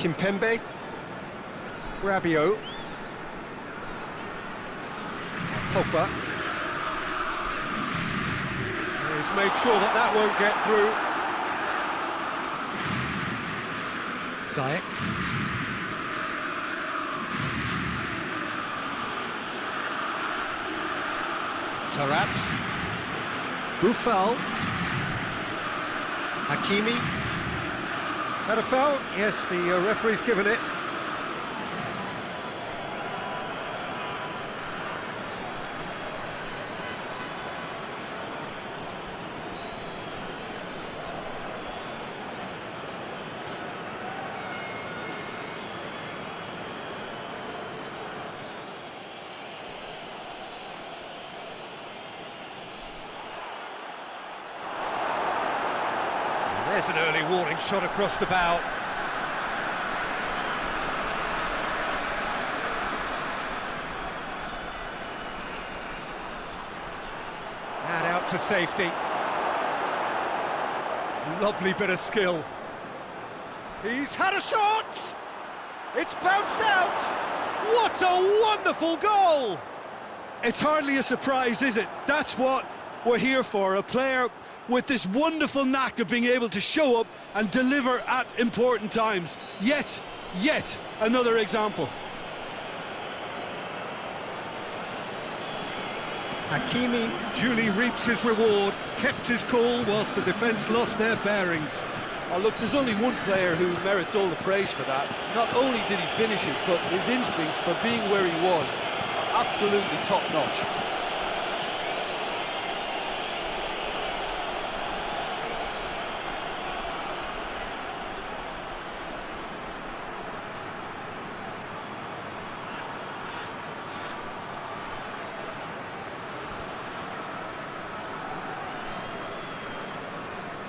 Kimpembe. Rabiot. Pogba. He's made sure that that won't get through. Ziyech. Tarat. Boufal. Hakimi. Had a foul? Yes, the referee's given it. There's an early warning shot across the bow. And out to safety. Lovely bit of skill. He's had a shot! It's bounced out! What a wonderful goal! It's hardly a surprise, is it? That's what we're here for, a player with this wonderful knack of being able to show up and deliver at important times. Yet another example. Hakimi duly reaps his reward, kept his cool whilst the defence lost their bearings. Oh, look, there's only one player who merits all the praise for that. Not only did he finish it, but his instincts for being where he was are absolutely top-notch.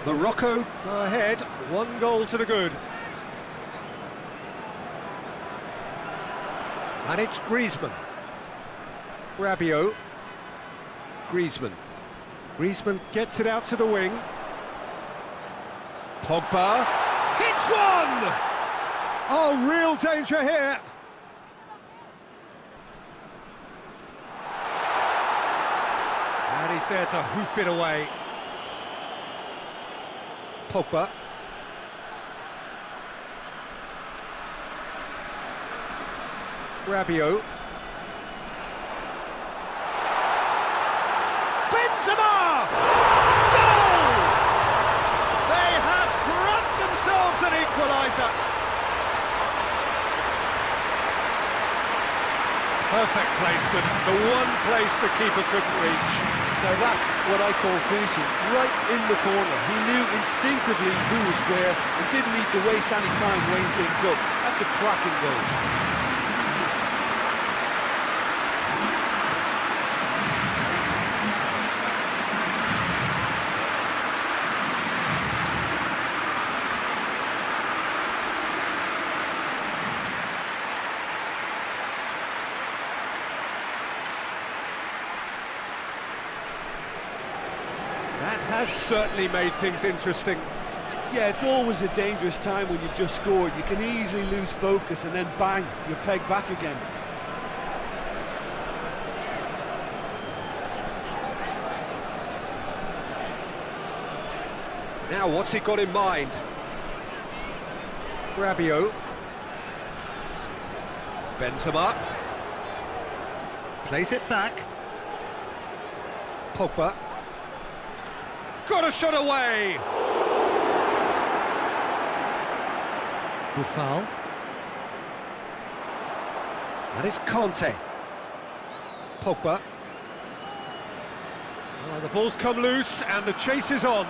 Morocco go ahead, 1 goal to the good. And it's Griezmann. Rabiot. Griezmann. Griezmann gets it out to the wing. Pogba hits one! Oh, real danger here. And he's there to hoof it away. Pogba. Rabiot. Benzema! Goal! They have grabbed themselves an equaliser. Perfect placement, the one place the keeper couldn't reach. Now that's what I call finishing, right in the corner. He knew instinctively who was where and didn't need to waste any time weighing things up. That's a cracking goal. That has certainly made things interesting. Yeah, it's always a dangerous time when you've just scored. You can easily lose focus and then bang, you're pegged back again. Now, what's he got in mind? Rabiot. Benzema. Plays it back. Pogba. Got a shot away! Boufal. And it's Conte. Pogba. Oh, the ball's come loose and the chase is on.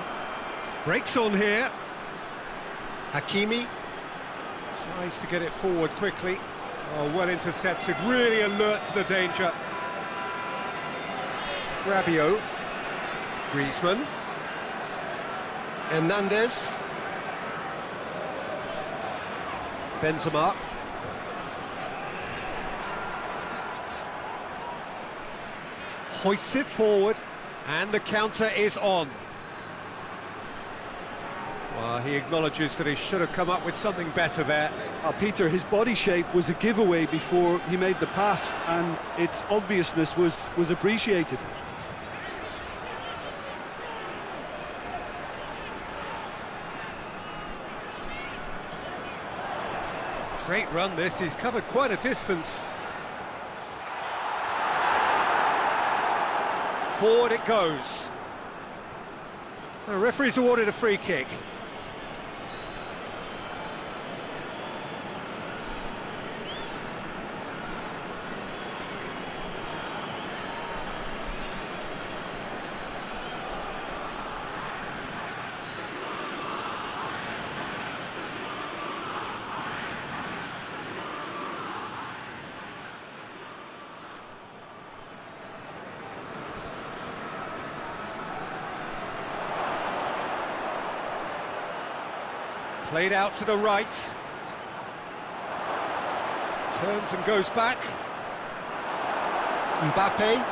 Breaks on here. Hakimi. Tries to get it forward quickly. Oh, well intercepted, really alert to the danger. Rabiot. Griezmann. Hernandez. Benzema. Hoists it forward, and the counter is on. He acknowledges that he should have come up with something better there. Peter, his body shape was a giveaway before he made the pass, and its obviousness was appreciated. Great run this, he's covered quite a distance. Forward it goes. The referee's awarded a free kick. Played out to the right. Turns and goes back. Mbappe.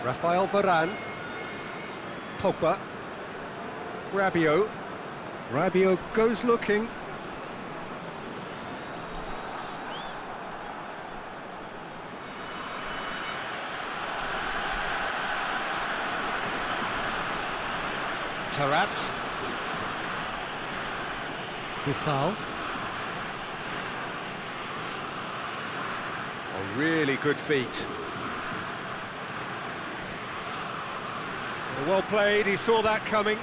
Rafael Varane. Pogba. Rabiot. Rabiot goes looking. Tarat. Buffal. Oh, really good feet. Well played, he saw that coming.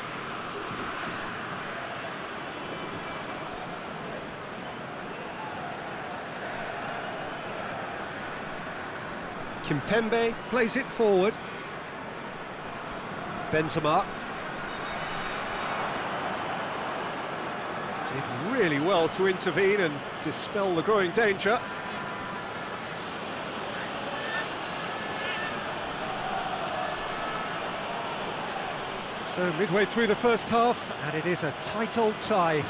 Kimpembe Plays it forward. Benzema. Did really well to intervene and dispel the growing danger. So midway through the first half, and it is a tight old tie.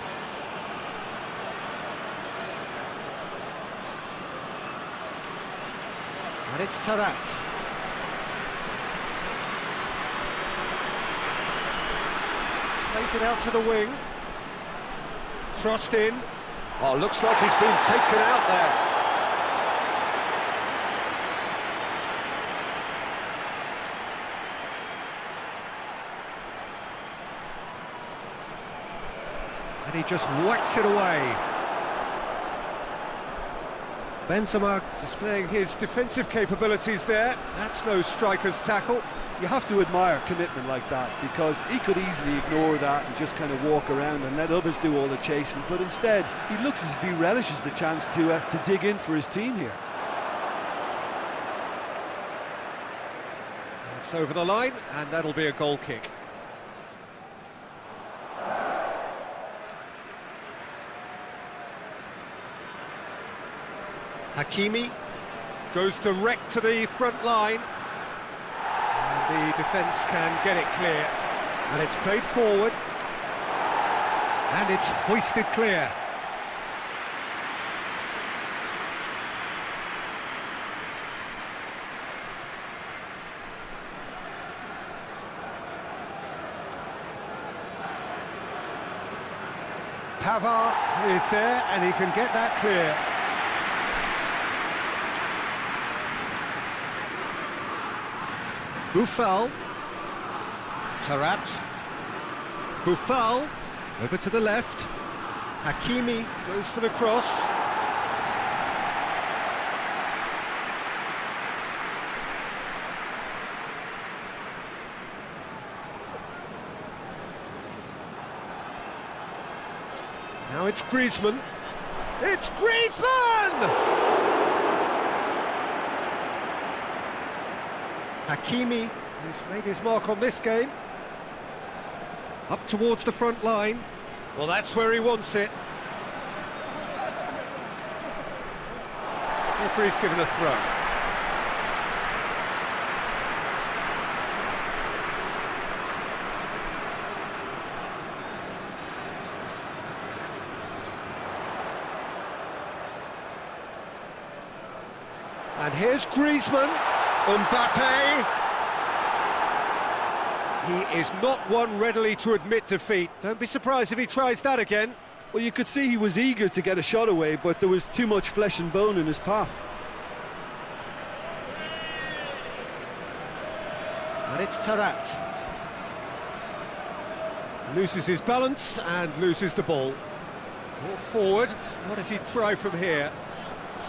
and it's Tarat. Plays it out to the wing. Crossed in. Oh, looks like he's been taken out there. And he just whacks it away. Benzema displaying his defensive capabilities there. That's no striker's tackle. You have to admire commitment like that, because he could easily ignore that and just kind of walk around and let others do all the chasing, but instead he looks as if he relishes the chance to dig in for his team here. It's over the line, and that'll be a goal kick. Hakimi Goes direct to the front line. And the defence can get it clear. And it's played forward. And it's hoisted clear. Pavard is there, and he can get that clear. Buffal. Tarat. Buffal over to the left. Hakimi Goes for the cross. Now it's Griezmann. It's Griezmann! Hakimi Who's made his mark on this game. Up towards the front line. Well, that's where he wants it. Referee's given a throw. And here's Griezmann. Mbappe! He is not one readily to admit defeat. Don't be surprised if he tries that again. Well, you could see he was eager to get a shot away, but there was too much flesh and bone in his path. And it's Tarat. Loses his balance and loses the ball. Brought forward. What does he try from here?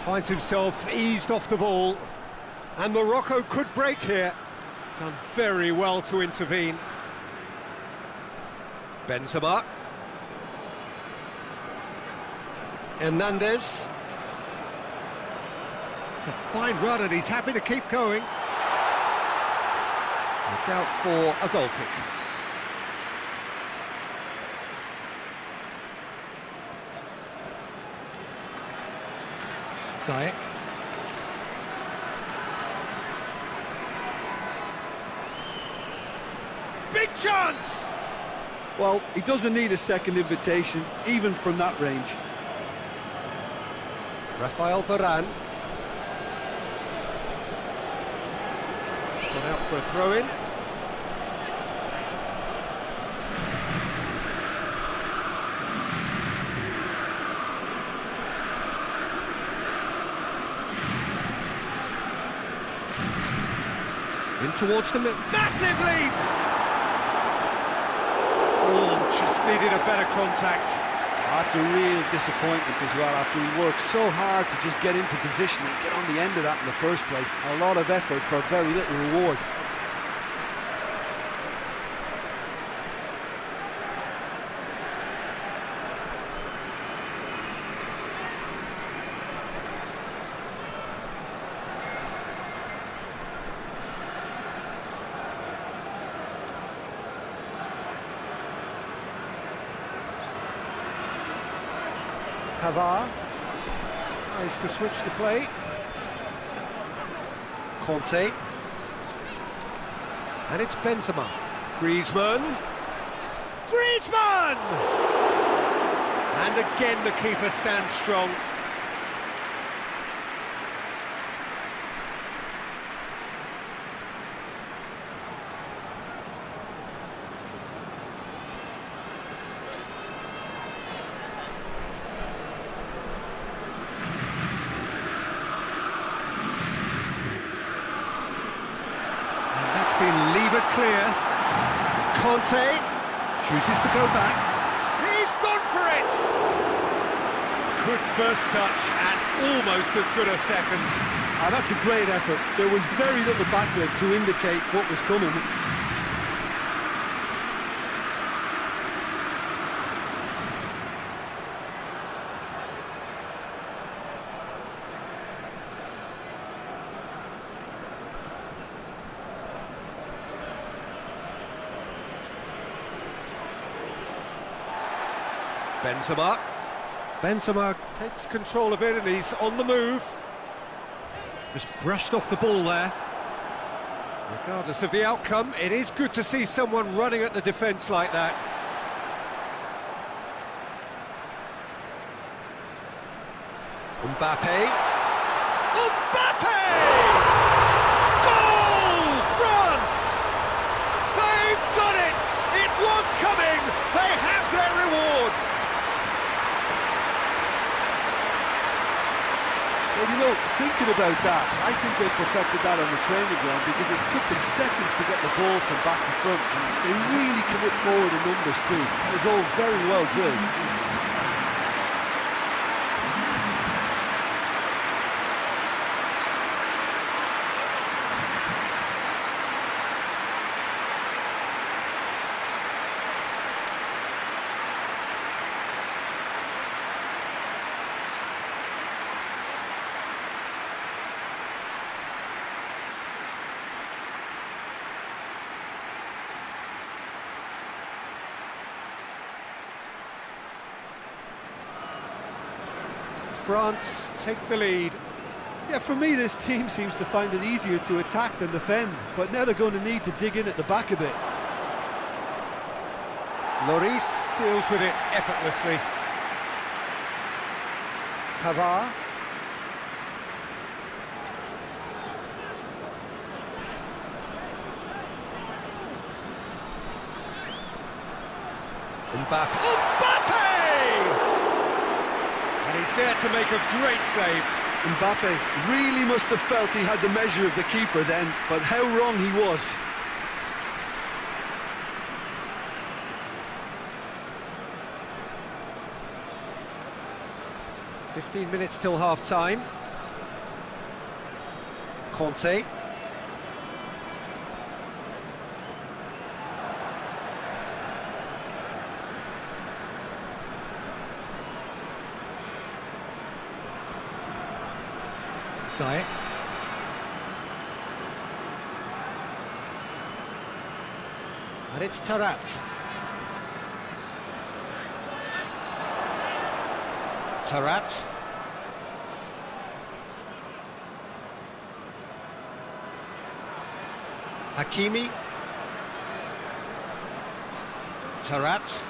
Finds himself eased off the ball. And Morocco could break here. Done very well to intervene. Benzema. Hernandez. It's a fine run and he's happy to keep going. It's out for a goal kick. Ziyech. Big chance! Well, he doesn't need a second invitation, even from that range. Rafael Varane. He's gone out for a throw-in. In towards the middle. Massive leap! Oh, just needed a better contact. That's a real disappointment as well, after he worked so hard to just get into position and get on the end of that in the first place. A lot of effort for very little reward. Pavard tries to switch the play. Conte. And it's Benzema. Griezmann. Griezmann! And again the keeper stands strong. Been levered clear. Conte chooses to go back. He's gone for it! Good first touch and almost as good a second. That's a great effort. There was very little backlift to indicate what was coming. Benzema takes control of it and he's on the move. Just brushed off the ball there. Regardless of the outcome, it is good to see someone running at the defence like that. Mbappe. Mbappe! Goal! France! They've done it! It was coming! They have their reward! Well, you know, thinking about that, I think they perfected that on the training ground because it took them seconds to get the ball from back to front. They really commit forward in numbers too. It was all very well drilled. France take the lead. Yeah, for me, this team seems to find it easier to attack than defend, but now they're going to need to dig in at the back a bit. Lloris deals with it effortlessly. Pavard. Mbappe! And he's there to make a great save. Mbappe really must have felt he had the measure of the keeper then, but how wrong he was. "15 minutes till half-time. Conte. Zayek. And it's Taarabt. Taarabt. Hakimi. Taarabt.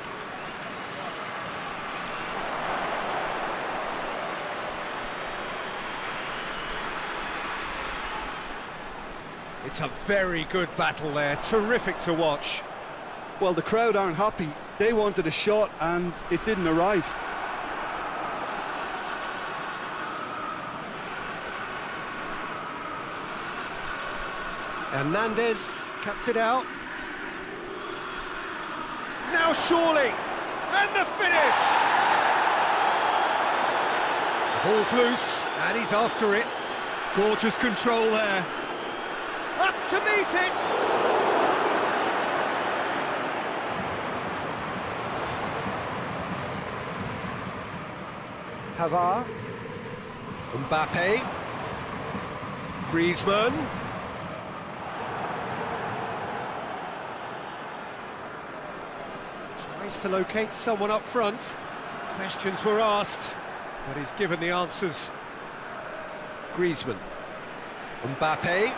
It's a very good battle there, terrific to watch. Well, the crowd aren't happy. They wanted a shot and it didn't arrive. Hernandez cuts it out. Now surely, and the finish! The ball's loose, and he's after it. Gorgeous control there. Up to meet it! Pavard. Mbappe. Griezmann. Tries to locate someone up front. Questions were asked, but he's given the answers. Griezmann. Mbappe.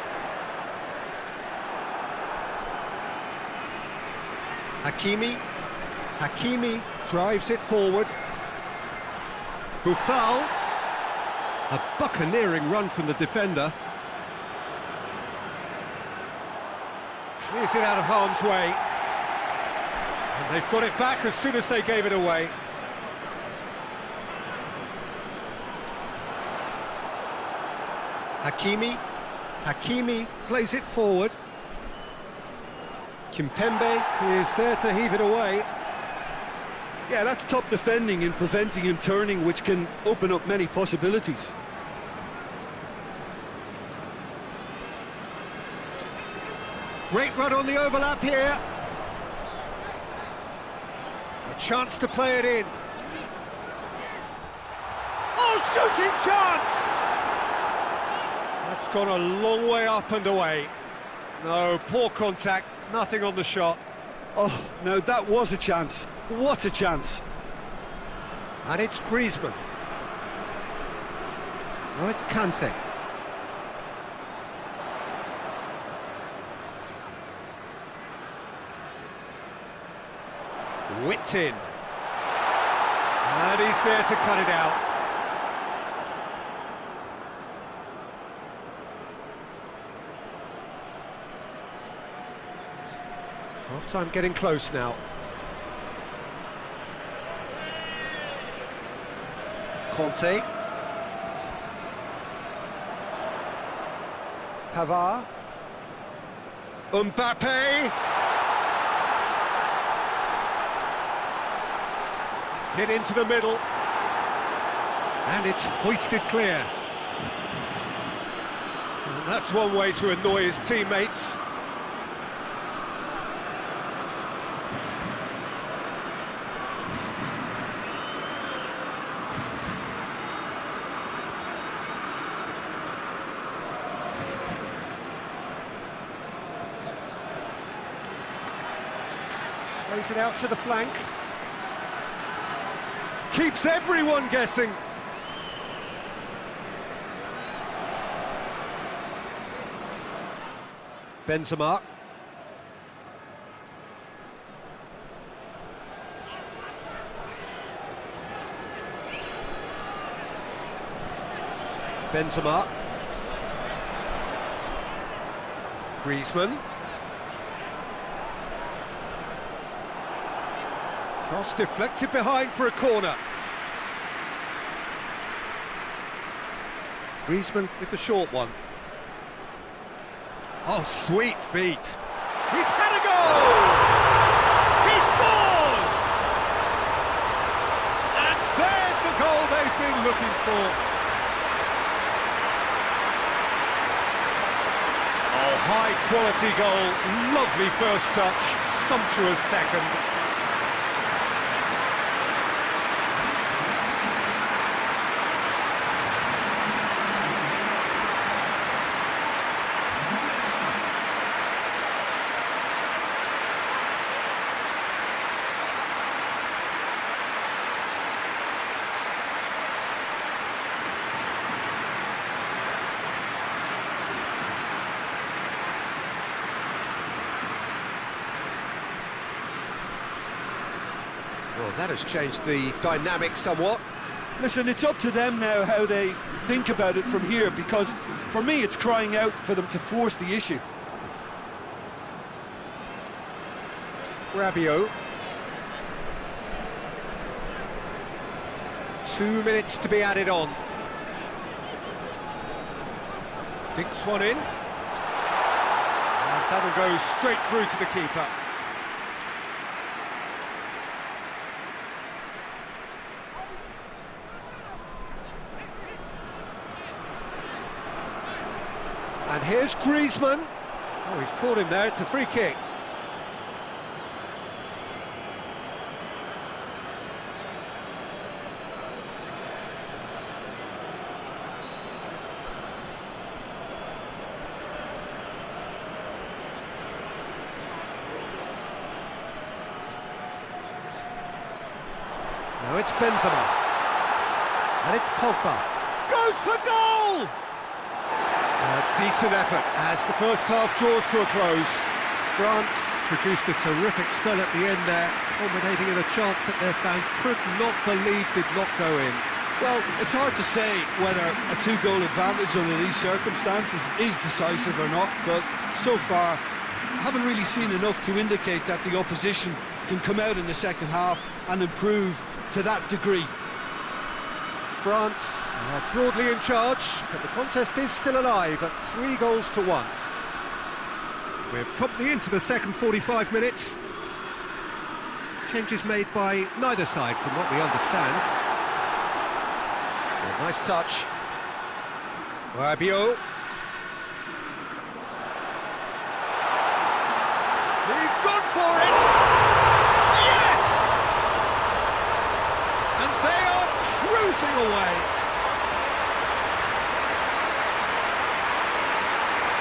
Hakimi drives it forward. Buffal. A buccaneering run from the defender. Clears it out of harm's way. And they've got it back as soon as they gave it away. Hakimi plays it forward. Kimpembe is there to heave it away. Yeah, that's top defending and preventing him turning, which can open up many possibilities. Great run on the overlap here. A chance to play it in. Oh, shooting chance! That's gone a long way up and away. No, poor contact, nothing on the shot. Oh, no, that was a chance. What a chance. And it's Griezmann. Now it's Kante. Whipped in. And he's there to cut it out. Half-time getting close now. Conte. Pavard. Mbappe. Hit into the middle. And it's hoisted clear. And that's one way to annoy his teammates. Plays it out to the flank. Keeps everyone guessing. Benzema. Benzema. Griezmann. Cross deflected behind for a corner. Griezmann with the short one. Oh, sweet feet. He's had a goal! He scores! And there's the goal they've been looking for. Oh, high quality goal. Lovely first touch, sumptuous second. Well, that has changed the dynamic somewhat. Listen, it's up to them now how they think about it from here, because for me it's crying out for them to force the issue. Rabiot. 2 minutes to be added on. Dinks one in. And that'll go straight through to the keeper. And here's Griezmann. Oh, he's caught him there, it's a free kick. Now it's Benzema. And it's Pogba. Goes for goal! A decent effort as the first half draws to a close. France produced a terrific spell at the end there, culminating in a chance that their fans could not believe did not go in. Well, it's hard to say whether a two-goal advantage under these circumstances is decisive or not, but so far I haven't really seen enough to indicate that the opposition can come out in the second half and improve to that degree. France are broadly in charge, but the contest is still alive at 3-1. We're promptly into the second 45 minutes. Changes made by neither side from what we understand. Well, nice touch. Rabiot. He's gone for it! Yes! And they are cruising away.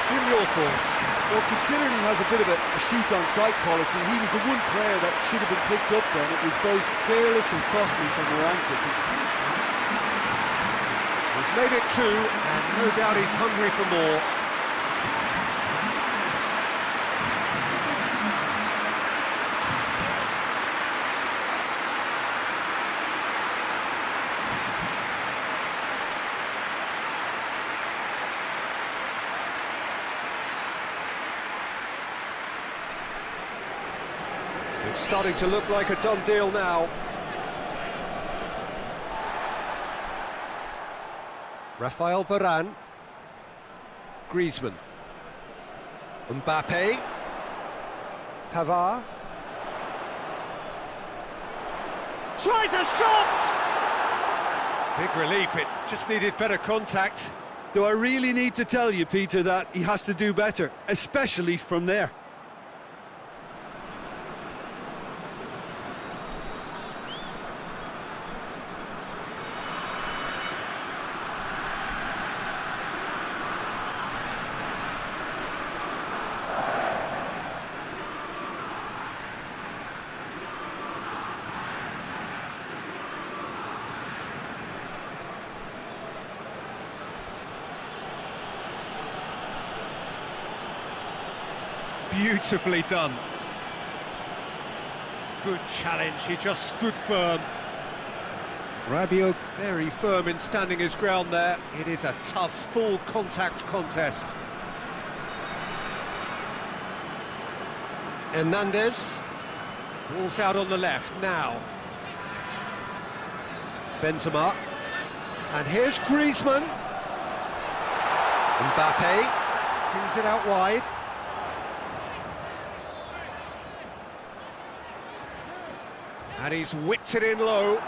Jim, your thoughts? Well, considering he has a bit of a shoot-on-sight policy, he was the one player that should have been picked up then. It was both careless and costly from Moran City. He's made it 2, and no doubt he's hungry for more. It's starting to look like a done deal now. Raphael Varane. Griezmann. Mbappe. Pavard. Tries a shot! Big relief, it just needed better contact. Do I really need to tell you, Peter, that he has to do better, especially from there? Beautifully done. Good challenge, he just stood firm. Rabiot very firm in standing his ground there. It is a tough, full contact contest. Hernandez. Ball's out on the left now. Benzema. And here's Griezmann. Mbappe. Teams it out wide. And he's whipped it in low.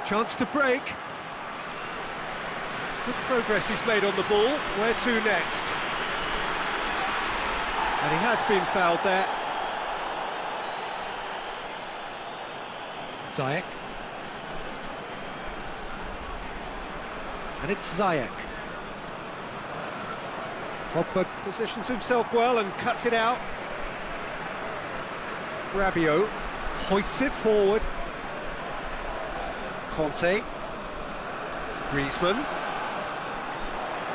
Chance to break. It's good progress he's made on the ball. Where to next? And he has been fouled there. Ziyech. And it's Ziyech. Pogba positions himself well and cuts it out. Rabiot hoists it forward. Conte. Griezmann.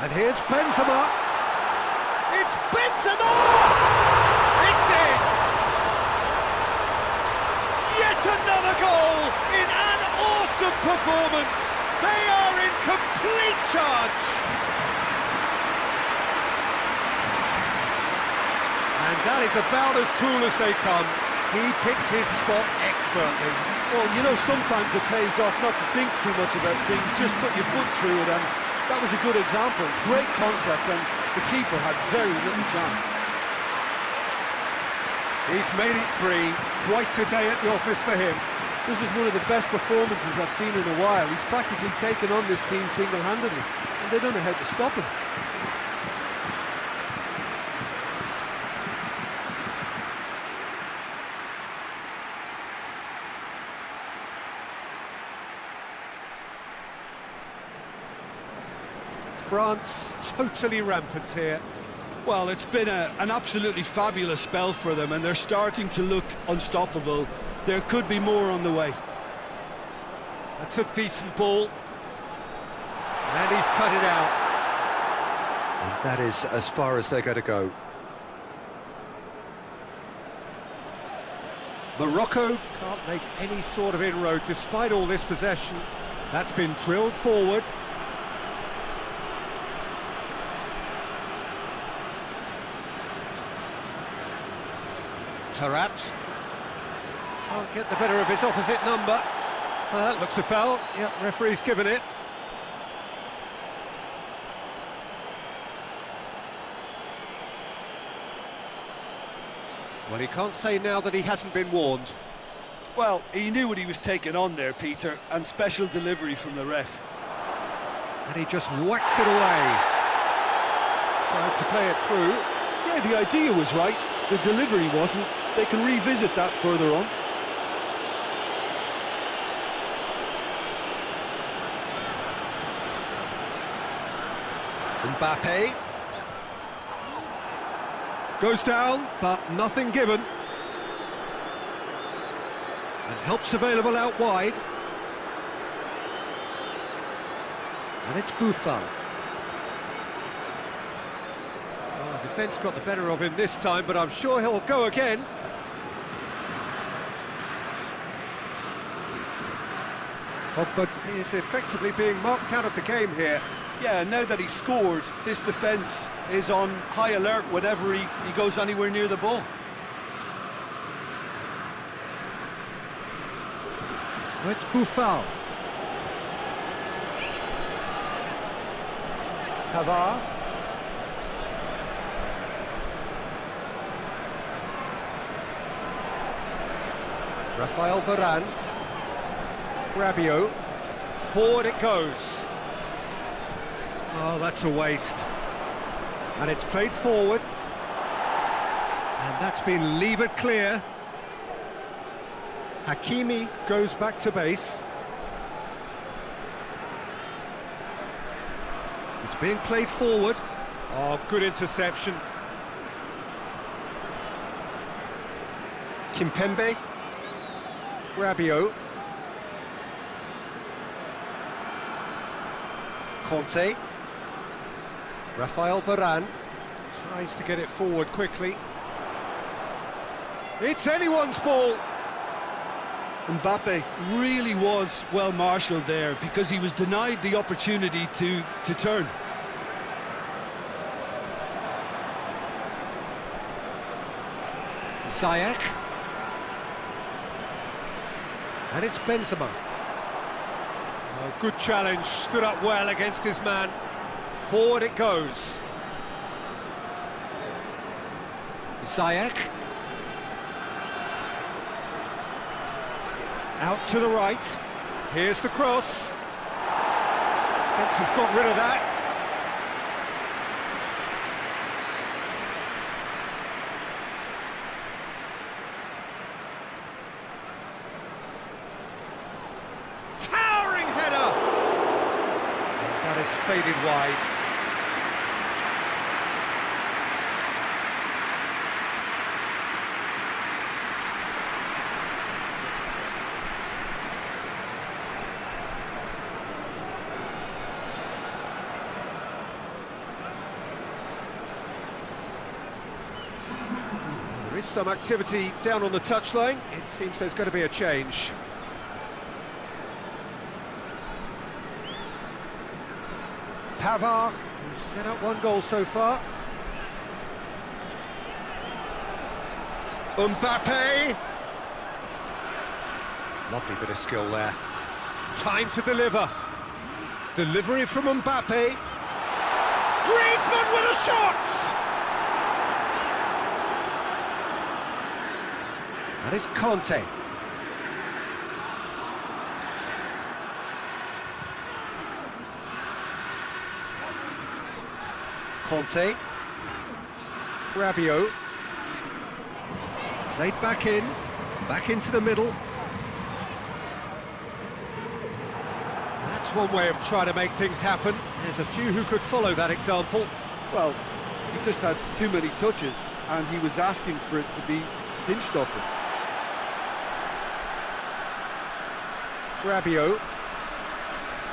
And here's Benzema. It's Benzema! It's in! Yet another goal in an awesome performance. They are in complete charge. And that is about as cool as they come. He picked his spot expertly. Well, you know, sometimes it pays off not to think too much about things, just put your foot through it, and that was a good example. Great contact, and the keeper had very little chance. He's made it 3. Quite a day at the office for him. This is one of the best performances I've seen in a while. He's practically taken on this team single-handedly, and they don't know how to stop him. France totally rampant here. Well, it's been an absolutely fabulous spell for them, and they're starting to look unstoppable. There could be more on the way. That's a decent ball. And he's cut it out. And that is as far as they're going to go. Morocco can't make any sort of inroad despite all this possession. That's been drilled forward. Taarabt can't get the better of his opposite number. Looks a foul. Yep, referee's given it. Well, he can't say now that he hasn't been warned. Well, he knew what he was taking on there, Peter, and special delivery from the ref. And he just whacks it away. Tried to play it through. Yeah, the idea was right. The delivery wasn't. They can revisit that further on. Mbappe goes down, but nothing given. And help's available out wide. And it's Buffon. Defence got the better of him this time, but I'm sure he'll go again. Pogba is effectively being marked out of the game here. Yeah, now that he's scored, this defence is on high alert whenever he goes anywhere near the ball. It's Buffon. Pavard. Raphael Varane. Rabiot. Forward it goes. Oh, that's a waste. And it's played forward. And that's been levered clear. Hakimi goes back to base. It's being played forward. Oh, good interception. Kimpembe. Rabiot. Conte. Raphael Varane tries to get it forward quickly. It's anyone's ball. Mbappe really was well marshalled there because he was denied the opportunity to turn. Ziyech. And it's Benzema. Oh, good challenge, stood up well against his man. Forward it goes. Ziyech. Out to the right. Here's the cross. Fence has got rid of that. Towering header! That is faded wide. There is some activity down on the touchline. It seems there's going to be a change. Pavard, who's set up one goal so far. Mbappe. Lovely bit of skill there. Time to deliver. Delivery from Mbappe. Griezmann with a shot! And it's Conte. Conte. Rabiot. Played back into the middle. That's one way of trying to make things happen. There's a few who could follow that example. Well, he just had too many touches, and he was asking for it to be pinched off him. Rabiot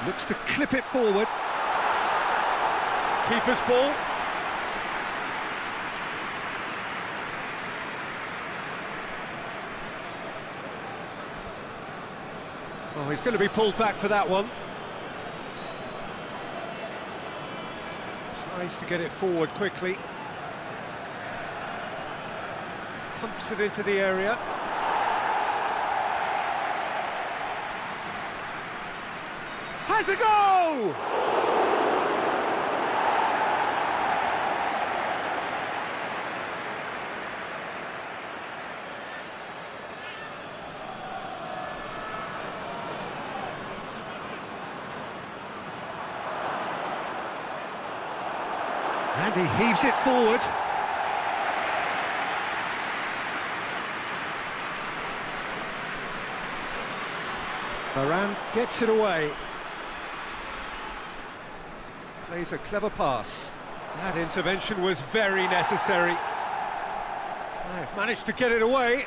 looks to clip it forward. Keeper's ball. Oh, he's going to be pulled back for that one. Tries to get it forward quickly. Pumps it into the area. Has a go! And he heaves it forward. Varane gets it away. Plays a clever pass. That intervention was very necessary. They've managed to get it away.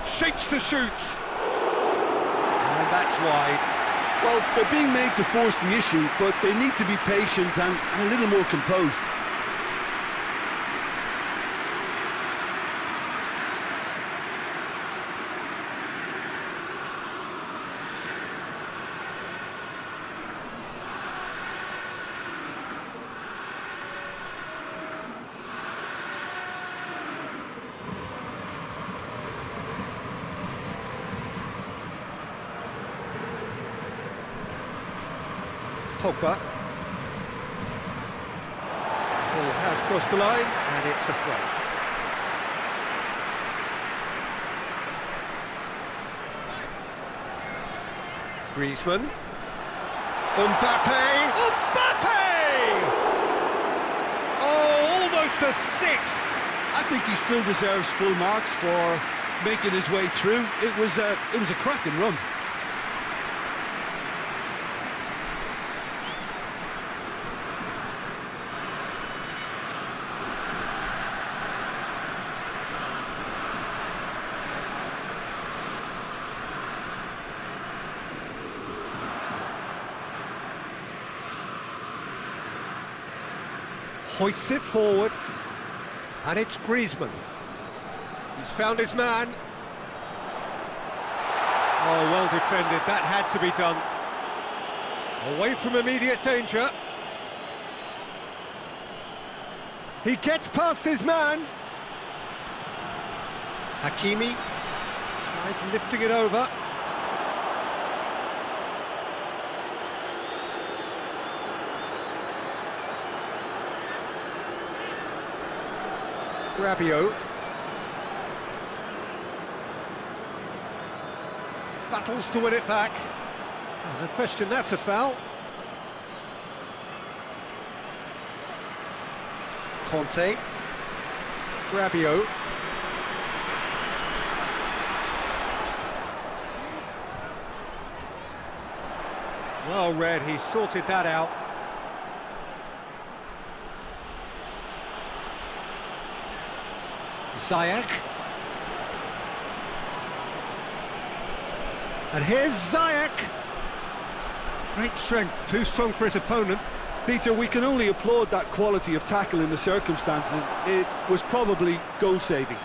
Shapes to shoot. And that's wide. Well, they're being made to force the issue, but they need to be patient and a little more composed. Pogba. Ball has crossed the line, and it's a throw. Griezmann. Mbappe! Oh, almost a sixth! I think he still deserves full marks for making his way through. It was a cracking run. Hoists it forward, and it's Griezmann. He's found his man. Oh, well defended, that had to be done. Away from immediate danger. He gets past his man. Hakimi. Tries lifting it over. Rabiot. Battles to win it back. Oh, no question, that's a foul. Conte. Rabiot. Well read, he sorted that out. Ziyech. And here's Ziyech. Great strength, too strong for his opponent. Peter, we can only applaud that quality of tackle in the circumstances. It was probably goal-saving.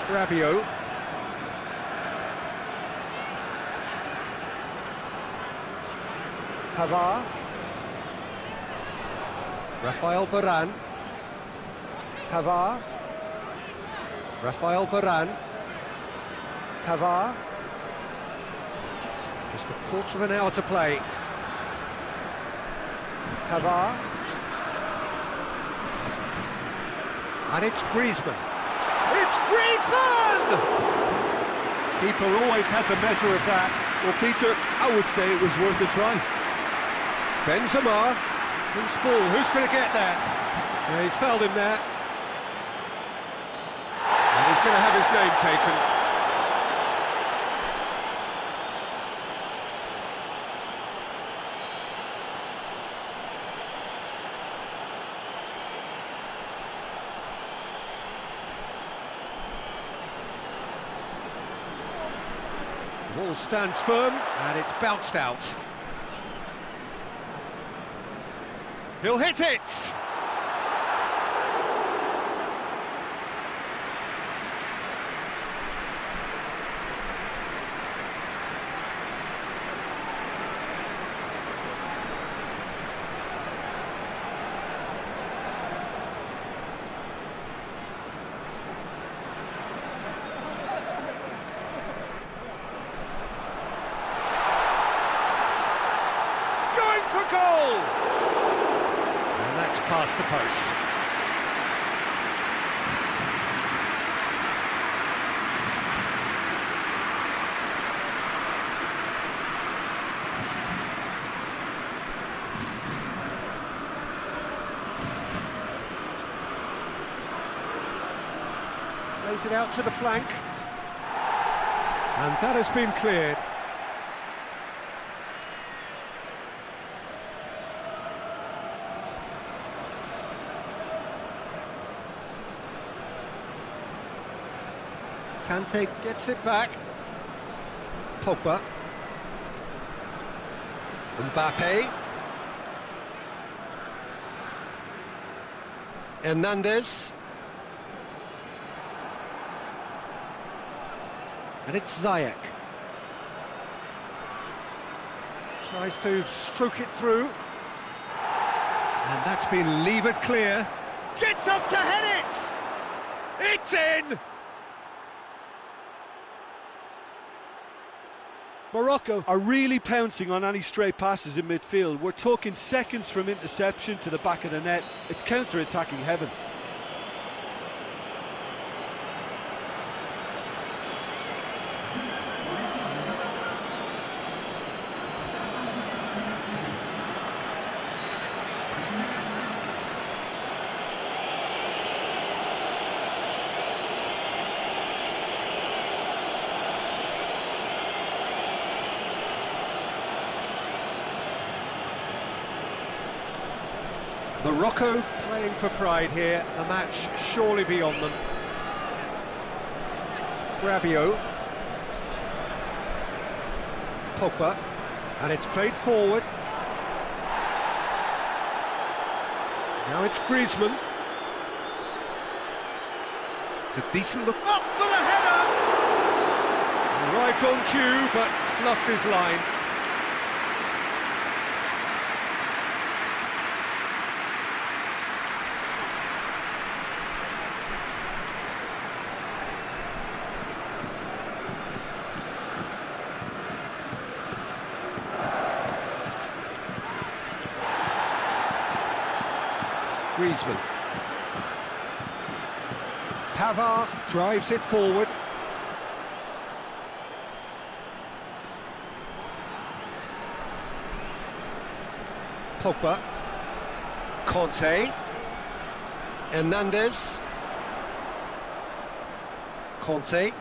Rabiot. Pavard. Rafael Varane. Pavard. Rafael Varane. Pavard. Just a quarter of an hour to play. Pavard. And it's Griezmann. It's Griezmann! Keeper always had the measure of that. Well, Peter, I would say it was worth a try. Benzema. Who's ball? Who's going to get that? Yeah, he's fouled him there. And he's going to have his name taken. The ball stands firm, and it's bounced out. He'll hit it! Going for goal! Past the post. Plays it out to the flank. And that has been cleared. Kante gets it back. Pogba. Mbappe. Hernandez. And it's Ziyech. Tries to stroke it through. And that's been levered clear. Gets up to head it! It's in! Morocco are really pouncing on any stray passes in midfield. We're talking seconds from interception to the back of the net. It's counter-attacking heaven. Morocco playing for pride here, the match surely beyond them. Rabiot. Pogba. And it's played forward. Now it's Griezmann. It's a decent look up for the header! Arrived on cue, but fluffed his line. Griezmann. Pavard drives it forward. Pogba. Conte. Hernandez. Conte.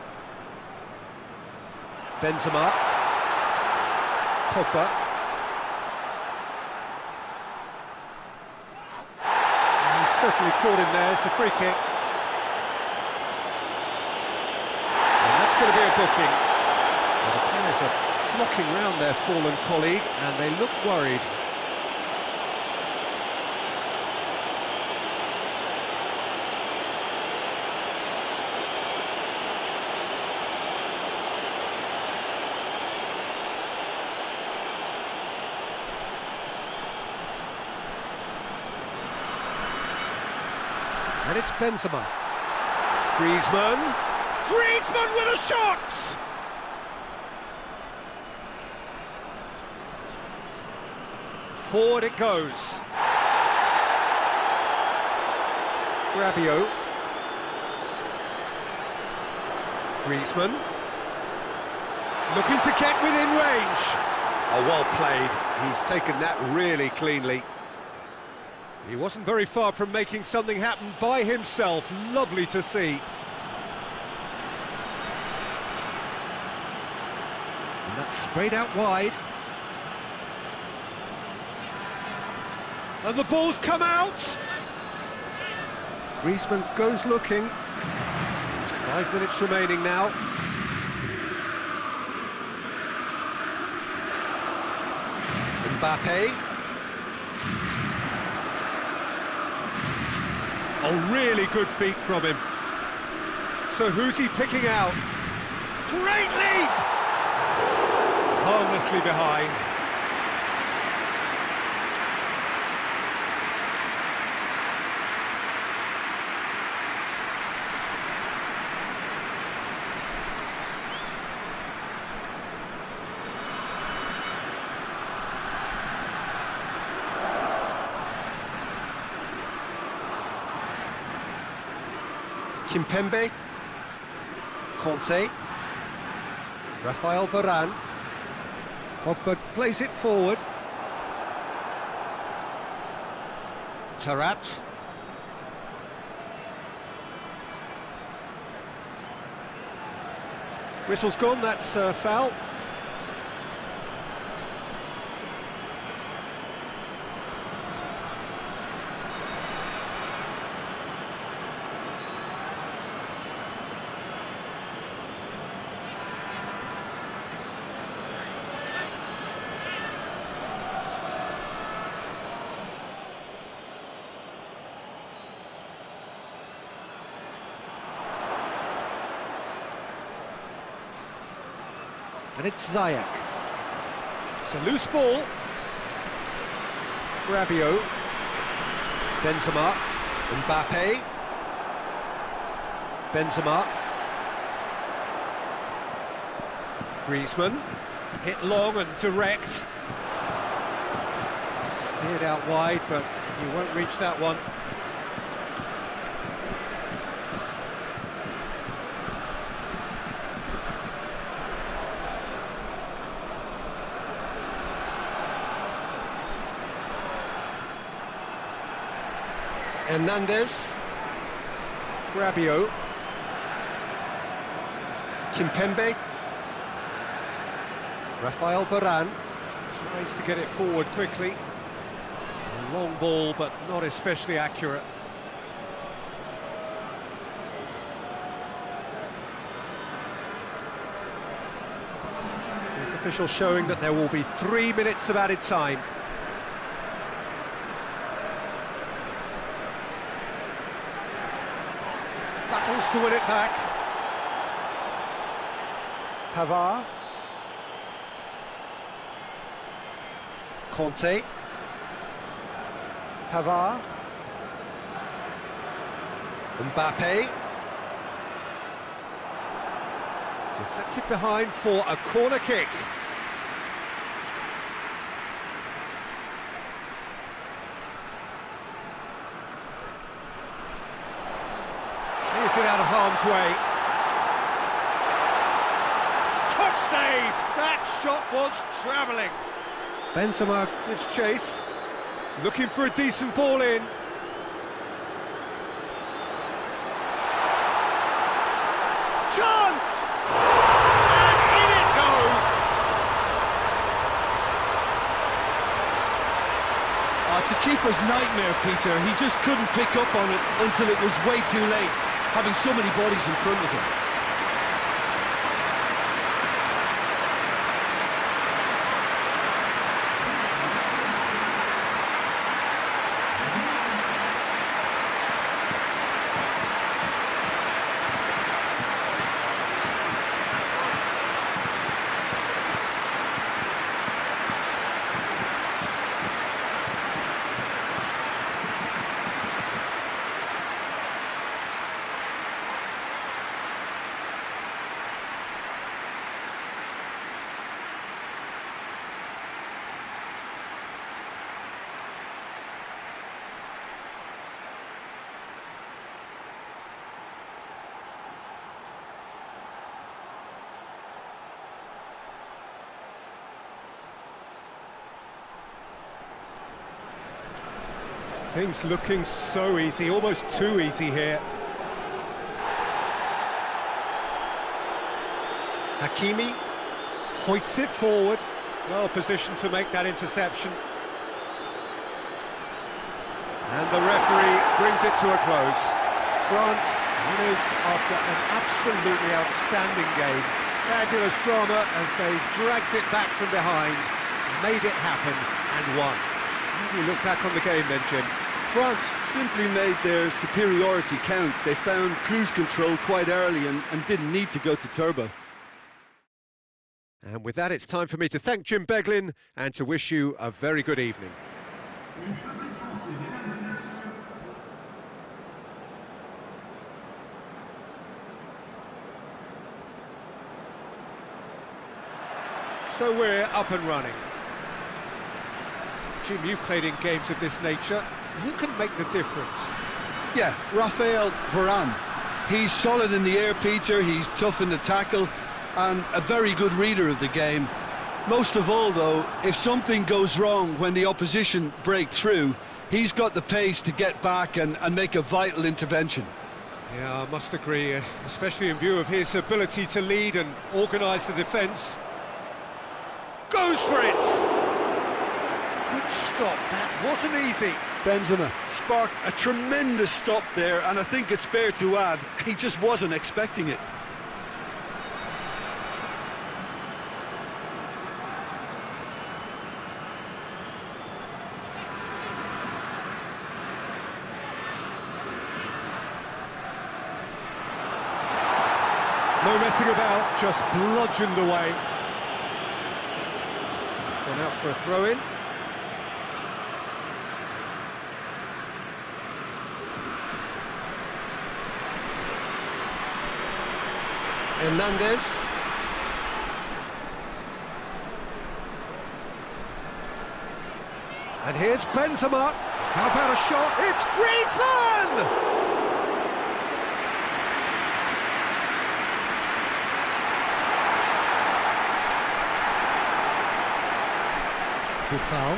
Benzema. Pogba. Certainly caught him there. It's a free kick. And that's going to be a booking. Well, the players are flocking round their fallen colleague and they look worried. And it's Benzema. Griezmann. Griezmann with a shot! Forward it goes. Rabiot. Griezmann. Looking to get within range. Oh, well played. He's taken that really cleanly. He wasn't very far from making something happen by himself. Lovely to see. And that's sprayed out wide. And the ball's come out! Griezmann goes looking. Just 5 minutes remaining now. Mbappe. Oh, really good feet from him. So who's he picking out? Great leap! Harmlessly behind. Kimpembe, Conte, Rafael Varane, Pogba plays it forward, Tarat, whistle's gone, that's foul. And it's Ziyech. It's a loose ball. Rabiot. Benzema. Mbappe. Benzema. Griezmann. Hit long and direct. Steered out wide, but he won't reach that one. Hernandez, Rabiot, Kimpembe, Rafael Varane tries to get it forward quickly. A long ball, but not especially accurate. Fourth official showing that there will be 3 minutes of added time. Battles to win it back. Pavard. Conte. Pavard. Mbappe. Deflected behind for a corner kick. Clears it out of harm's way. Top save! That shot was travelling. Benzema gives chase. Looking for a decent ball in. Chance! And in it goes! It's a keeper's nightmare, Peter. He just couldn't pick up on it until it was way too late, having so many bodies in front of him. Things looking so easy, almost too easy here. Hakimi. Hoists it forward. Well positioned to make that interception. And the referee brings it to a close. France winners after an absolutely outstanding game. Fabulous drama as they dragged it back from behind, made it happen and won. How do you look back on the game then, Jim? France simply made their superiority count. They found cruise control quite early and didn't need to go to turbo. And with that, it's time for me to thank Jim Beglin and to wish you a very good evening. So we're up and running. Jim, you've played in games of this nature. Who can make the difference? Yeah, Raphael Varane. He's solid in the air, Peter. He's tough in the tackle and a very good reader of the game. Most of all, though, if something goes wrong when the opposition break through, he's got the pace to get back and make a vital intervention. Yeah, I must agree, especially in view of his ability to lead and organise the defence. Goes for it! Good stop, that wasn't easy. Benzema sparked a tremendous stop there, and I think it's fair to add, he just wasn't expecting it. No messing about, just bludgeoned away. It's gone out for a throw-in. Hernandez. And here's Benzema. How about a shot? It's Griezmann! Buffal.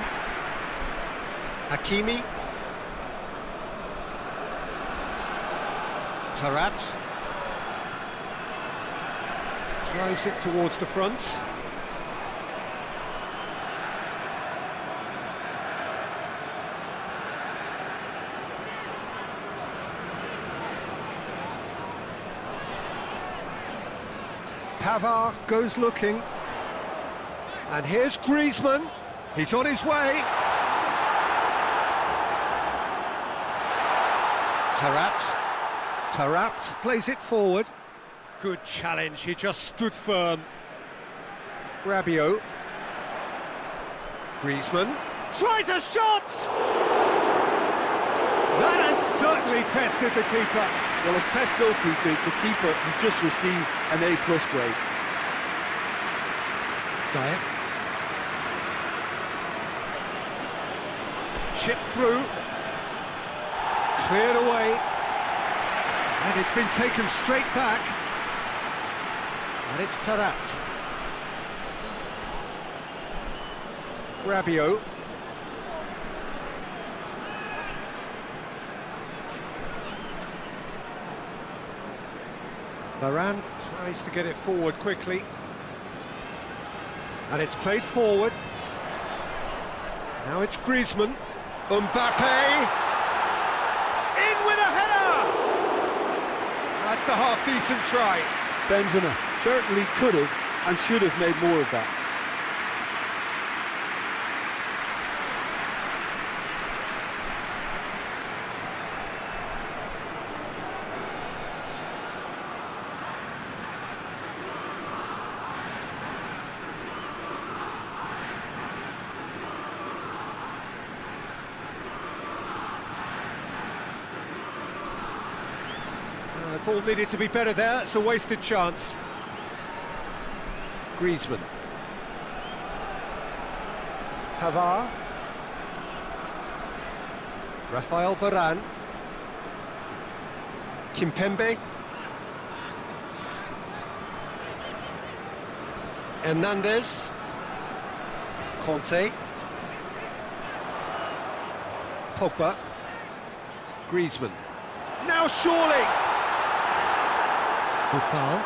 Hakimi. Tarat. Drives it towards the front. Pavard goes looking. And here's Griezmann. He's on his way. Tarat plays it forward. Good challenge, he just stood firm. Rabiot. Griezmann tries a shot! That has certainly tested the keeper. Well, as tests go, Peter, the keeper has just received an A+ grade. Ziyech. Chip through. Cleared away. And it's been taken straight back. And it's Tarat. Rabiot. Varane tries to get it forward quickly. And it's played forward. Now it's Griezmann. Mbappe! In with a header! That's a half-decent try. Benzema certainly could have and should have made more of that. The ball needed to be better there, it's a wasted chance. Griezmann. Pavard. Rafael Varane. Kimpembe. Hernandez. Conte. Pogba. Griezmann. Now surely! Buffal.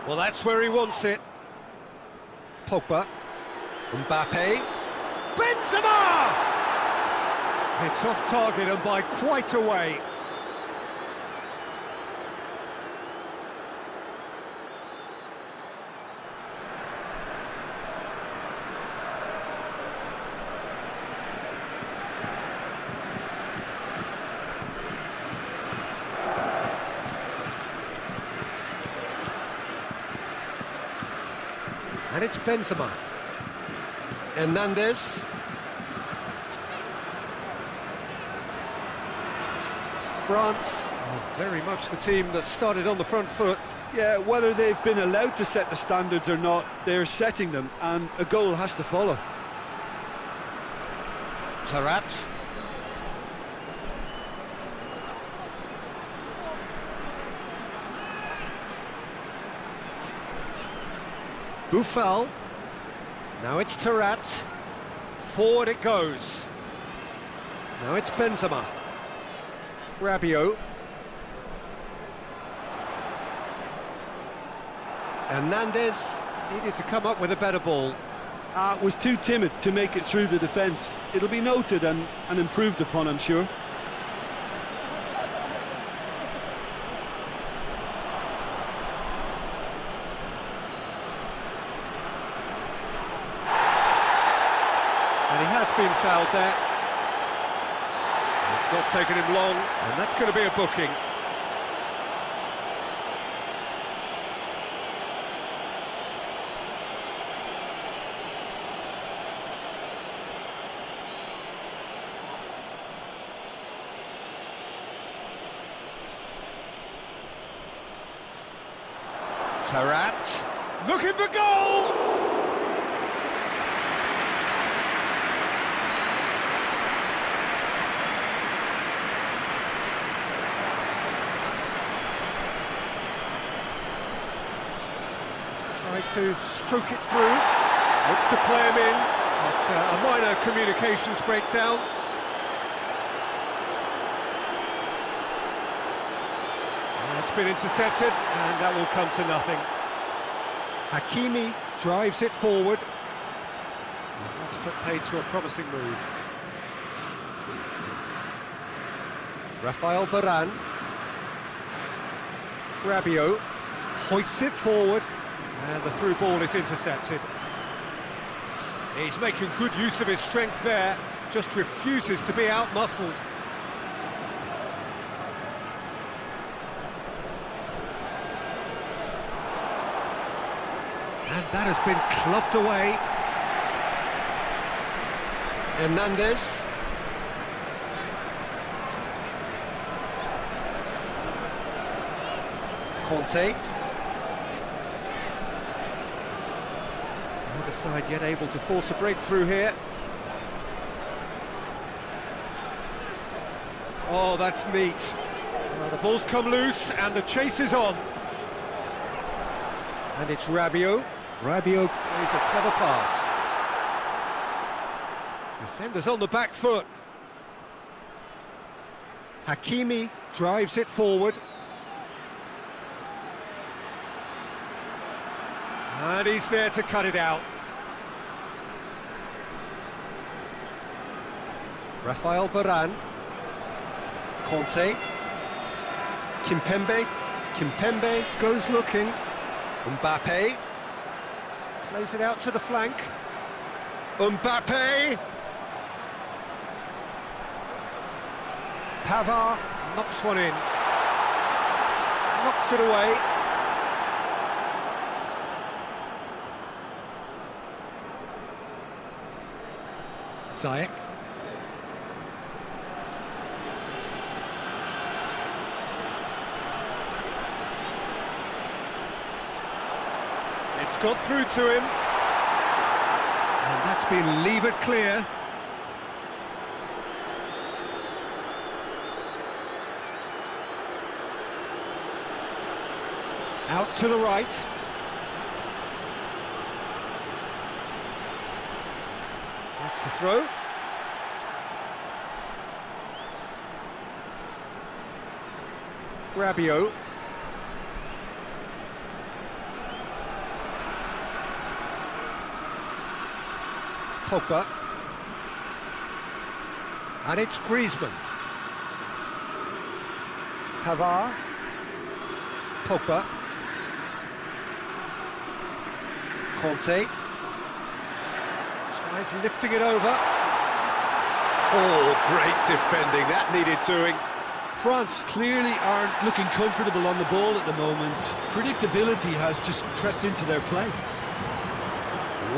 Well, that's where he wants it. Pogba. Mbappe. Benzema! It's off target and by quite a way. And it's Benzema. Hernandez. France are very much the team that started on the front foot. Yeah, whether they've been allowed to set the standards or not, they're setting them, and a goal has to follow. Tarat. Buffal. Now it's Tarat. Forward it goes. Now it's Benzema. Rabiot. Hernandez needed to come up with a better ball. Was too timid to make it through the defence. It'll be noted and improved upon, I'm sure. And he has been fouled there. It's not taken him long, and that's going to be a booking. Tarat, looking for goal! Tries to stroke it through, looks to play him in, but a minor communications breakdown. It's been intercepted, and that will come to nothing. Hakimi drives it forward. And that's put paid to a promising move. Rafael Varane. Rabiot hoists it forward, and the through ball is intercepted. He's making good use of his strength there, just refuses to be out-muscled. And that has been clubbed away. Hernandez. Conte. Neither side yet able to force a breakthrough here. Oh, that's neat. Well, the ball's come loose and the chase is on. And it's Rabiot. Rabiot plays a clever pass. Defenders on the back foot. Hakimi. Drives it forward. And he's there to cut it out. Rafael Varane. Conte. Kimpembe. Kimpembe Goes looking. Mbappe. Plays it out to the flank. Mbappe. Pavard knocks one in. Knocks it away. Ziyech. It's got through to him. And that's been levered clear. Out to the right. That's the throw. Rabiot. Pogba. And it's Griezmann. Pavard. Pogba. Conte. Tries lifting it over. Oh, great defending. That needed doing. France clearly aren't looking comfortable on the ball at the moment. Predictability has just crept into their play.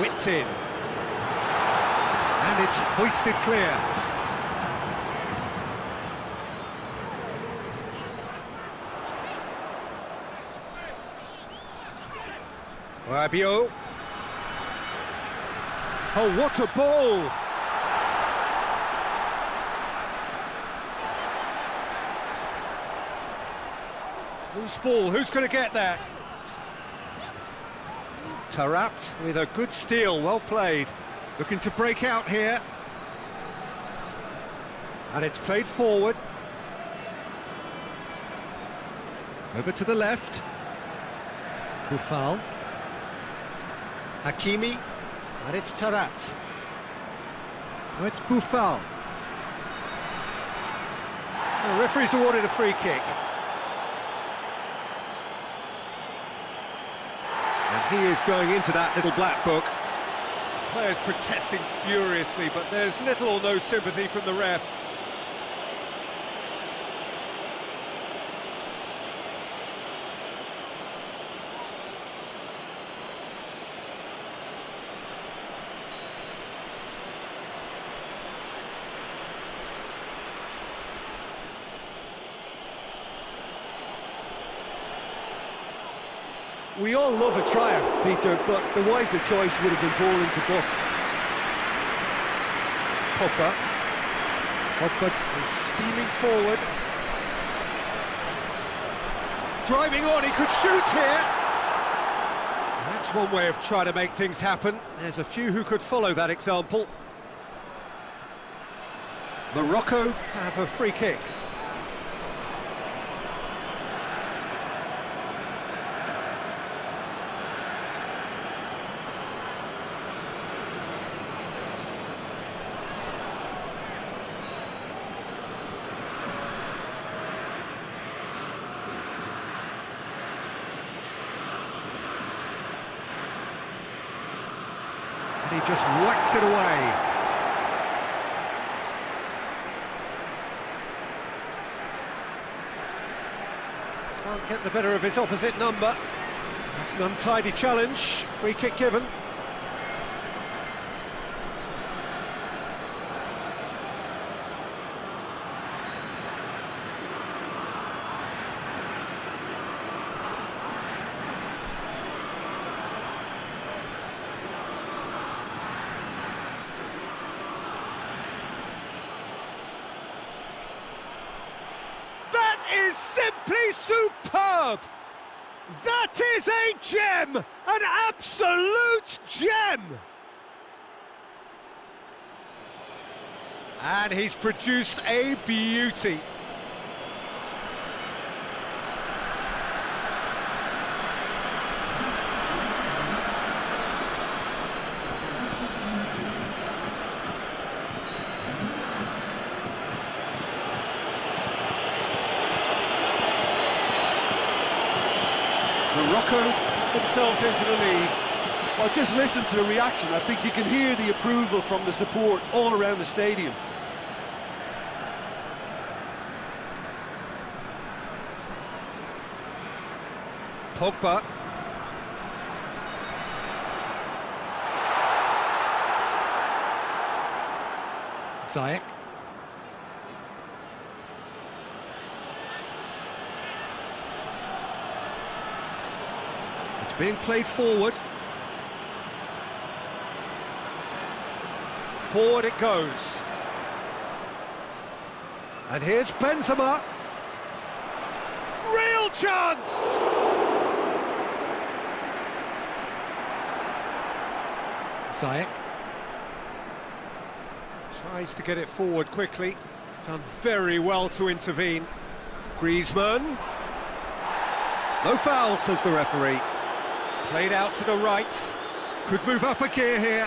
Whipped in. And it's hoisted clear. Rabiot. Oh, what a ball! Loose ball, who's going to get that? Taarabt with a good steal, well played. Looking to break out here. And it's played forward. Over to the left. Boufal. Hakimi. And it's Taarabt. Oh, it's Boufal. The referee's awarded a free kick. And he is going into that little black book. Players protesting furiously, but there's little or no sympathy from the ref. We all love a trier, Peter, but the wiser choice would have been ball into box. Pogba. Pogba is steaming forward. Driving on, he could shoot here. That's one way of trying to make things happen. There's a few who could follow that example. Morocco have a free kick. And he just whacks it away. Can't get the better of his opposite number. That's an untidy challenge, free kick given. That is simply superb! That is a gem! An absolute gem! And he's produced a beauty. Morocco themselves into the lead. Well, just listen to the reaction. I think you can hear the approval from the support all around the stadium. Pogba. Ziyech. It's being played forward. Forward it goes. And here's Benzema. Real chance! Ziyech tries to get it forward quickly. Done very well to intervene. Griezmann. No foul, says the referee. Played out to the right. Could move up a gear here.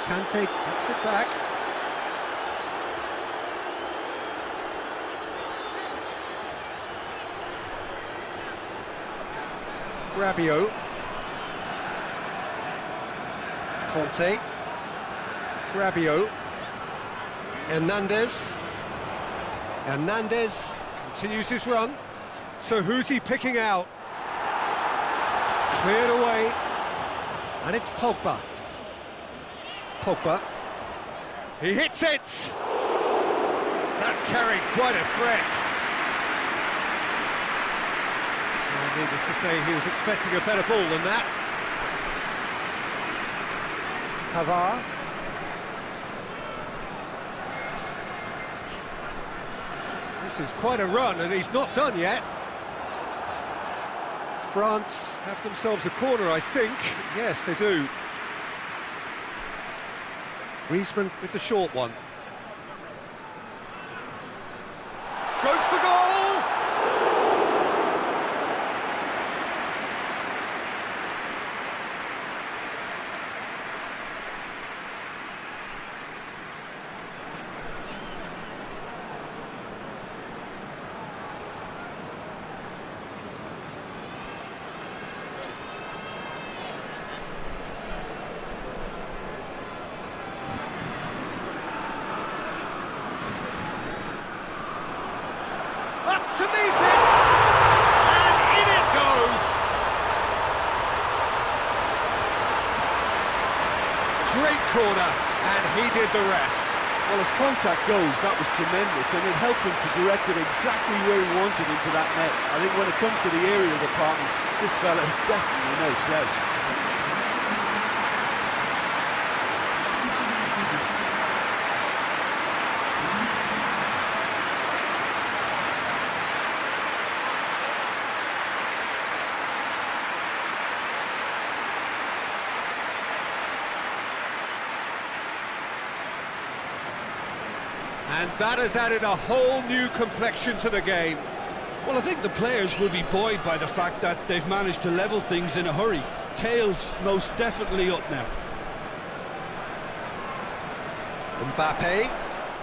Kante gets it back. Rabiot. Conte. Rabiot. Hernandez. Hernandez continues his run. So who's he picking out? Cleared away. And it's Pogba. Pogba. He hits it! That carried quite a threat. Well, needless to say, he was expecting a better ball than that. Pavard. This is quite a run, and he's not done yet. France have themselves a corner, I think. Yes, they do. Griezmann with the short one. Goes for goal! Up to meet it, and in it goes. Great corner, and he did the rest. Well, as contact goes, that was tremendous, and it helped him to direct it exactly where he wanted into that net. I think when it comes to the aerial department, this fella is definitely no slouch. And that has added a whole new complexion to the game. Well, I think the players will be buoyed by the fact that they've managed to level things in a hurry. Tails most definitely up now. Mbappe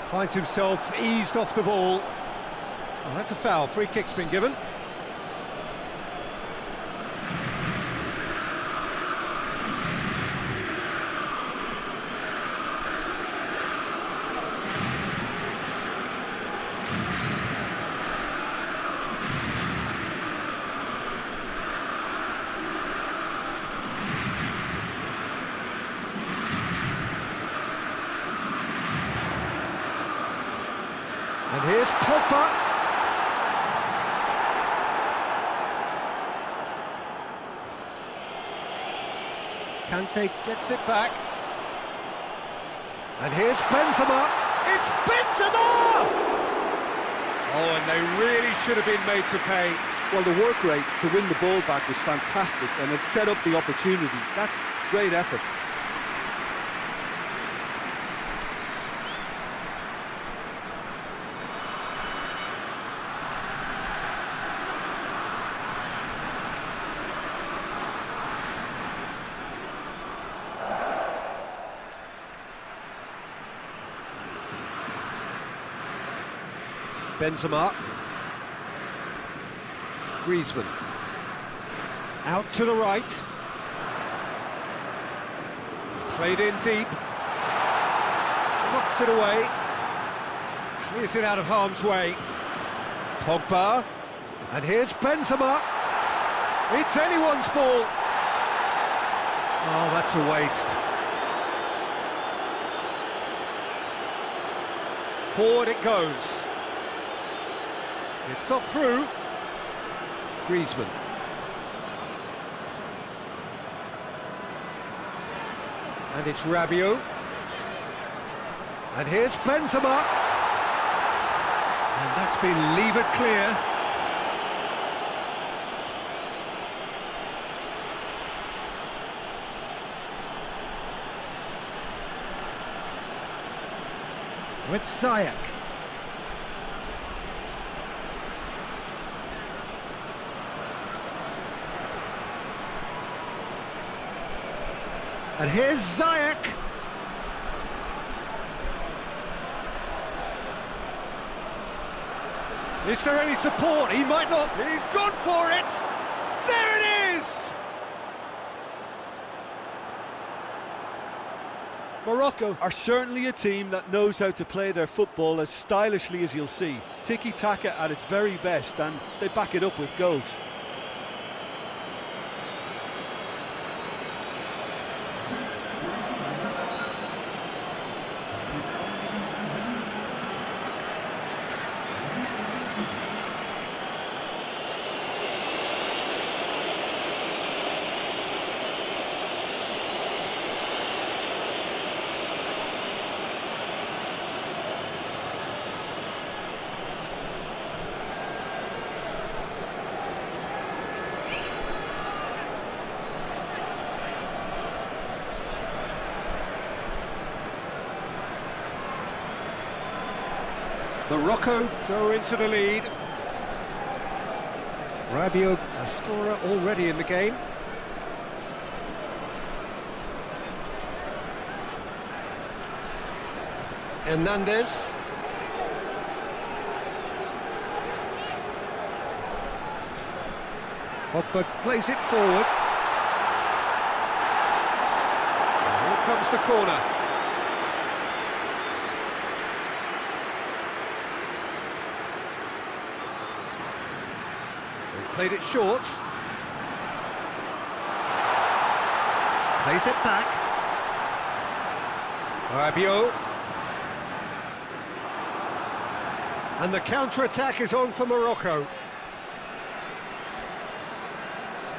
finds himself eased off the ball. Oh, that's a foul. Free kick's been given. And here's Pogba. Kante gets it back. And here's Benzema. It's Benzema! Oh, and they really should have been made to pay. Well, the work rate to win the ball back was fantastic, and it set up the opportunity. That's great effort. Benzema. Griezmann. Out to the right. Played in deep. Knocks it away. Clears it out of harm's way. Pogba. And here's Benzema. It's anyone's ball. Oh, that's a waste. Forward it goes. It's got through. Griezmann. And it's Rabiot. And here's Benzema. And that's been levered clear. With Ziyech. And here's Ziyech. Is there any support? He might not. He's gone for it. There it is. Morocco are certainly a team that knows how to play their football as stylishly as you'll see. Tiki-taka at its very best, and they back it up with goals. Morocco go into the lead. Rabiot, a scorer already in the game. Hernandez. Pogba plays it forward. And here comes the corner. Played it short. Plays it back. Rabiot. And the counter-attack is on for Morocco.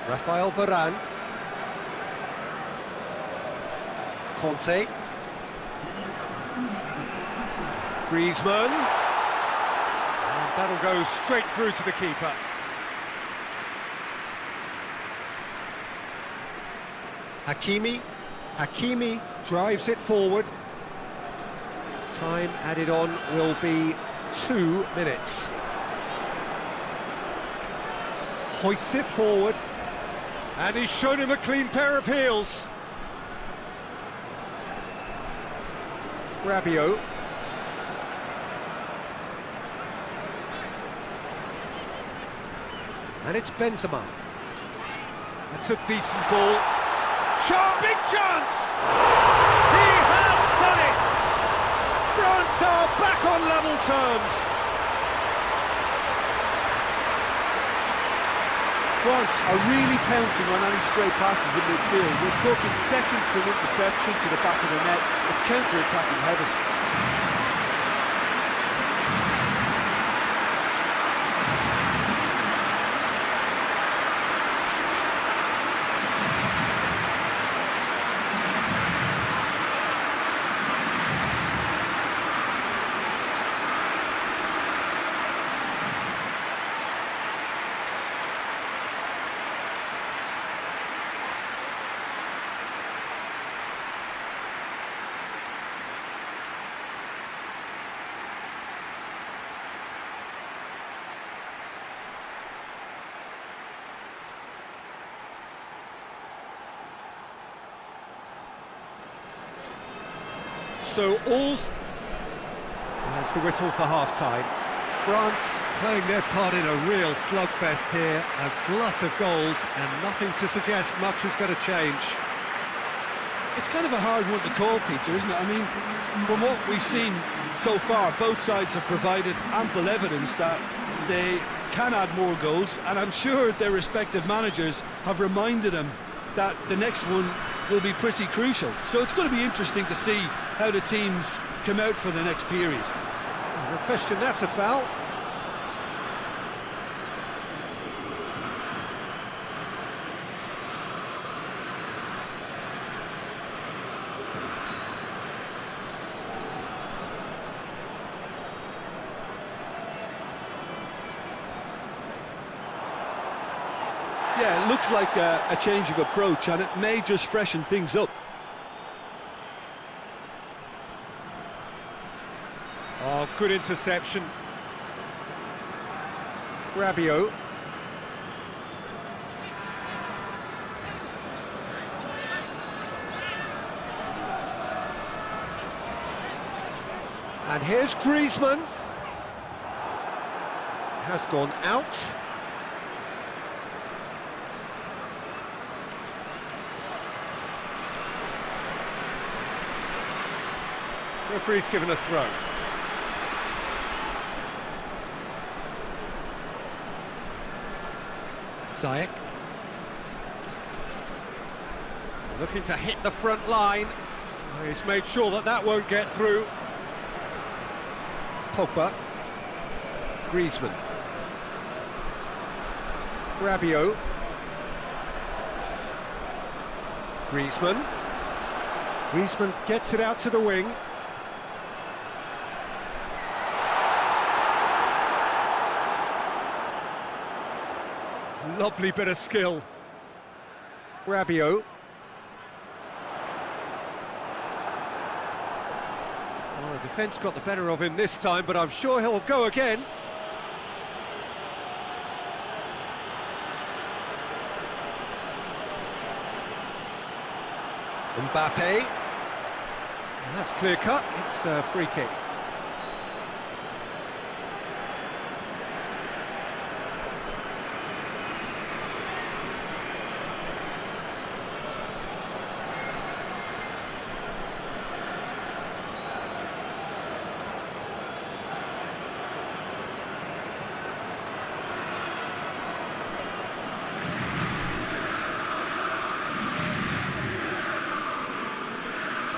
Rafael Varane. Conte. Griezmann. And that'll go straight through to the keeper. Hakimi drives it forward. Time added on will be 2 minutes. Hoists it forward. And he's shown him a clean pair of heels. Rabiot. And it's Benzema. That's a decent ball. Big chance! He has done it! France are back on level terms. France are really pouncing on any stray passes in midfield. We're talking seconds from interception to the back of the net. It's counter-attacking heaven. So there's the whistle for half-time. France playing their part in a real slugfest here, a glut of goals, and nothing to suggest much is going to change. It's kind of a hard one to call, Peter, isn't it? I mean, from what we've seen so far, both sides have provided ample evidence that they can add more goals, and I'm sure their respective managers have reminded them that the next one will be pretty crucial. So it's going to be interesting to see how the teams come out for the next period. No question, that's a foul. Yeah, it looks like a change of approach, and it may just freshen things up. Oh, good interception. Rabiot. And here's Griezmann. Has gone out. Referee's given a throw. Ziyech. Looking to hit the front line. He's made sure that that won't get through. Pogba. Griezmann. Rabiot. Griezmann. Griezmann gets it out to the wing. Lovely bit of skill. Rabiot. Oh, the defence got the better of him this time, but I'm sure he'll go again. Mbappe. And that's clear cut, it's a free kick.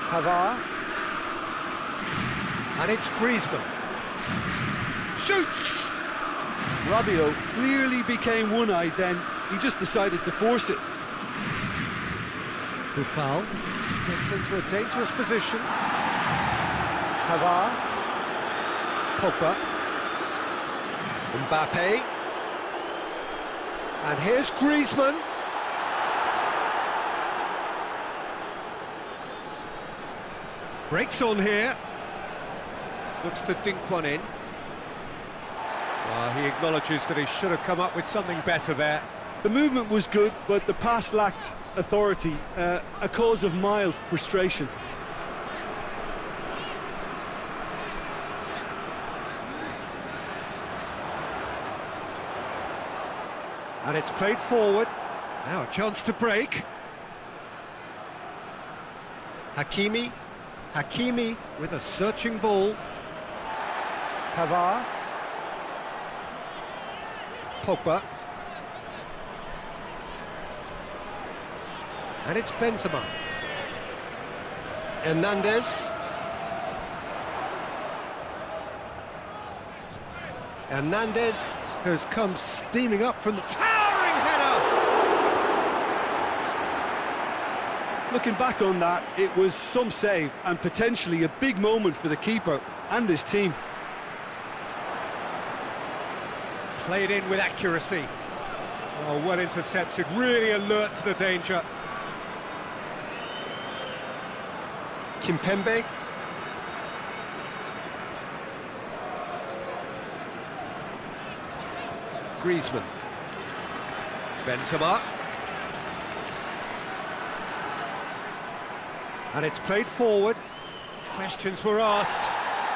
Pavard. And it's Griezmann. Shoots! Rabiot clearly became one-eyed then. He just decided to force it. Buffal gets into a dangerous position. Pavard. Pogba. Mbappe. And here's Griezmann. Breaks on here. Looks to dink one in. He acknowledges that he should have come up with something better there. The movement was good, but the pass lacked authority, a cause of mild frustration. And it's played forward. Now a chance to break. Hakimi with a searching ball. Pavard. Pogba. And it's Benzema. Hernandez. Hernandez has come steaming up from the towering header. Looking back on that, it was some save and potentially a big moment for the keeper and his team. Played in with accuracy. Oh, well intercepted, really alert to the danger. Kimpembe. Griezmann. Benzema. And it's played forward. Questions were asked,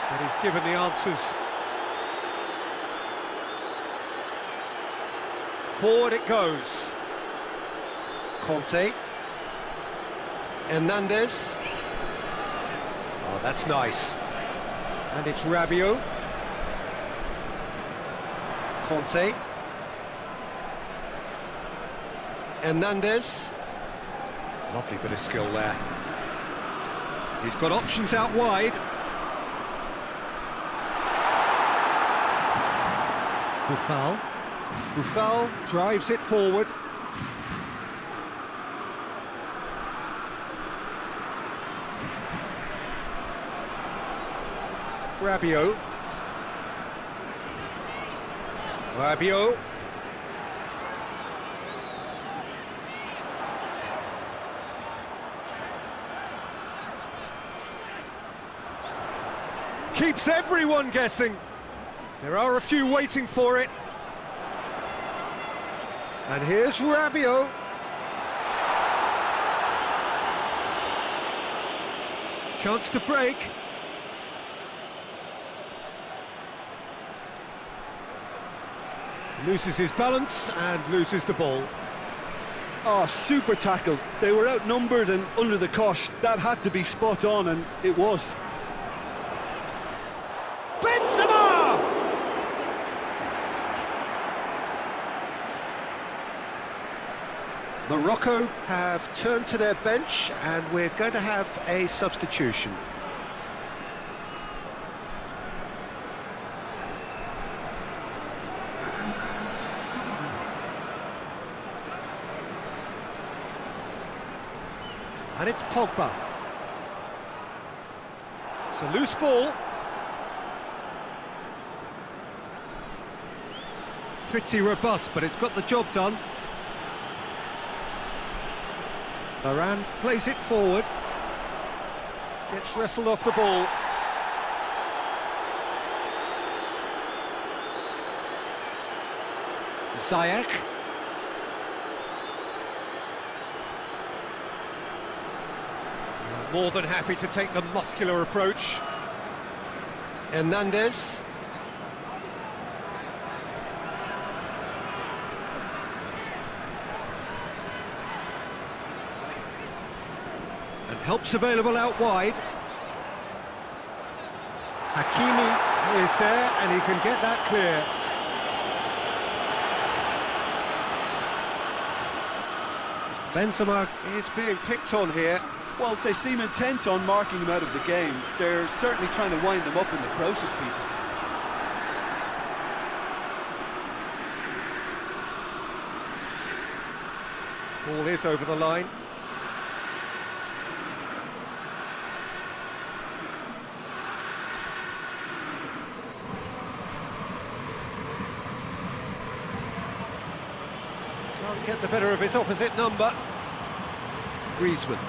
but he's given the answers. Forward it goes. Conte. Hernandez. Oh, that's nice. And it's Rabiot. Conte. Hernandez. Lovely bit of skill there. He's got options out wide. Buffal drives it forward. Rabiot. Keeps everyone guessing. There are a few waiting for it. And here's Rabiot. Chance to break. Loses his balance and loses the ball. Oh, super tackle. They were outnumbered and under the cosh. That had to be spot on, and it was. Morocco have turned to their bench, and we're going to have a substitution. And it's Pogba. It's a loose ball. Pretty robust, but it's got the job done. Varane plays it forward. Gets wrestled off the ball. Ziyech. More than happy to take the muscular approach. Hernandez. And help's available out wide. Hakimi is there, and he can get that clear. Benzema is being picked on here. Well, they seem intent on marking him out of the game. They're certainly trying to wind them up in the process, Peter. Ball is over the line. Can't get the better of his opposite number. Griezmann.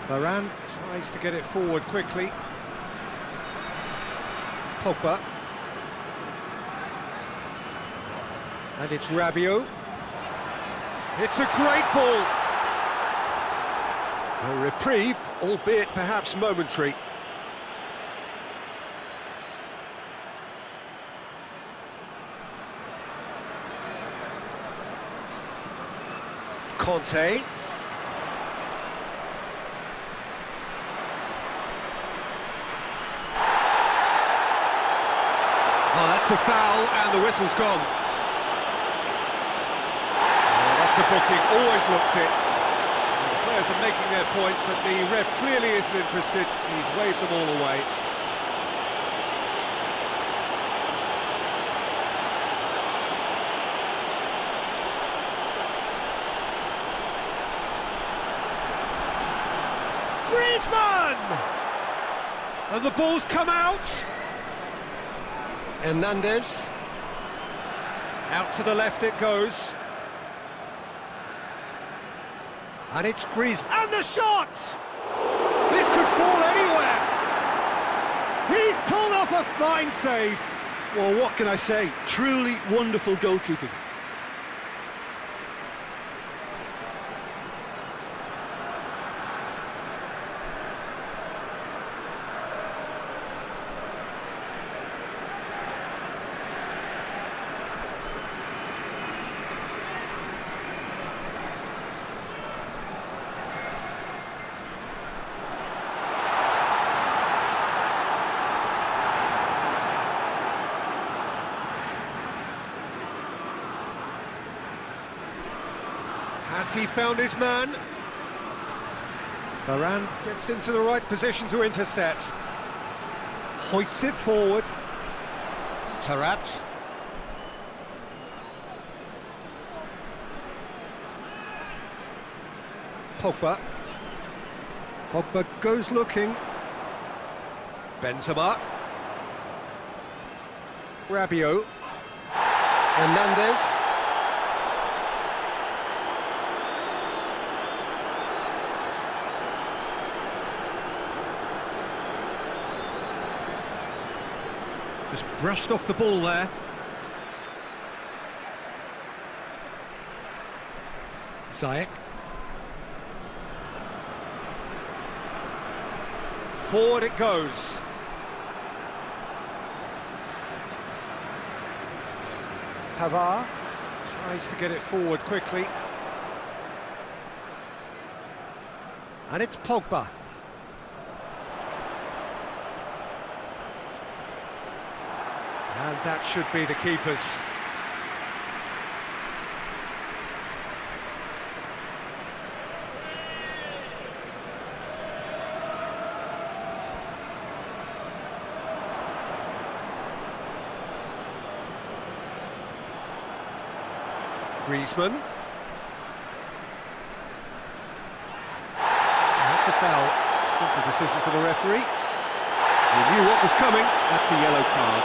Varane tries to get it forward quickly. Pogba. And it's Rabiot. It's a great ball. A reprieve, albeit perhaps momentary. Conte. Oh, that's a foul, and the whistle's gone. Oh, that's a booking, always looked it. The players are making their point, but the ref clearly isn't interested. He's waved them all away. Griezmann! And the ball's come out. Hernandez. Out to the left it goes. And it's Griezmann. And the shot! This could fall anywhere. He's pulled off a fine save. Well, what can I say? Truly wonderful goalkeeping. Has he found his man? Varane gets into the right position to intercept. Hoists it forward. Tarat. Pogba. Pogba goes looking. Benzema. Rabiot. Hernandez. Just brushed off the ball there. Ziyech. Forward it goes. Pavard tries to get it forward quickly. And it's Pogba. And that should be the keeper's. Griezmann. That's a foul. Simple decision for the referee. He knew what was coming. That's a yellow card.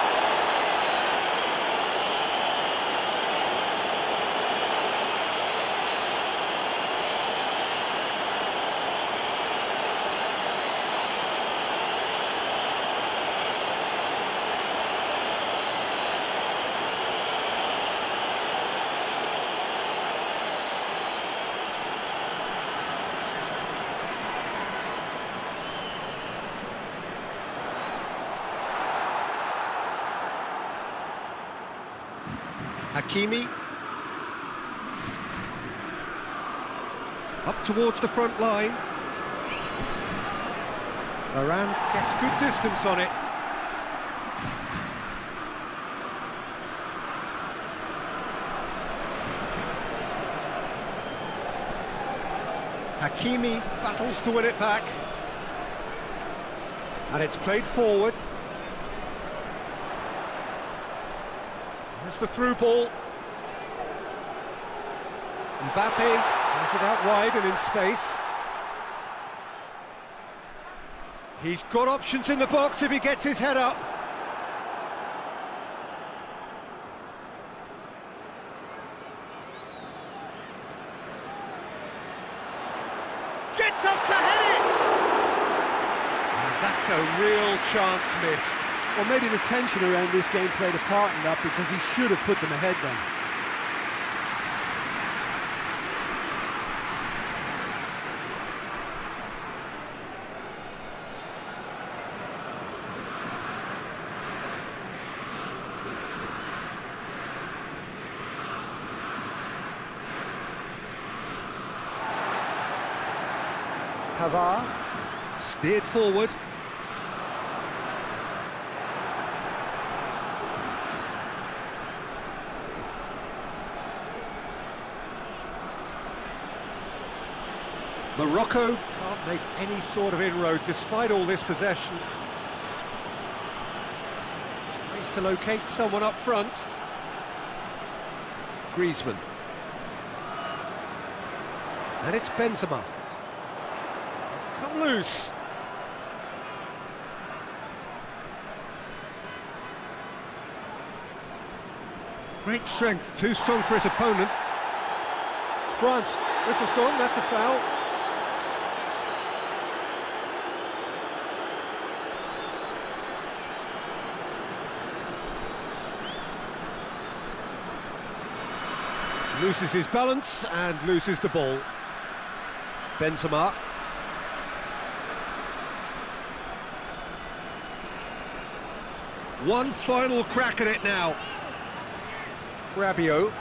Hakimi. Up towards the front line. Varane gets good distance on it. Hakimi battles to win it back. And it's played forward. There's the through ball. Mbappe has it out wide and in space. He's got options in the box if he gets his head up. Gets up to head it! And that's a real chance missed. Well, maybe the tension around this game played a part in that, because he should have put them ahead then. Pavard steered forward. Morocco can't make any sort of inroad despite all this possession. Tries to locate someone up front. Griezmann. And it's Benzema. It's come loose. Great strength, too strong for his opponent. France, whistle's gone, that's a foul. Loses his balance and loses the ball. Benzema. One final crack at it now. Rabiot.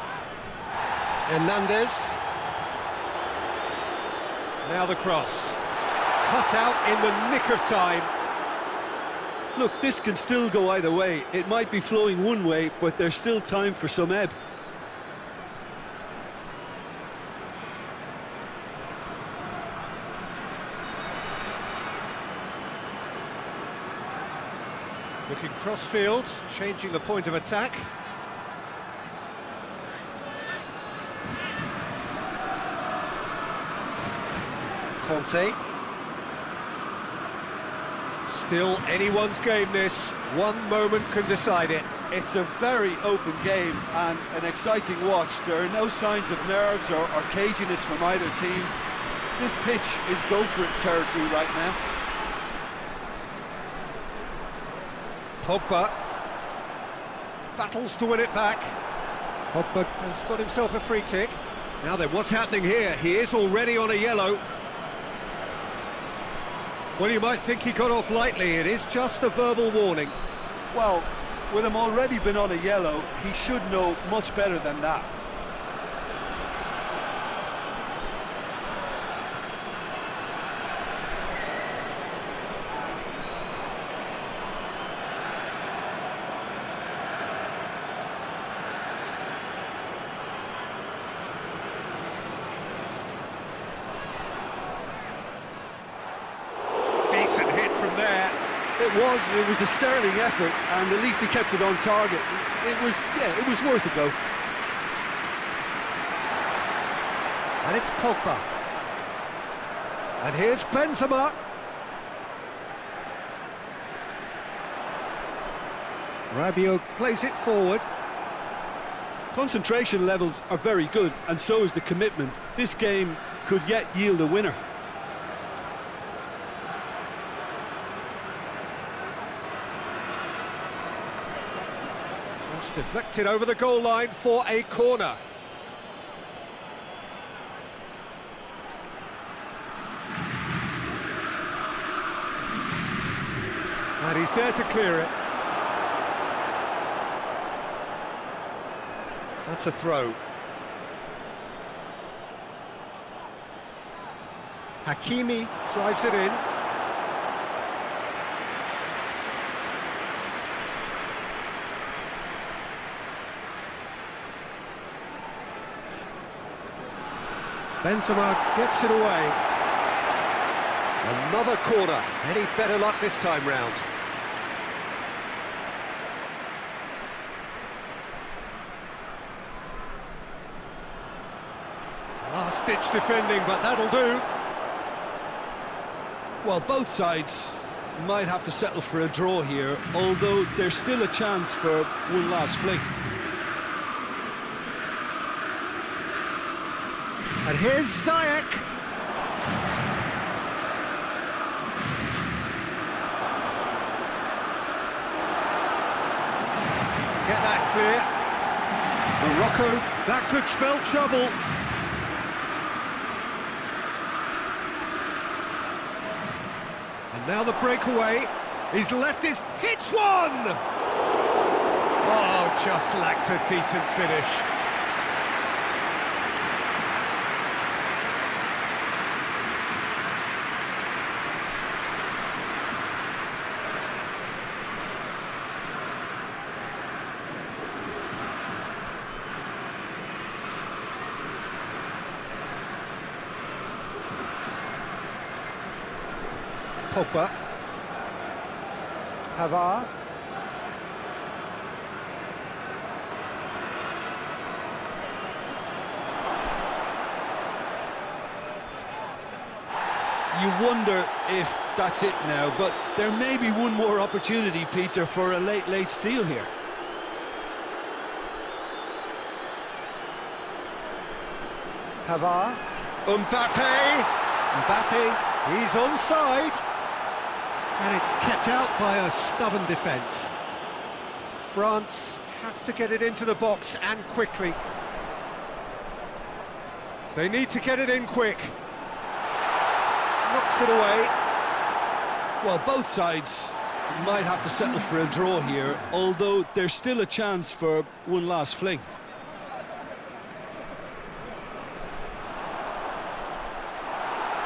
Hernandez. Now the cross. Cut out in the nick of time. Look, this can still go either way. It might be flowing one way, but there's still time for some ebb. Looking cross-field, changing the point of attack. Conte. Still anyone's game this. One moment can decide it. It's a very open game and an exciting watch. There are no signs of nerves or caginess from either team. This pitch is go-for-it territory right now. Pogba battles to win it back. Pogba has got himself a free kick. Now then, what's happening here? He is already on a yellow. Well, you might think he got off lightly. It is just a verbal warning. Well, with him already been on a yellow, he should know much better than that. Decent hit from there. It was a sterling effort, and at least he kept it on target. It was worth a go. And it's Pogba. And here's Benzema. Rabiot plays it forward. Concentration levels are very good, and so is the commitment. This game could yet yield a winner. Just deflected over the goal line for a corner. And he's there to clear it. That's a throw. Hakimi drives it in. Benzema gets it away. Another corner. Any better luck this time round? Last-ditch defending, but that'll do. Well, both sides might have to settle for a draw here, although there's still a chance for one last fling. And here's Ziyech. Get that clear. Morocco, that could spell trouble. And now the breakaway. He's left his... hits one! Oh, just lacked a decent finish. Pogba. Pavard. You wonder if that's it now, but there may be one more opportunity, Peter, for a late steal here. Pavard. Mbappe, he's onside. And it's kept out by a stubborn defence. France have to get it into the box and quickly. They need to get it in quick. Knocks it away. Well, both sides might have to settle for a draw here, although there's still a chance for one last fling.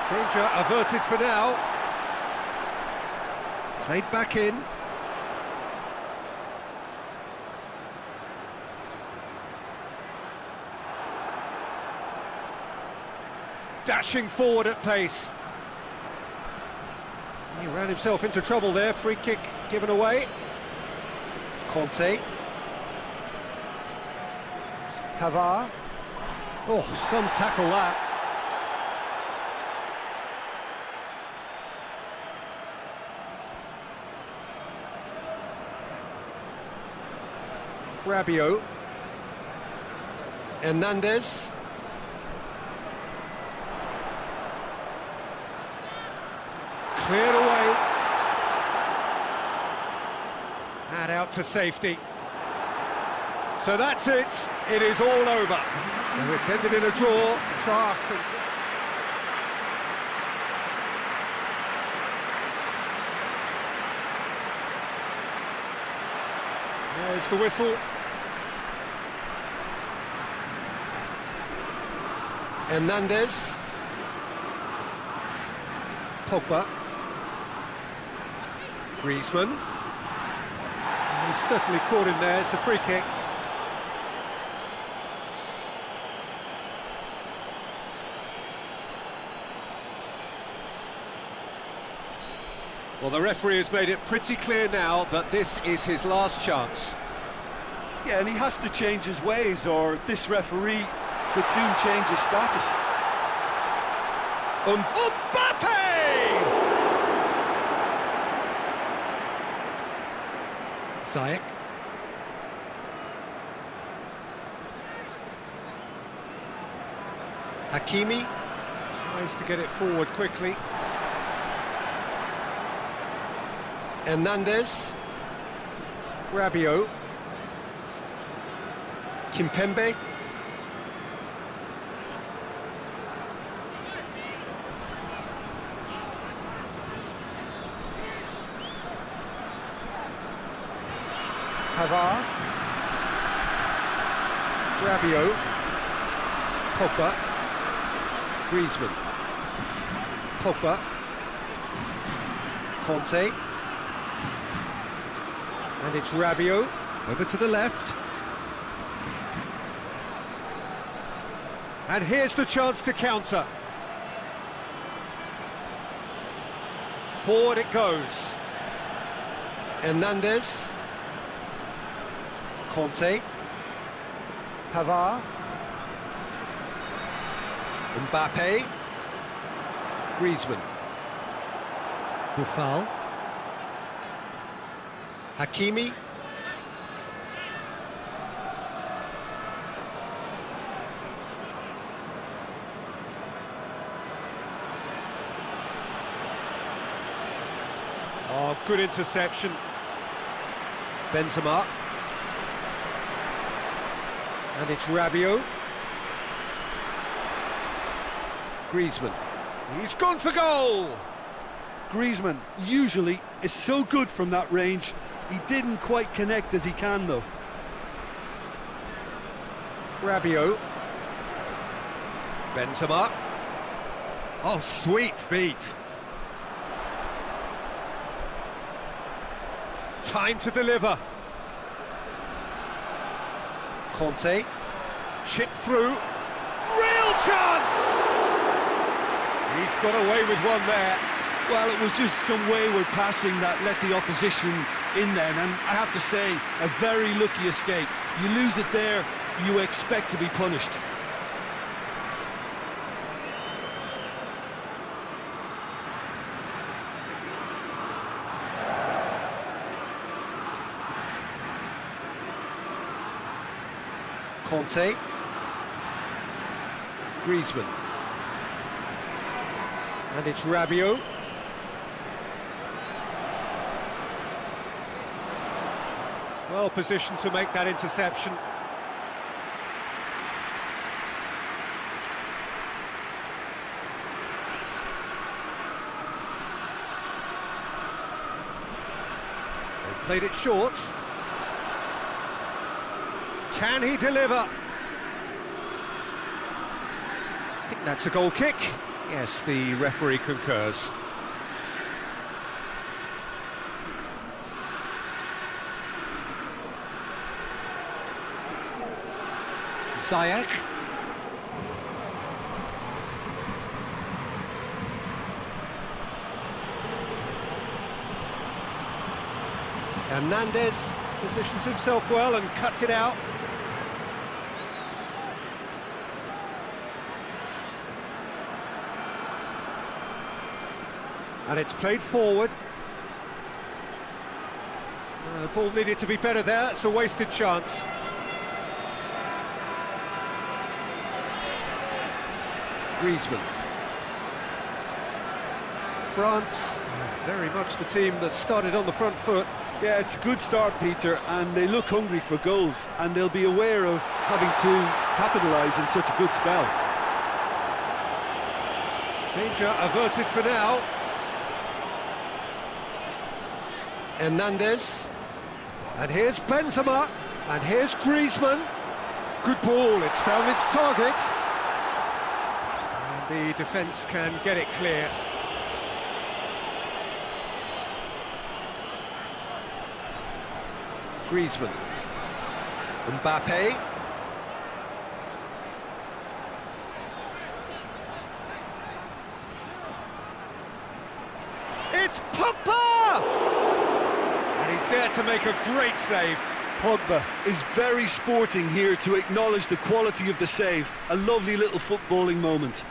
Danger averted for now. Played back in. Dashing forward at pace. He ran himself into trouble there. Free kick given away. Conte. Pavard. Oh, some tackle that. Rabiot. Hernandez. Cleared away. And out to safety. So that's it. It is all over. So it's ended in a draw. Draft. There's the whistle. Hernandez. Pogba. Griezmann. He's certainly caught him there. It's a free kick. Well, the referee has made it pretty clear now that this is his last chance. Yeah, and he has to change his ways, or this referee could soon change his status. Mbappe! Ziyech. Hakimi tries to get it forward quickly. Hernandez. Rabiot. Kimpembe. Pavard. Rabiot. Pogba. Griezmann. Pogba. Conte. And it's Rabiot. Over to the left. And here's the chance to counter. Forward it goes. Hernandez. Conte. Pavard. Mbappe. Griezmann. Buffal. Hakimi. Oh, good interception. Benzema. And it's Rabiot. Griezmann. He's gone for goal! Griezmann usually is so good from that range. He didn't quite connect as he can, though. Rabiot. Benzema. Oh, sweet feet. Time to deliver. Conte. Chipped through. Real chance! He's got away with one there. Well, it was just some wayward passing that let the opposition in then, and I have to say, a very lucky escape. You lose it there, you expect to be punished. Conte. Griezmann. And it's Rabiot. Well positioned to make that interception. They've played it short. Can he deliver? I think that's a goal kick. Yes, the referee concurs. Ziyech. Hernandez. Positions himself well and cuts it out. And it's played forward. The ball needed to be better there, it's a wasted chance. Griezmann. France, very much the team that started on the front foot. Yeah, it's a good start, Peter, and they look hungry for goals, and they'll be aware of having to capitalise in such a good spell. Danger averted for now. Hernandez. And here's Benzema. And here's Griezmann. Good ball, it's found its target. And the defence can get it clear. Griezmann. Mbappe. It's Pogba! And he's there to make a great save. Pogba is very sporting here to acknowledge the quality of the save. A lovely little footballing moment.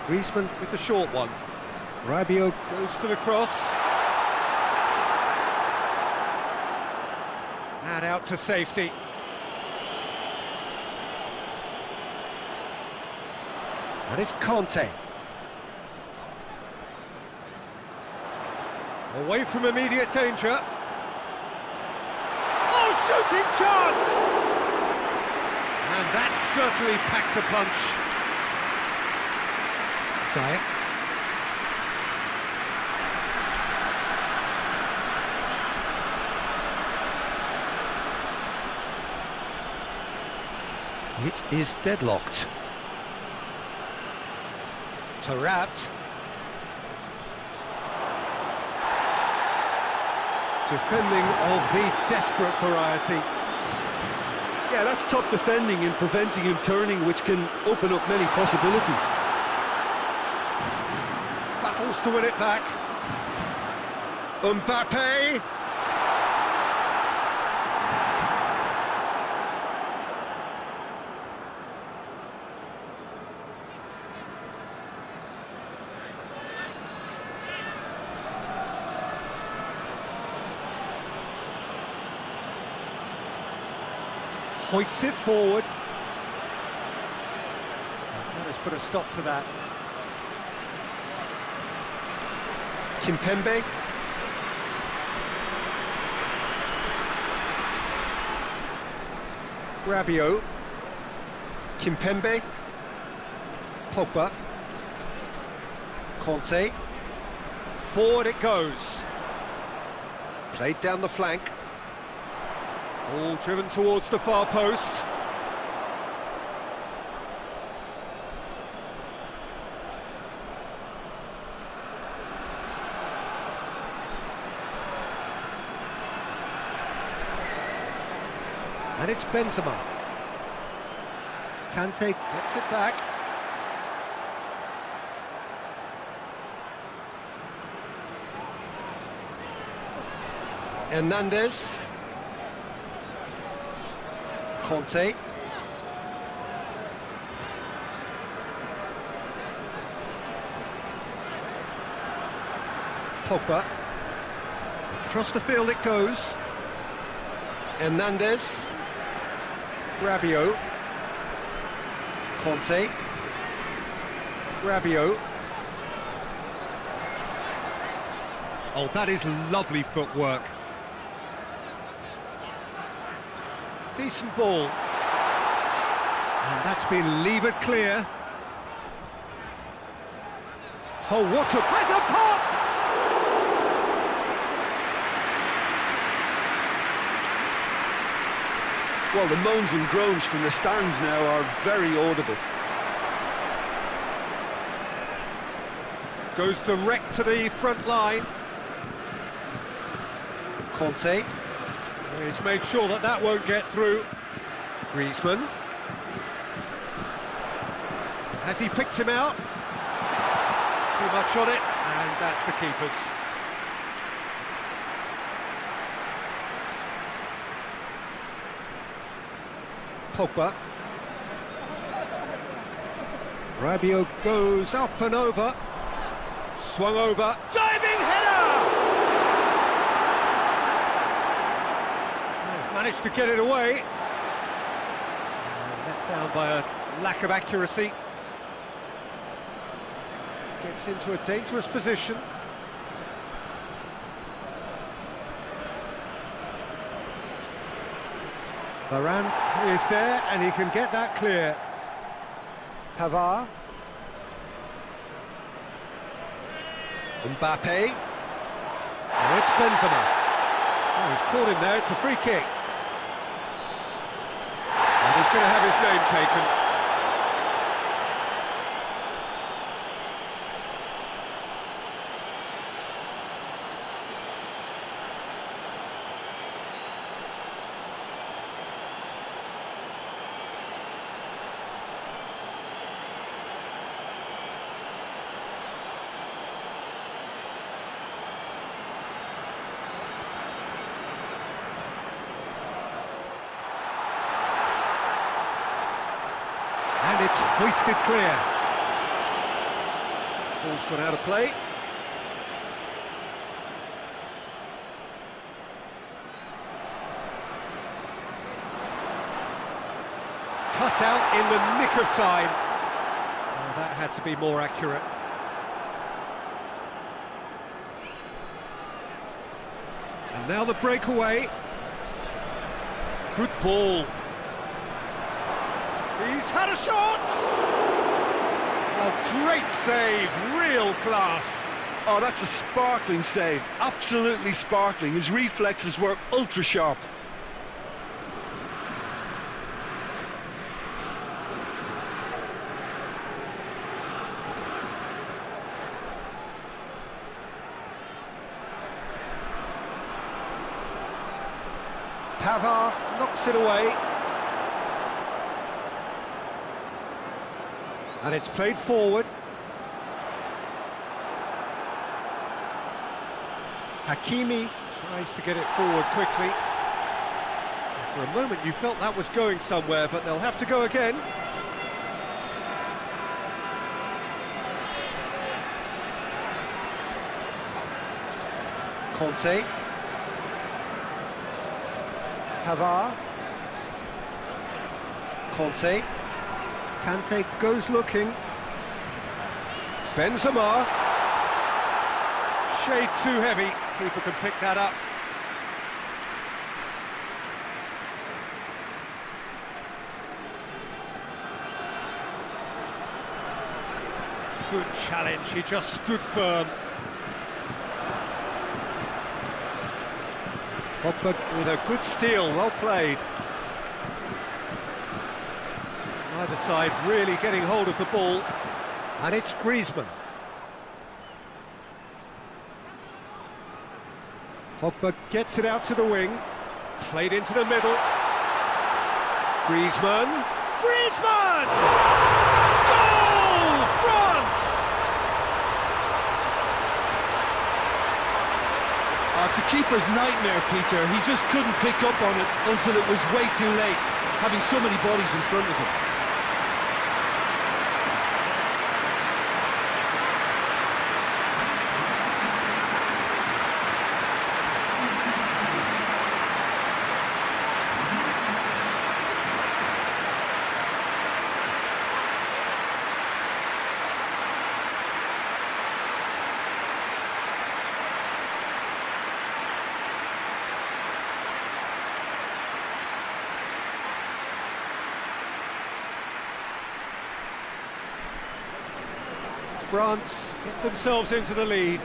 Griezmann with the short one. Rabiot goes for the cross. And out to safety. And it's Conte. Away from immediate danger. Oh, shooting chance! And that certainly packed a punch. Sorry. It is deadlocked. Taarabt. Defending of the desperate variety. Yeah, that's top defending and preventing him turning, which can open up many possibilities. Battles to win it back. Mbappe. Hoists it forward. That has put a stop to that. Kimpembe. Rabiot. Kimpembe. Pogba. Conte. Forward it goes. Played down the flank. All driven towards the far post. And it's Benzema. Kante gets it back. Hernandez. Conte. Pogba. Across the field it goes. Hernandez. Rabiot. Conte. Rabiot. Oh, that is lovely footwork. Decent ball. And that's been levered clear. Oh, what a... has a pop! Well, the moans and groans from the stands now are very audible. Goes direct to the front line. Conte. He's made sure that that won't get through. Griezmann. Has he picked him out? Too much on it, and that's the keeper's. Pogba. Rabiot goes up and over. Swung over. Diving header! Managed to get it away. Let down by a lack of accuracy. Gets into a dangerous position. Varane is there and he can get that clear. Pavard. Mbappe. Oh, it's Benzema. Oh, he's caught him there, it's a free kick. And he's going to have his name taken. And it's hoisted clear. Ball's gone out of play. Cut out in the nick of time. Oh, that had to be more accurate. And now the breakaway. Good ball. He's had a shot! Oh, great save, real class. Oh, that's a sparkling save, absolutely sparkling. His reflexes were ultra sharp. Pavard knocks it away. And it's played forward. Hakimi tries to get it forward quickly. And for a moment you felt that was going somewhere, but they'll have to go again. Conte. Pavard. Conte. Kante goes looking. Benzema. Shade too heavy. Keeper can pick that up. Good challenge, he just stood firm. Pogba with a good steal, well played. Either side really getting hold of the ball, and it's Griezmann. Pogba gets it out to the wing, played into the middle. Griezmann. Griezmann! Goal! France! Oh, it's a keeper's nightmare, Peter. He just couldn't pick up on it until it was way too late, having so many bodies in front of him. France get themselves into the lead.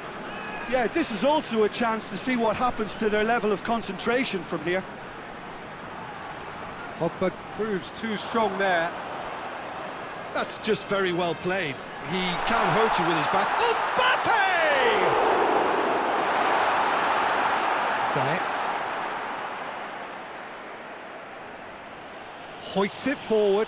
Yeah, this is also a chance to see what happens to their level of concentration from here. Pogba proves too strong there. That's just very well played. He can't hurt you with his back. Mbappe! Zayek. hoists it forward.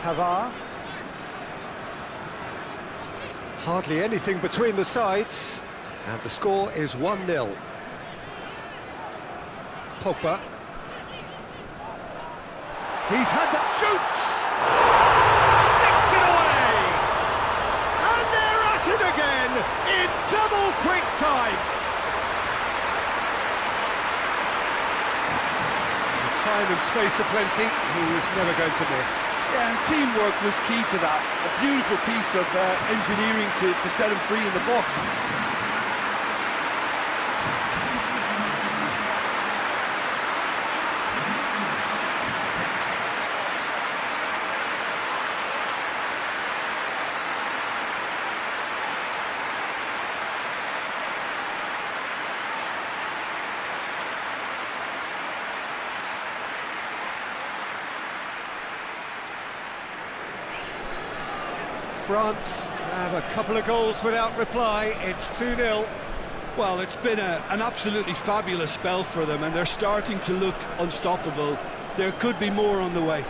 Pavard. Hardly anything between the sides, and the score is 1-0. Pogba. He's had that, shoots! Sticks it away! And they're at it again in double quick time. Time and space aplenty, he was never going to miss. Yeah, and teamwork was key to that. A beautiful piece of engineering to set him free in the box. France have a couple of goals without reply. It's 2-0. Well, it's been an absolutely fabulous spell for them, and they're starting to look unstoppable. There could be more on the way.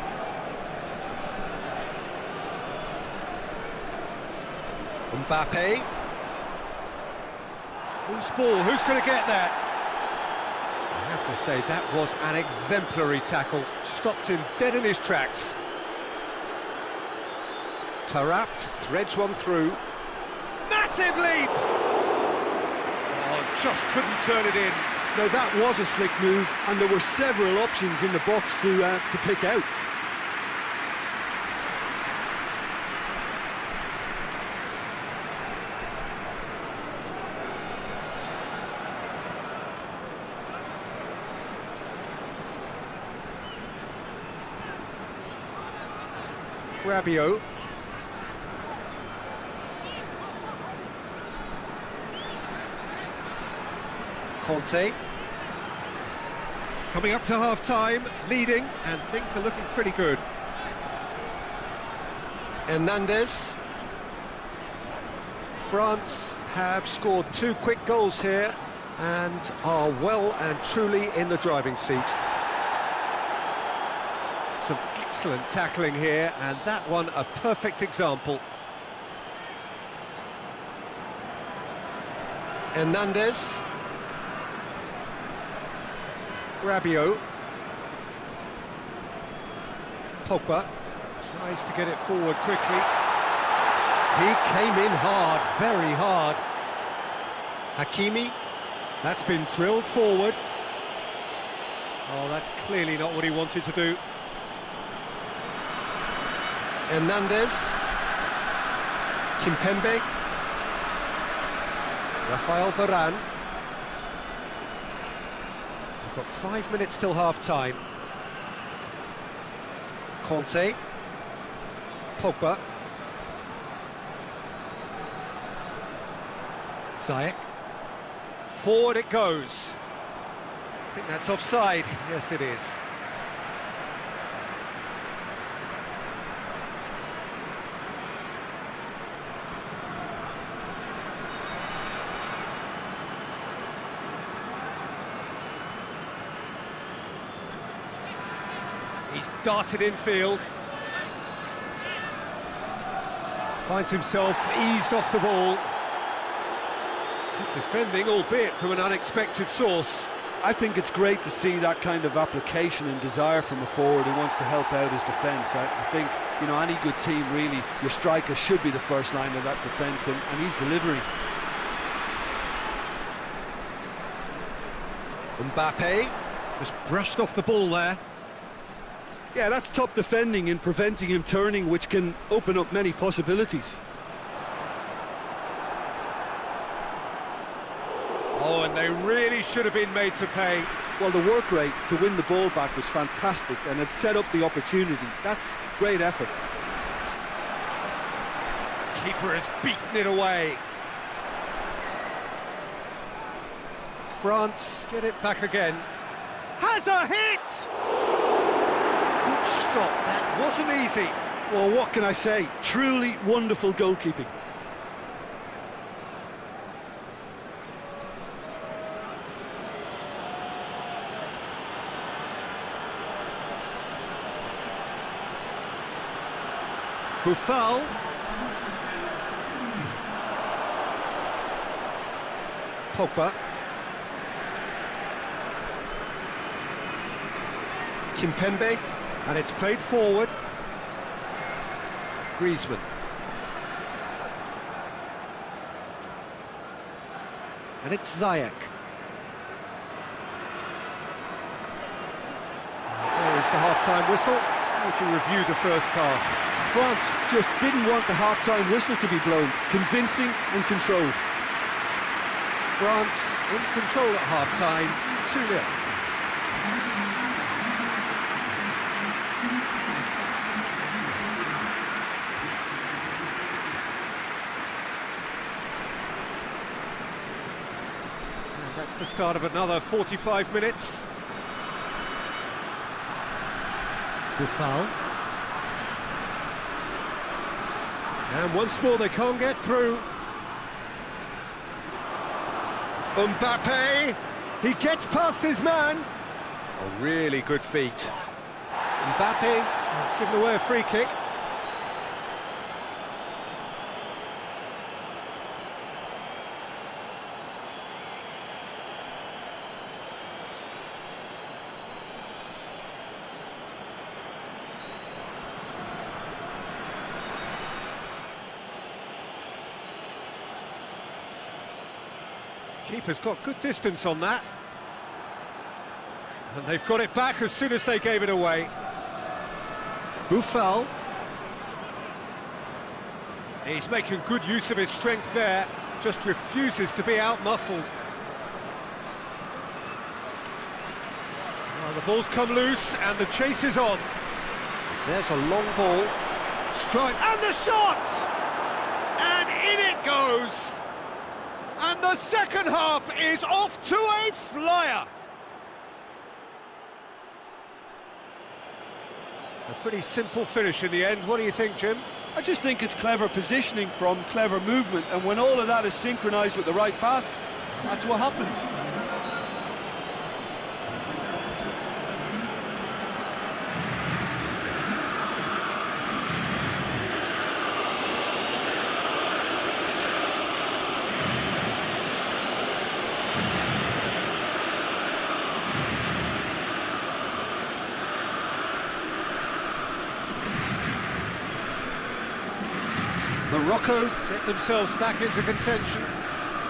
Mbappe. Who's ball? Who's going to get that? I have to say, that was an exemplary tackle. Stopped him dead in his tracks. Tarapt threads one through. Massive leap! Oh, just couldn't turn it in. Now that was a slick move, and there were several options in the box to pick out. Rabiot. Conte. Coming up to half-time, leading, and things are looking pretty good. Hernandez. France have scored 2 quick goals here and are well and truly in the driving seat. Some excellent tackling here, and that one a perfect example. Hernandez. Rabiot. Pogba tries to get it forward quickly. He came in hard, very hard. Hakimi. That's been drilled forward. Oh, that's clearly not what he wanted to do. Hernandez. Kimpembe. Rafael Varane. We've got 5 minutes till half-time. Conte. Pogba. Ziyech. Forward it goes. I think that's offside. Yes, it is. He's darted infield. Finds himself eased off the ball. Good defending, albeit from an unexpected source. I think it's great to see that kind of application and desire from a forward who wants to help out his defence. I think, you know, any good team, really, your striker should be the first line of that defence, and he's delivering. Mbappe just brushed off the ball there. Yeah, that's top defending in preventing him turning, which can open up many possibilities. Oh, and they really should have been made to pay. Well, the work rate to win the ball back was fantastic, and it set up the opportunity. That's great effort. Keeper has beaten it away. France get it back again. Has a hit! Good stop, that wasn't easy. Well, what can I say? Truly wonderful goalkeeping. Buffal. Pogba. Kimpembe. And it's played forward. Griezmann. And it's Ziyech. There is the half-time whistle. Would you review the first half? France just didn't want the half-time whistle to be blown. Convincing and controlled. France in control at half-time, 2-0. And that's the start of another 45 minutes. Buffal. And once more they can't get through. Mbappe, he gets past his man. A really good feat. Mbappe has given away a free kick. Keeper's got good distance on that. And they've got it back as soon as they gave it away. Buffal. He's making good use of his strength there, just refuses to be out-muscled. Well, the ball's come loose and the chase is on. There's a long ball. Strike, and the shot! And in it goes! And the second half is off to a flyer. A pretty simple finish in the end. What do you think, Jim? I just think it's clever positioning from clever movement, and when all of that is synchronised with the right pass, that's what happens. Morocco get themselves back into contention.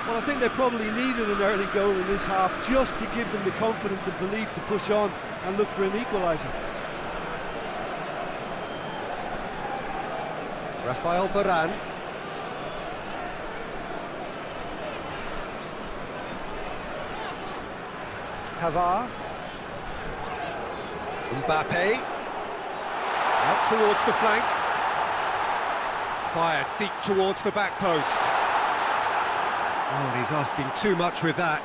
Well, I think they probably needed an early goal in this half just to give them the confidence and belief to push on and look for an equaliser. Rafael Varane. Pavard. Mbappe. Out towards the flank. Fired deep towards the back post. Oh, and he's asking too much with that.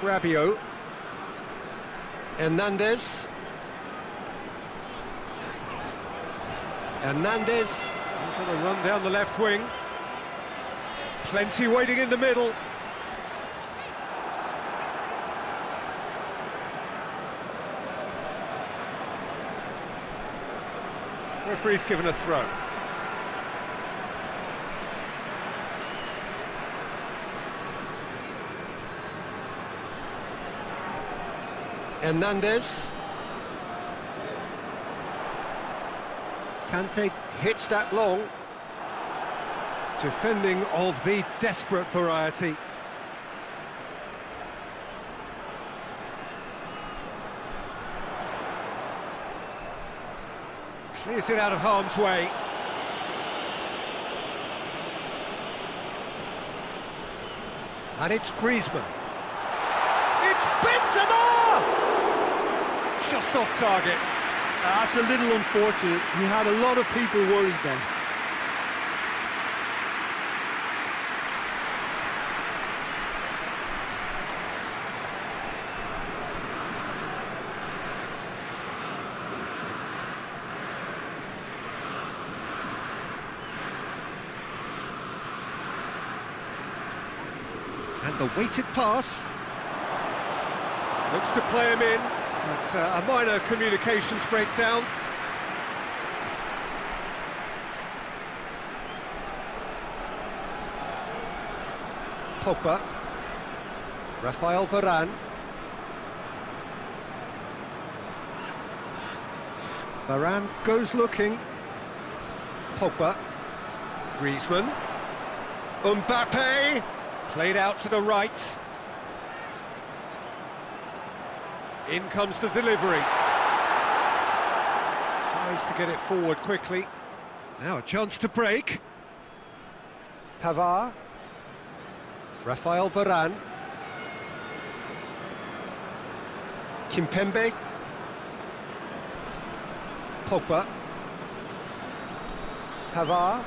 Rabiot. Hernandez. Hernandez. He's on a run down the left wing. Plenty waiting in the middle. Referee's given a throw. Hernandez. Kante hits that long. Defending of the desperate variety. Clears it out of harm's way. And it's Griezmann. It's Benzema! Just off target. That's a little unfortunate. He had a lot of people worried then. The weighted pass. Looks to play him in, but a minor communications breakdown. Pogba. Rafael Varane. Varane goes looking. Pogba. Griezmann. Mbappe. Played out to the right. In comes the delivery. Tries to get it forward quickly. Now a chance to break. Pavard. Rafael Varane. Kimpembe. Pogba. Pavard.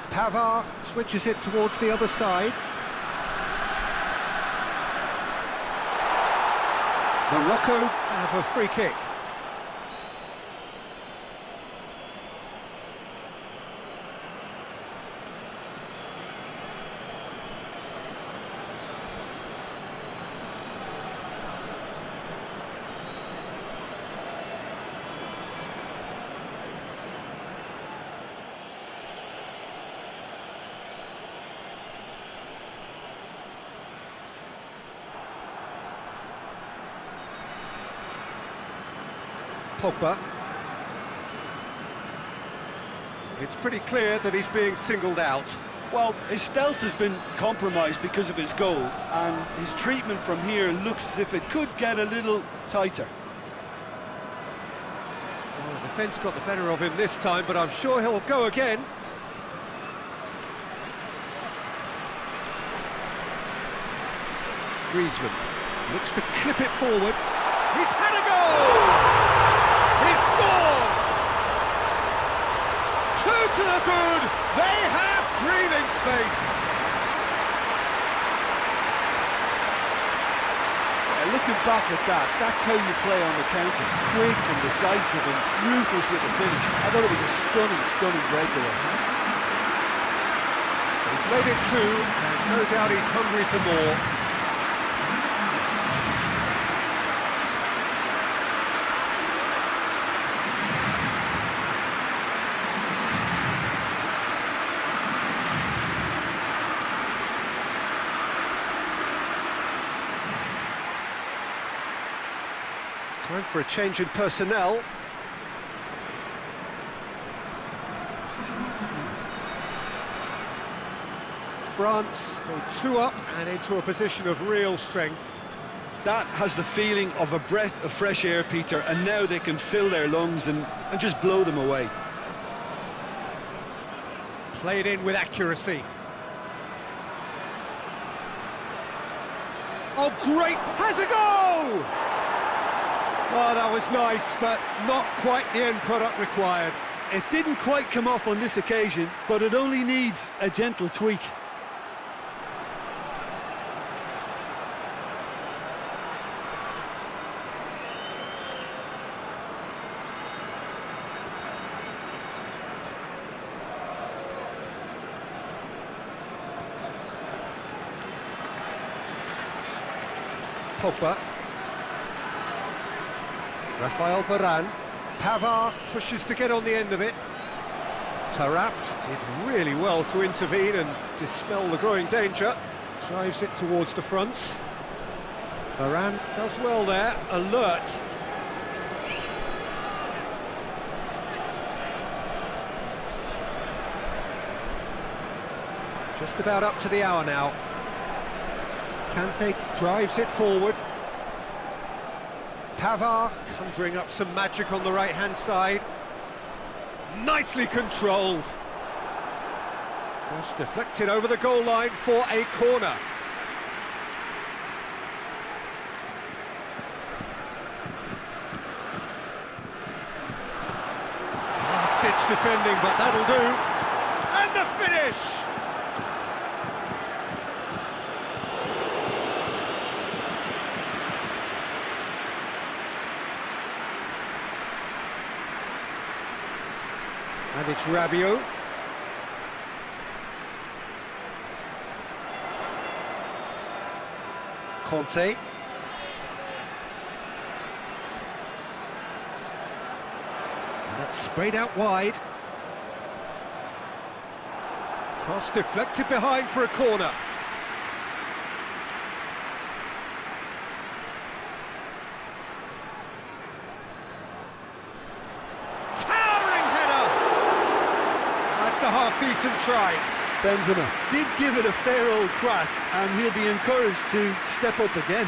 Pavard switches it towards the other side. Morocco have a free kick. Pogba. It's pretty clear that he's being singled out. Well, his stealth has been compromised because of his goal, and his treatment from here looks as if it could get a little tighter. Well, the defence got the better of him this time, but I'm sure he'll go again. Griezmann looks to clip it forward. He's had a goal! He's scored! 2 to the good! They have breathing space! Looking back at that, that's how you play on the counter. Quick and decisive and ruthless with the finish. I thought it was a stunning breakaway. He's made it 2, and no doubt he's hungry for more. Time for a change in personnel. France go 2 up and into a position of real strength. That has the feeling of a breath of fresh air, Peter, and now they can fill their lungs and just blow them away. Played in with accuracy. Oh, great! Has a goal! Oh, that was nice, but not quite the end product required. It didn't quite come off on this occasion, but it only needs a gentle tweak. Pogba. Rafael Varane. Pavard pushes to get on the end of it. Taarabt did really well to intervene and dispel the growing danger. Drives it towards the front. Varane does well there, alert. Just about up to the hour now. Kante drives it forward. Pavard conjuring up some magic on the right-hand side. Nicely controlled. Cross deflected over the goal line for a corner. Last-ditch defending, but that'll do. And the finish! And it's Rabiot. Conte. And that's sprayed out wide. Cross deflected behind for a corner. Towering header! That's a half-decent try. Benzema did give it a fair old crack, and he'll be encouraged to step up again.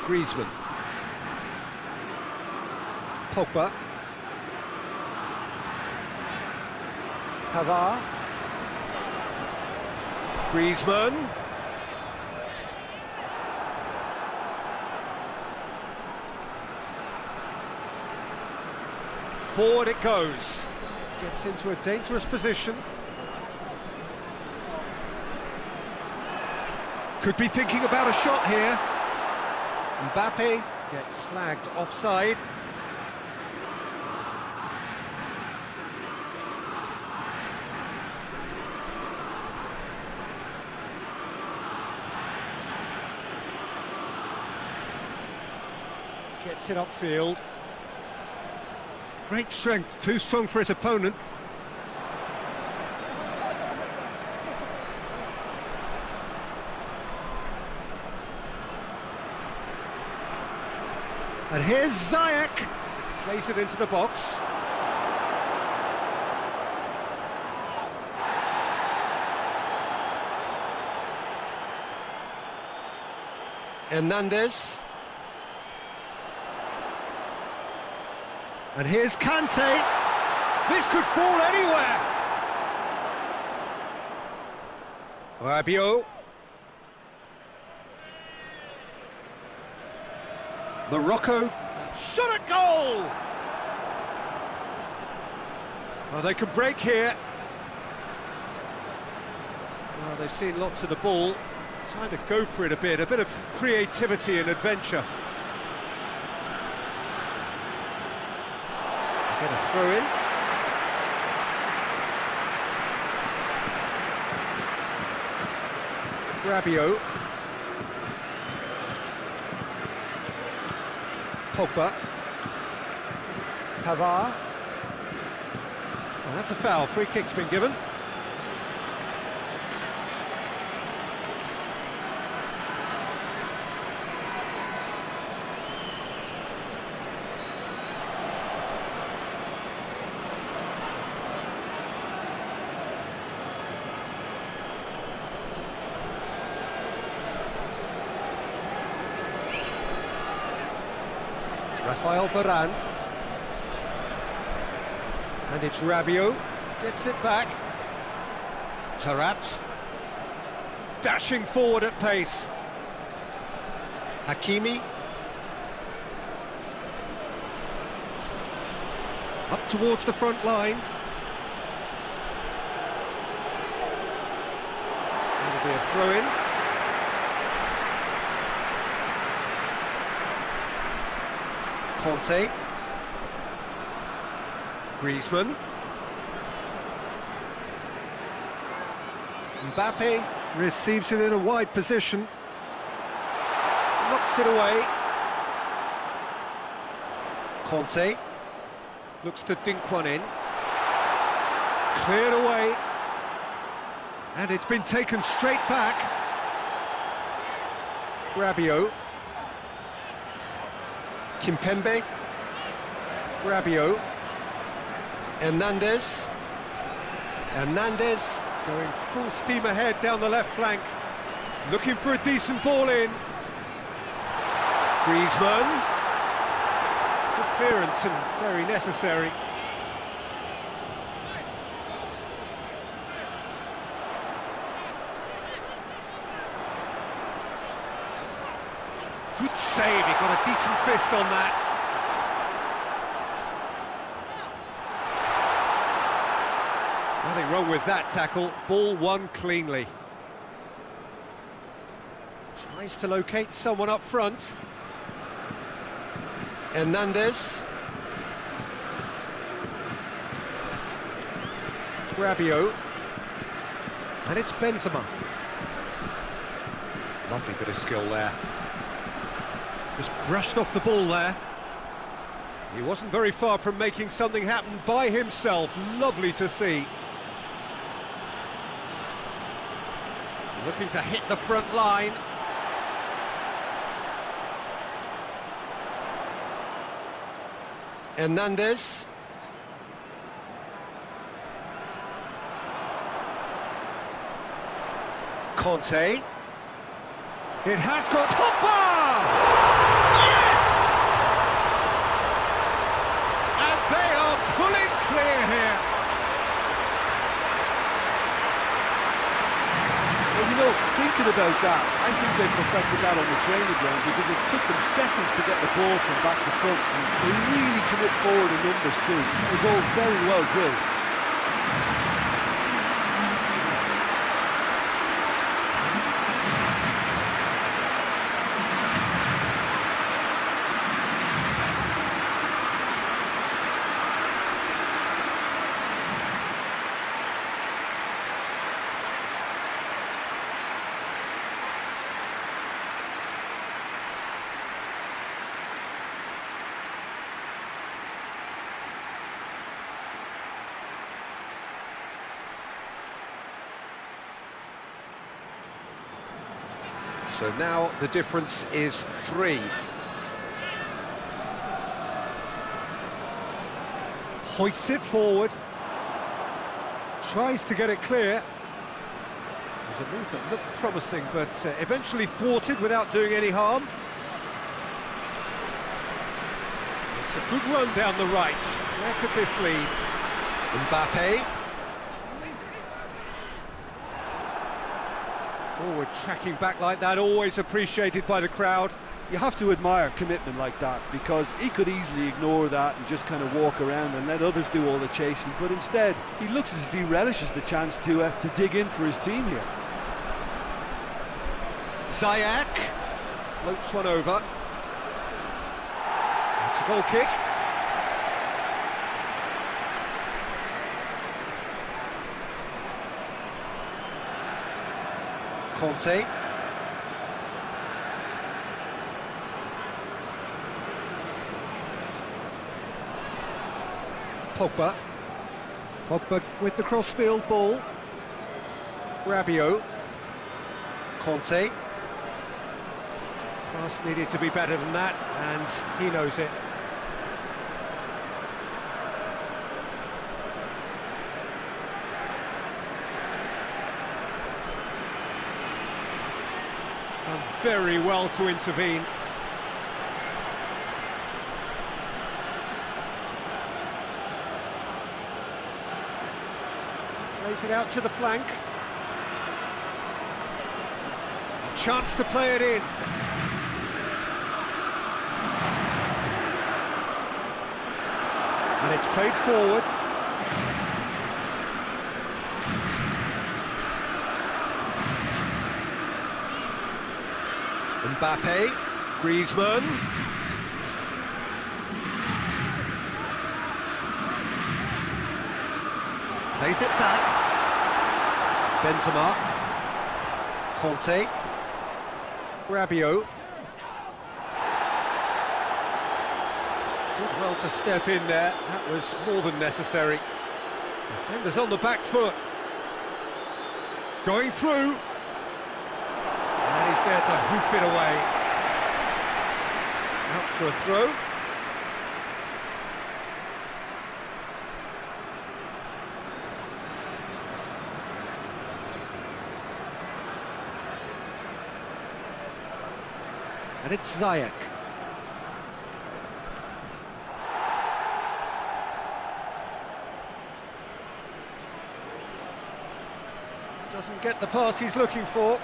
Griezmann. Pogba. Pavard. Griezmann. Forward it goes. Gets into a dangerous position. Could be thinking about a shot here. Mbappe gets flagged offside. Gets it upfield. Great strength, too strong for his opponent. And here's Ziyech, plays it into the box. Hernandez. And here's Kante. This could fall anywhere. Rabiot. Morocco, shot at goal! Oh, they can break here. Oh, they've seen lots of the ball. Time to go for it a bit of creativity and adventure. Get a throw in. Rabiot. Pogba. Pavard. Oh, that's a foul. Free kick's been given. Rafael Varane. And it's Rabiot. Gets it back. Tarat. Dashing forward at pace. Hakimi. Up towards the front line. That'll be a throw-in. Conte. Griezmann. Mbappe receives it in a wide position. Knocks it away. Conte looks to dink one in. Cleared away. And it's been taken straight back. Rabiot. Kimpembe. Rabiot. Hernandez. Hernandez going full steam ahead down the left flank. Looking for a decent ball in. Griezmann. Good clearance and very necessary. Good save, he got a decent fist on that. Nothing wrong with that tackle, ball won cleanly. Tries to locate someone up front. Hernandez. Rabiot. And it's Benzema. Lovely bit of skill there. Just brushed off the ball there. He wasn't very far from making something happen by himself. Lovely to see. Looking to hit the front line. Hernandez. Conte. It has got Hopper! Yes! And they are pulling clear here. Well, you know, thinking about that, I think they perfected that on the training ground because it took them seconds to get the ball from back to front. And they really commit forward in numbers too. It was all very well drilled. So now the difference is 3. Hoists it forward. Tries to get it clear. There's a move that looked promising, but eventually thwarted without doing any harm. It's a good run down the right. Where could this lead? Mbappe. Forward tracking back like that, always appreciated by the crowd. You have to admire commitment like that because he could easily ignore that and just kind of walk around and let others do all the chasing, but instead he looks as if he relishes the chance to dig in for his team here. Ziyech floats one over. It's a goal kick. Conte. Pogba. Pogba with the crossfield ball. Rabiot. Conte. Pass needed to be better than that, and he knows it. Done very well to intervene. Plays it out to the flank. A chance to play it in. And it's played forward. Mbappe, Griezmann. Plays it back. Benzema. Conte. Rabiot. Did well to step in there. That was more than necessary. Defenders on the back foot. Going through. And he's there to hoof it away. Out for a throw. And it's Ziyech. Doesn't get the pass he's looking for.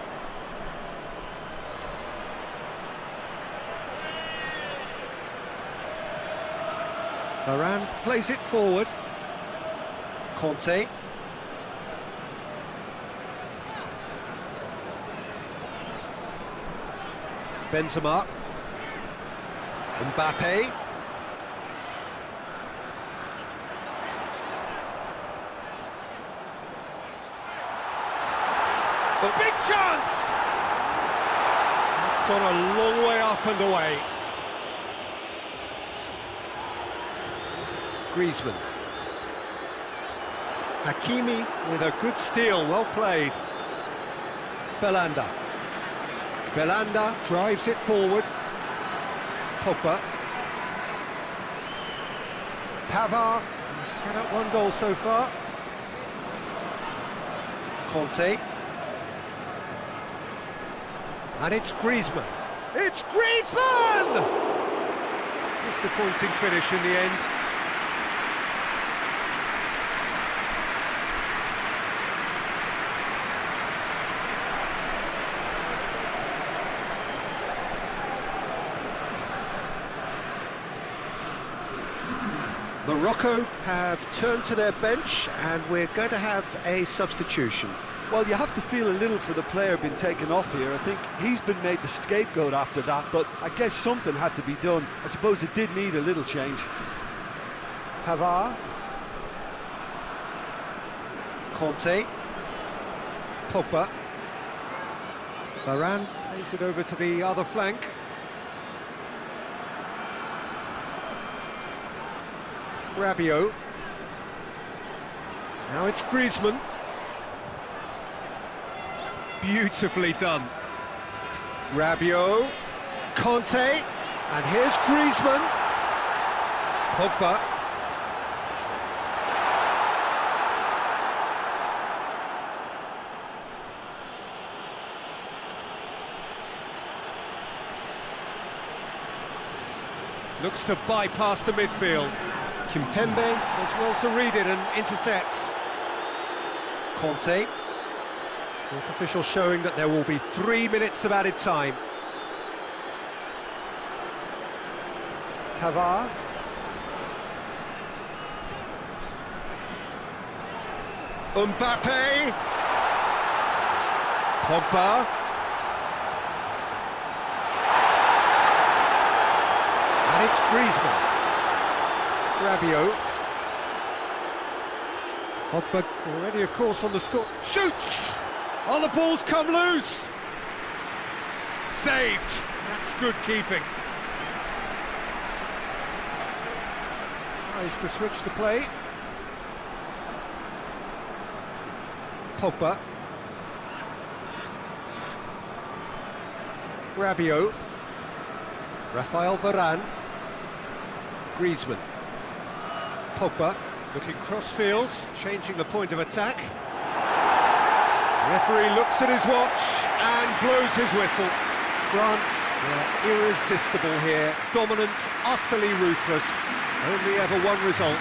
Varane plays it forward. Conte. Benzema. Mbappe. A big chance! It's gone a long way up and away. Griezmann. Hakimi with a good steal, well played. Belanda. Belanda drives it forward. Pogba. Pavard, set up one goal so far. Conte. And it's Griezmann. It's Griezmann! Disappointing finish in the end. Morocco have turned to their bench and we're going to have a substitution. Well, you have to feel a little for the player being taken off here. I think he's been made the scapegoat after that, but I guess something had to be done. I suppose it did need a little change. Pavard. Conte. Pogba. Varane plays it over to the other flank. Rabiot. Now it's Griezmann. Beautifully done. Rabiot. Conte. And here's Griezmann. Pogba. Looks to bypass the midfield. Kimpembe does well to read it and intercepts. Conte. Fourth official showing that there will be 3 minutes of added time. Pavard. Mbappe. Pogba. And it's Griezmann. Rabiot. Pogba already, of course, on the score. Shoots! Oh, the ball's come loose! Saved! That's good keeping. Tries to switch the play. Pogba. Rabiot. Rafael Varane. Griezmann. Pogba looking cross-field, changing the point of attack. Referee looks at his watch and blows his whistle. France, they're irresistible here. Dominant, utterly ruthless. Only ever one result.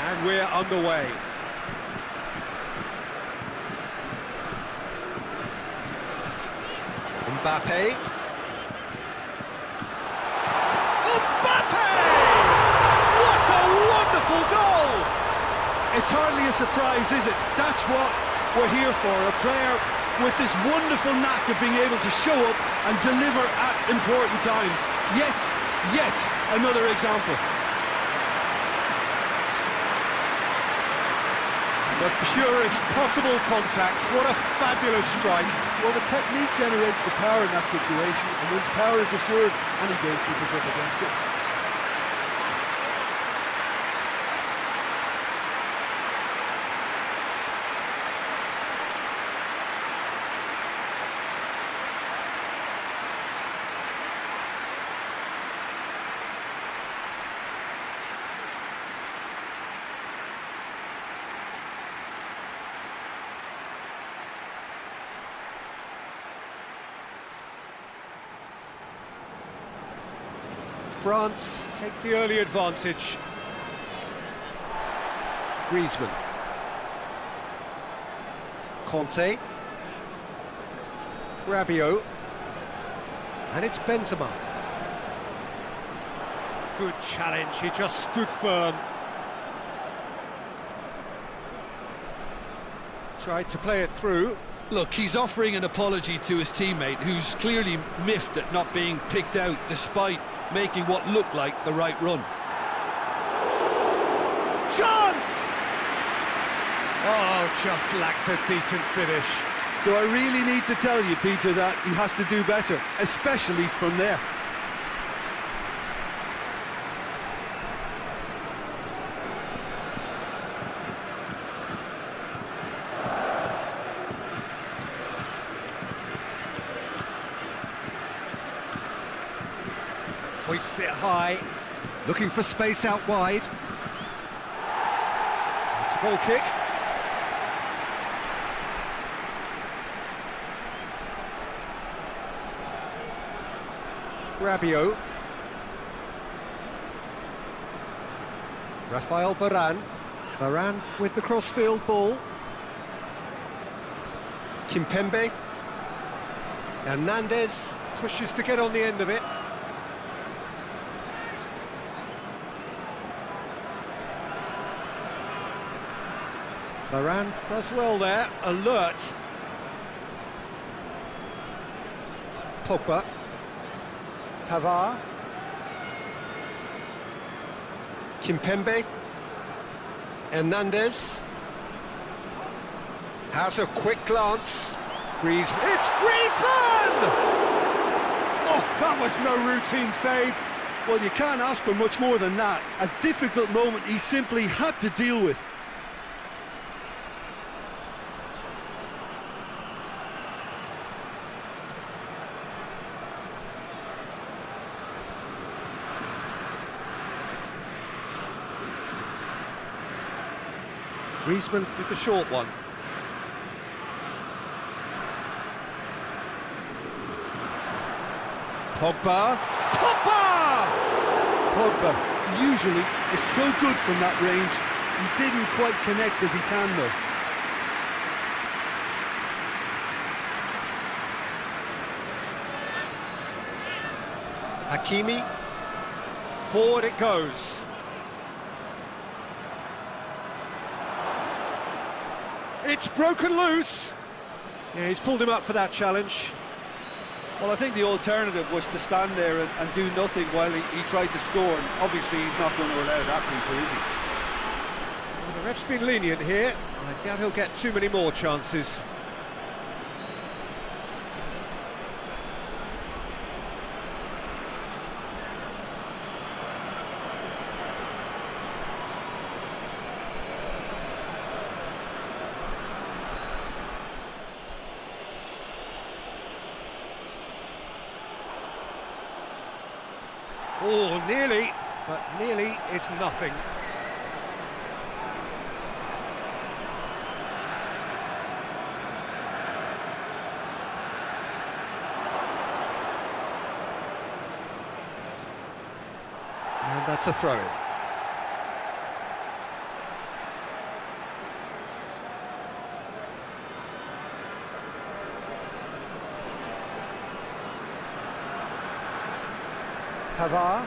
And we're underway. Mbappe. Mbappe! What a wonderful goal! It's hardly a surprise, is it? That's what we're here for, a player with this wonderful knack of being able to show up and deliver at important times. Yet another example. The purest possible contact, what a fabulous strike. Well, the technique generates the power in that situation, and once power is assured, any goalkeeper's up against it. France take the early advantage. Griezmann. Conte. Rabiot. And it's Benzema. Good challenge, he just stood firm. Tried to play it through. Look, he's offering an apology to his teammate, who's clearly miffed at not being picked out despite making what looked like the right run. Chance! Oh, just lacked a decent finish. Do I really need to tell you, Peter, that he has to do better, especially from there? Hoists it high, looking for space out wide. It's a ball kick. Rabiot. Rafael Varane. Varane with the crossfield ball. Kimpembe. Hernandez pushes to get on the end of it. Varane does well there, alert. Pogba. Pavard. Kimpembe. Hernandez. Has a quick glance. Griezmann. It's Griezmann! Oh, that was no routine save. Well, you can't ask for much more than that. A difficult moment he simply had to deal with. Griezmann with the short one. Pogba. Pogba! Pogba usually is so good from that range. He didn't quite connect as he can, though. Hakimi. Forward it goes. It's broken loose. Yeah, he's pulled him up for that challenge. Well, I think the alternative was to stand there and do nothing while he tried to score. And obviously, he's not going to allow that, Peter, is he? Well, the ref's been lenient here. I doubt he'll get too many more chances. Oh, nearly, but nearly is nothing. And that's a throw-in. Pavard.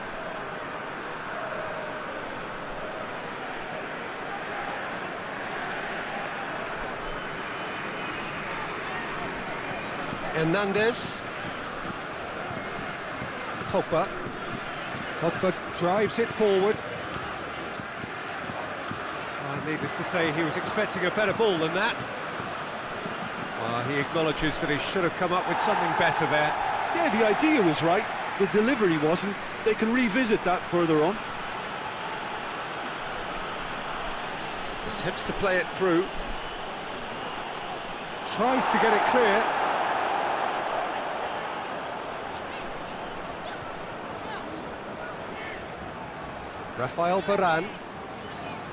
Hernandez. Pogba. Pogba drives it forward. Needless to say, he was expecting a better ball than that. He acknowledges that he should have come up with something better there. Yeah, the idea was right. The delivery wasn't. They can revisit that further on. Attempts to play it through. Tries to get it clear. Rafael Varane.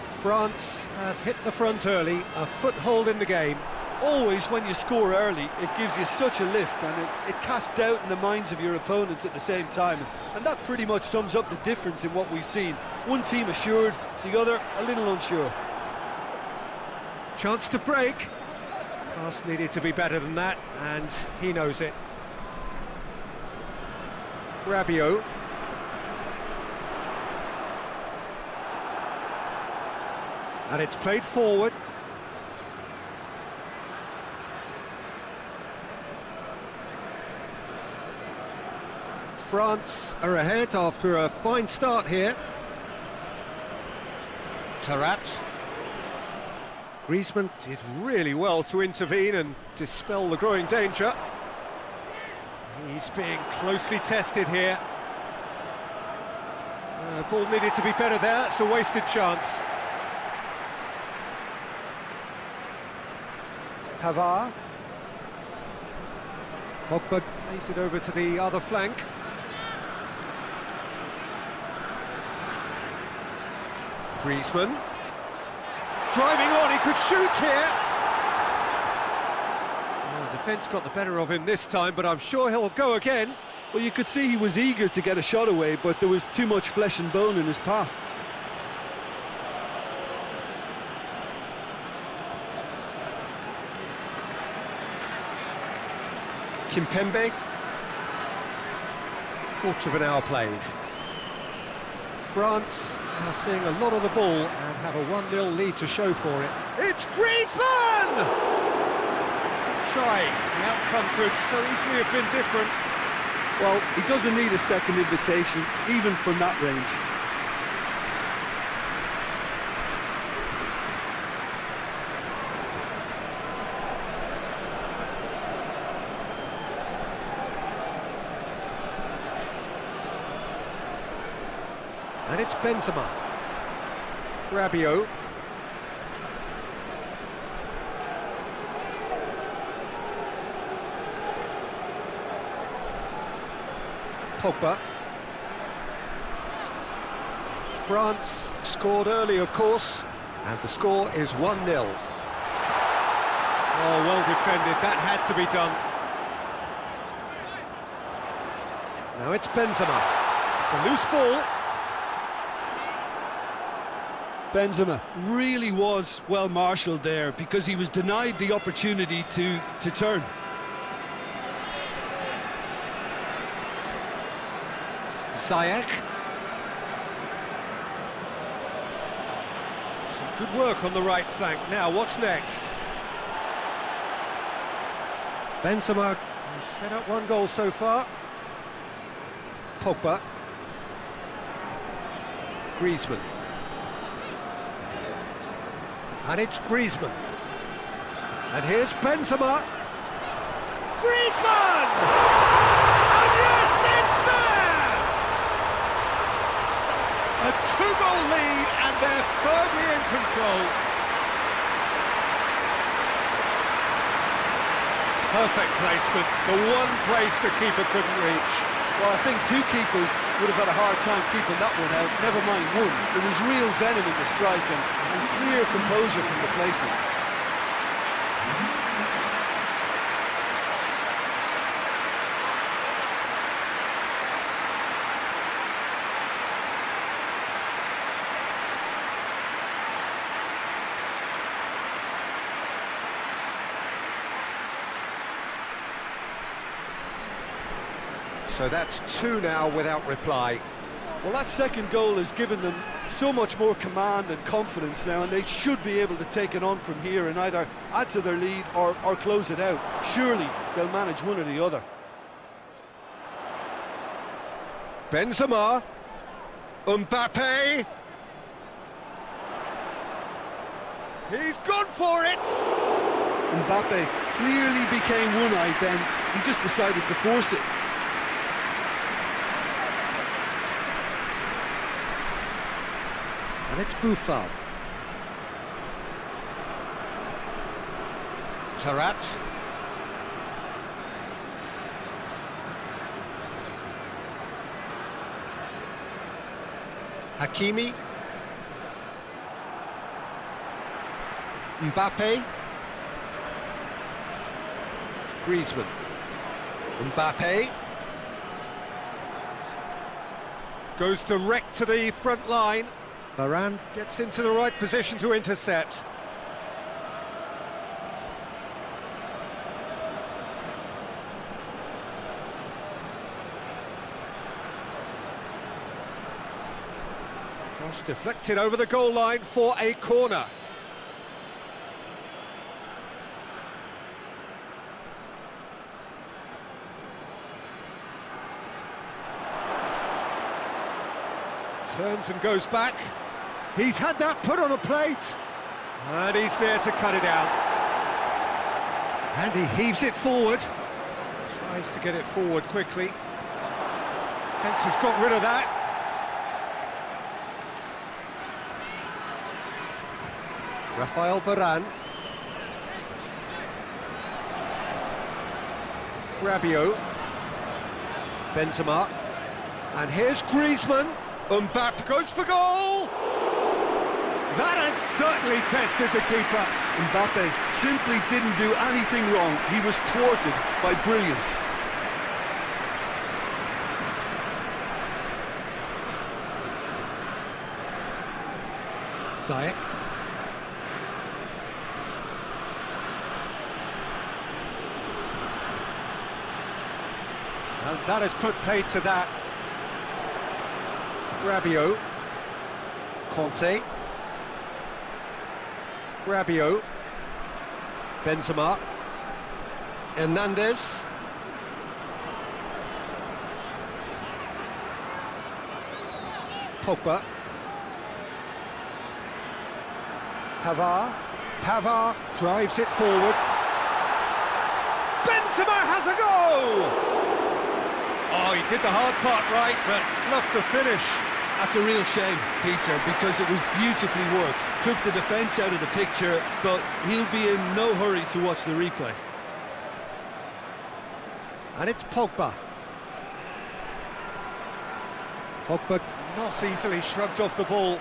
France have hit the front early, a foothold in the game. Always when you score early, it gives you such a lift, and it casts doubt in the minds of your opponents at the same time. And that pretty much sums up the difference in what we've seen. One team assured, the other a little unsure. Chance to break. Pass needed to be better than that, and he knows it. Rabiot. And it's played forward. France are ahead after a fine start here. Tarat. Griezmann did really well to intervene and dispel the growing danger. He's being closely tested here. Ball needed to be better there, it's a wasted chance. Pavard. Pogba plays it over to the other flank. Griezmann. Driving on, he could shoot here. Oh, defence got the better of him this time, but I'm sure he'll go again. Well, you could see he was eager to get a shot away, but there was too much flesh and bone in his path. Kimpembe. Quarter of an hour played. France are seeing a lot of the ball and have a 1-0 lead to show for it. It's Griezmann! Try. The outcome could so easily have been different. Well, he doesn't need a second invitation, even from that range. And it's Benzema. Rabiot. Pogba. France scored early, of course, and the score is 1-0. Oh, well defended, that had to be done. Now it's Benzema. It's a loose ball. Benzema really was well marshalled there because he was denied the opportunity to turn. Ziyech. Some good work on the right flank. Now, what's next? Benzema has set up one goal so far. Pogba. Griezmann. And it's Griezmann. And here's Benzema. Griezmann! And yes, it's there! A 2-goal lead, and they're firmly in control. Perfect placement, the one place the keeper couldn't reach. Well, I think two keepers would have had a hard time keeping that one out, never mind one. There was real venom in the strike and clear composure from the placement. So that's 2 now without reply. Well, that second goal has given them so much more command and confidence now, and they should be able to take it on from here and either add to their lead or close it out. Surely they'll manage one or the other. Benzema. Mbappe. He's gone for it! Mbappe clearly became one-eyed then. He just decided to force it. And it's Buffon. Tarat. Hakimi. Mbappe. Griezmann. Mbappe. Goes direct to the front line. Varane gets into the right position to intercept. Cross deflected over the goal line for a corner. Turns and goes back. He's had that put on a plate. And he's there to cut it out. And he heaves it forward. Tries to get it forward quickly. Defence has got rid of that. Rafael Varane. Rabiot. Benzema. And here's Griezmann. Mbappe goes for goal! That has certainly tested the keeper. Mbappe simply didn't do anything wrong. He was thwarted by brilliance. Ziyech. And that has put paid to that. Rabiot. Conte. Rabiot. Benzema. Hernandez. Pogba. Pavard drives it forward. Benzema has a goal! Oh, he did the hard part right, but fluffed the finish. That's a real shame, Peter, because it was beautifully worked. Took the defence out of the picture, but he'll be in no hurry to watch the replay. And it's Pogba. Pogba not easily shrugged off the ball.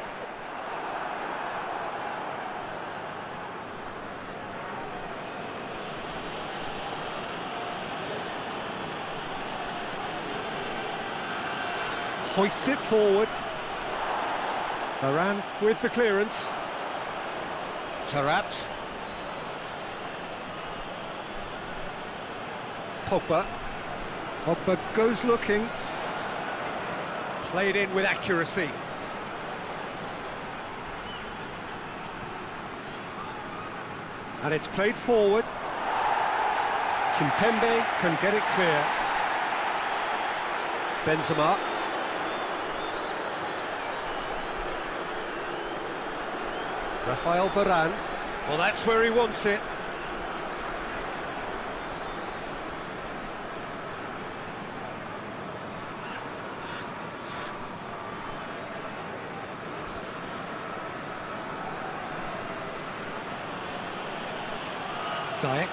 Hoists it forward. Varane with the clearance. Taarabt. Pogba. Pogba goes looking. Played in with accuracy. And it's played forward. Kimpembe can get it clear. Benzema. Rafael Varane. Well, that's where he wants it. Ziyech.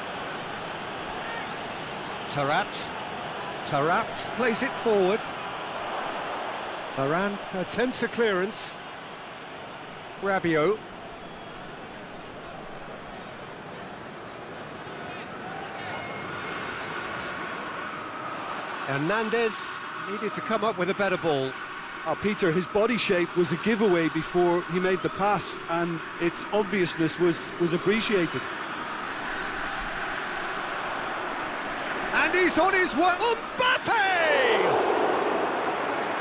Taarabt plays it forward. Varane attempts a clearance. Rabiot. Hernandez needed to come up with a better ball. Peter, his body shape was a giveaway before he made the pass, and its obviousness was appreciated. And he's on his way. Mbappe!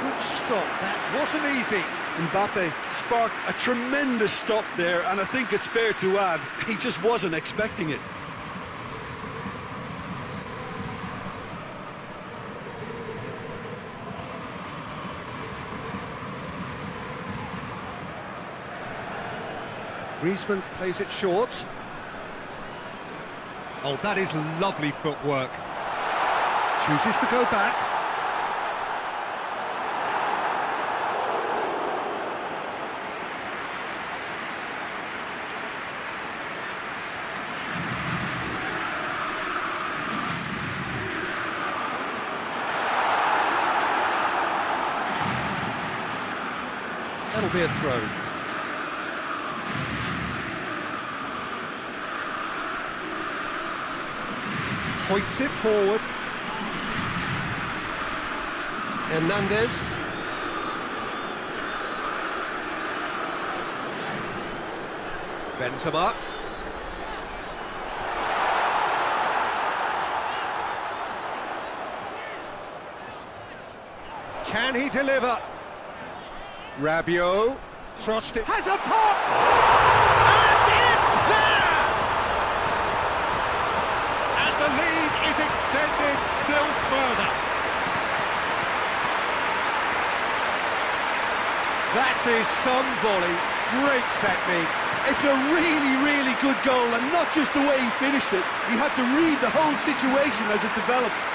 Good stop, that wasn't easy. Mbappe sparked a tremendous stop there, and I think it's fair to add, he just wasn't expecting it. Griezmann plays it short. Oh, that is lovely footwork. Chooses to go back. That'll be a throw. Hoists it forward. Hernandez. Benzema. Can he deliver? Rabiot. Crossed it. Has a pop! And it's there! And the lead is extended still further. That is some volley. Great technique. It's a really, really good goal, and not just the way he finished it. He had to read the whole situation as it developed.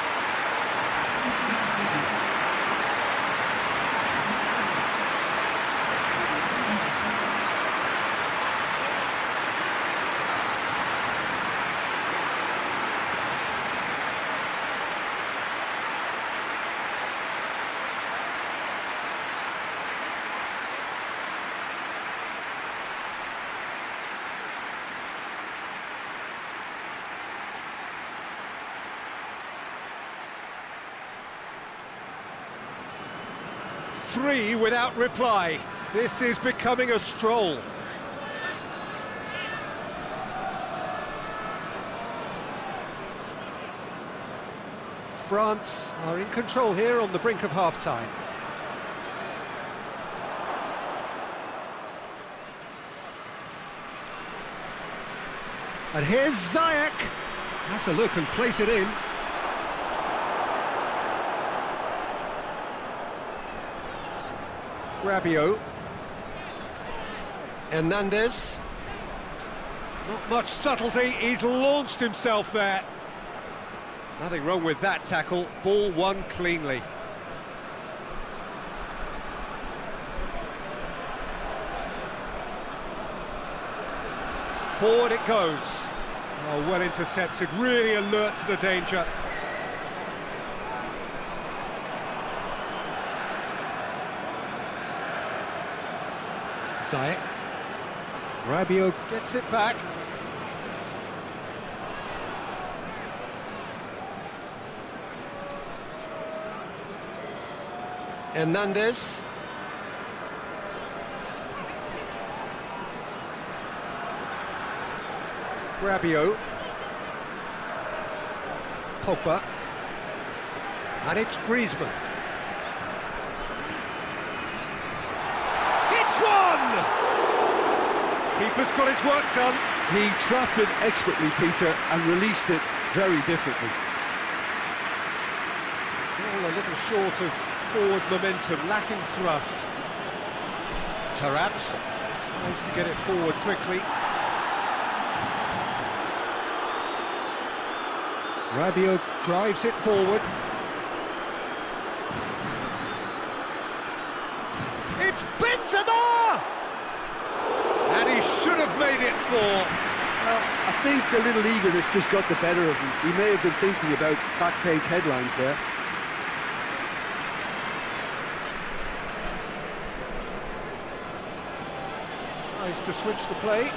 Three without reply. This is becoming a stroll. France are in control here on the brink of half-time. And here's Ziyech. Has a look and place it in. Rabiot. Hernandez. Not much subtlety, he's launched himself there. Nothing wrong with that tackle, ball won cleanly. Forward it goes. Oh, well intercepted, really alert to the danger. Ziyech. Rabiot gets it back. Hernandez. Rabiot. Pogba. And it's Griezmann. It's one! Keeper's got his work done. He trapped it expertly, Peter, and released it very differently. It's all a little short of forward momentum, lacking thrust. Tarat tries to get it forward quickly. Rabiot drives it forward. It's Benzema! And he should have made it four. Well, I think a little eagerness just got the better of him. He may have been thinking about back-page headlines there. Tries to switch the play.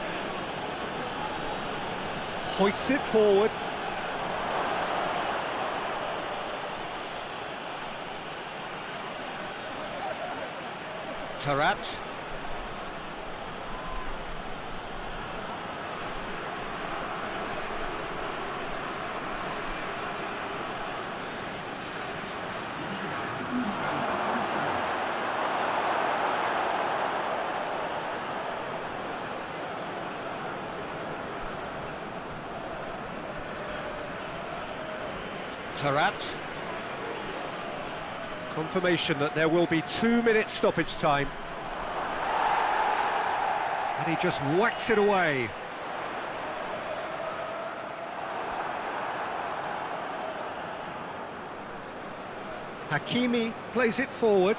Hoists it forward. Tarat. Tarat. Confirmation that there will be 2 minutes stoppage time. And he just whacks it away. Hakimi plays it forward.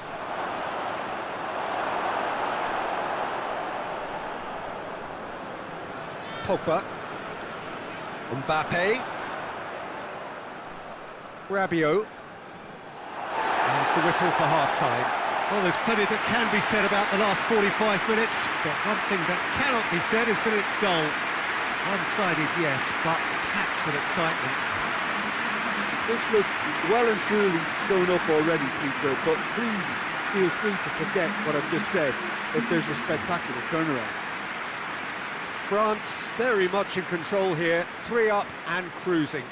Pogba. Mbappe. Rabiot. There's the whistle for half-time. Well, there's plenty that can be said about the last 45 minutes, but one thing that cannot be said is that it's dull. One-sided, yes, but packed with excitement. This looks well and truly sewn up already, Peter, but please feel free to forget what I've just said if there's a spectacular turnaround. France very much in control here, 3 up and cruising.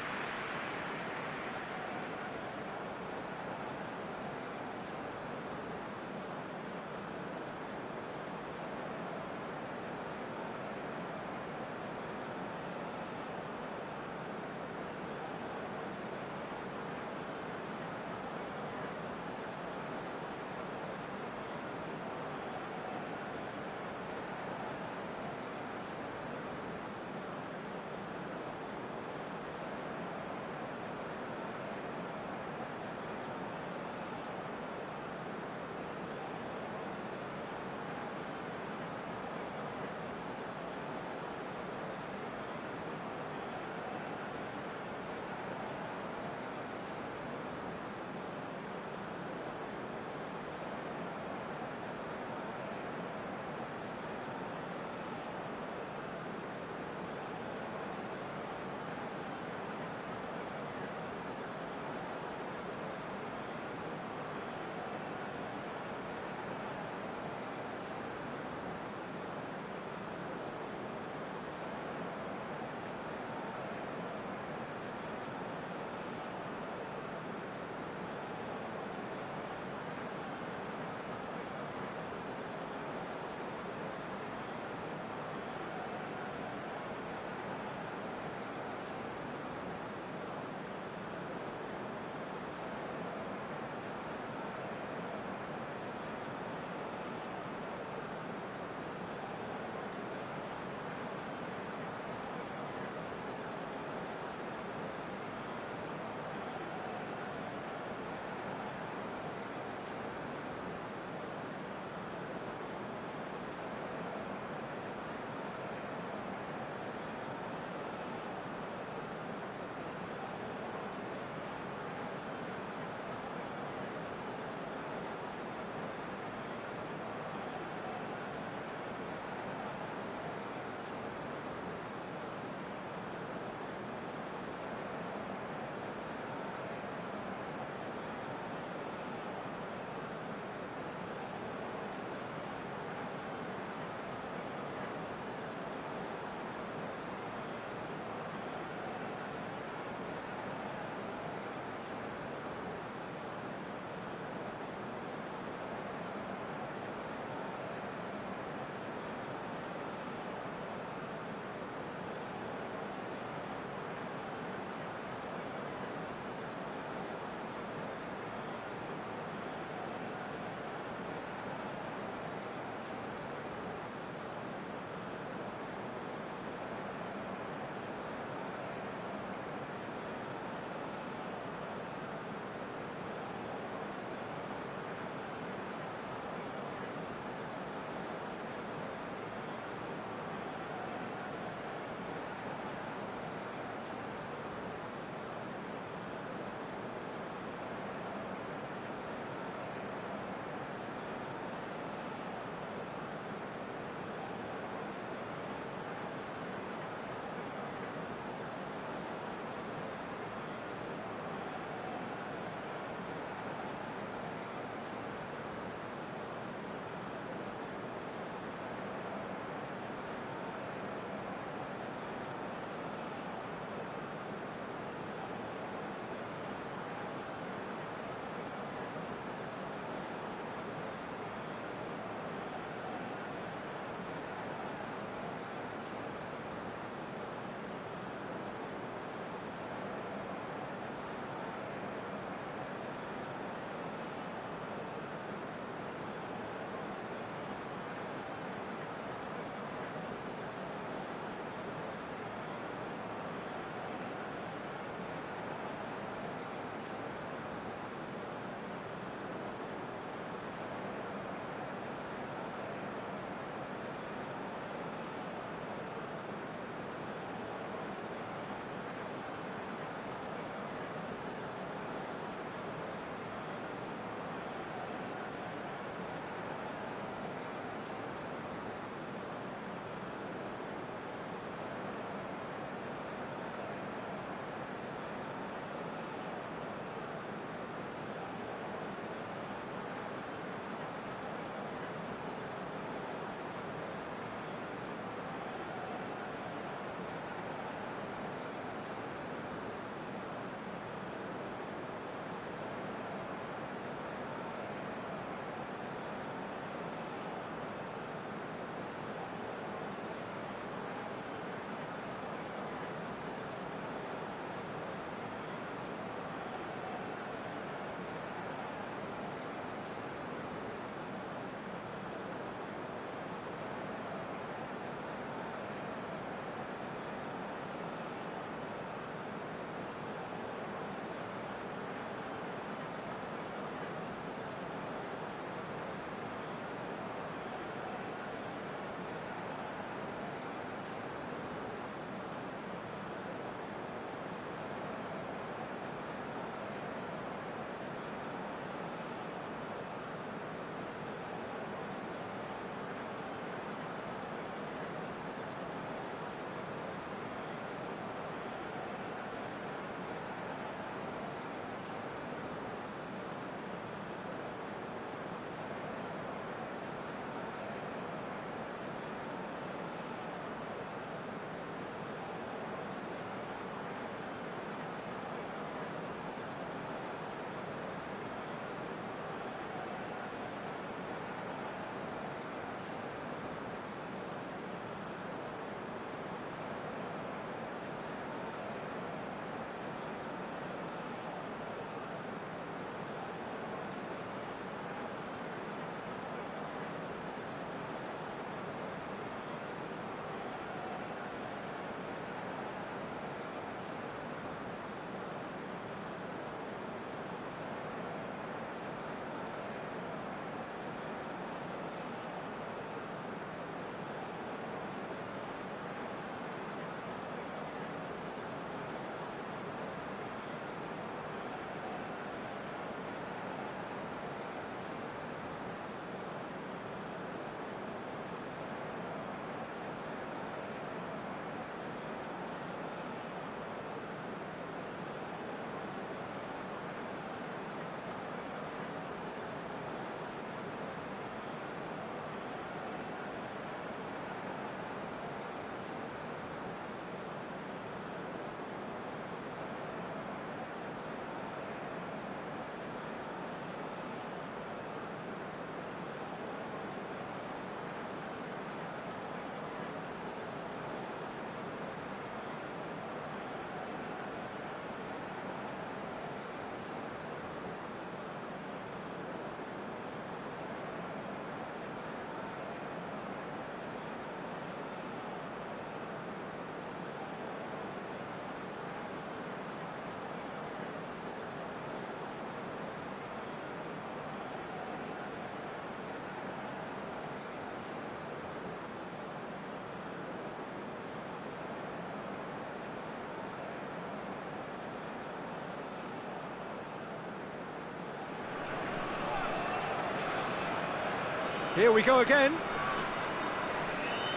Here we go again.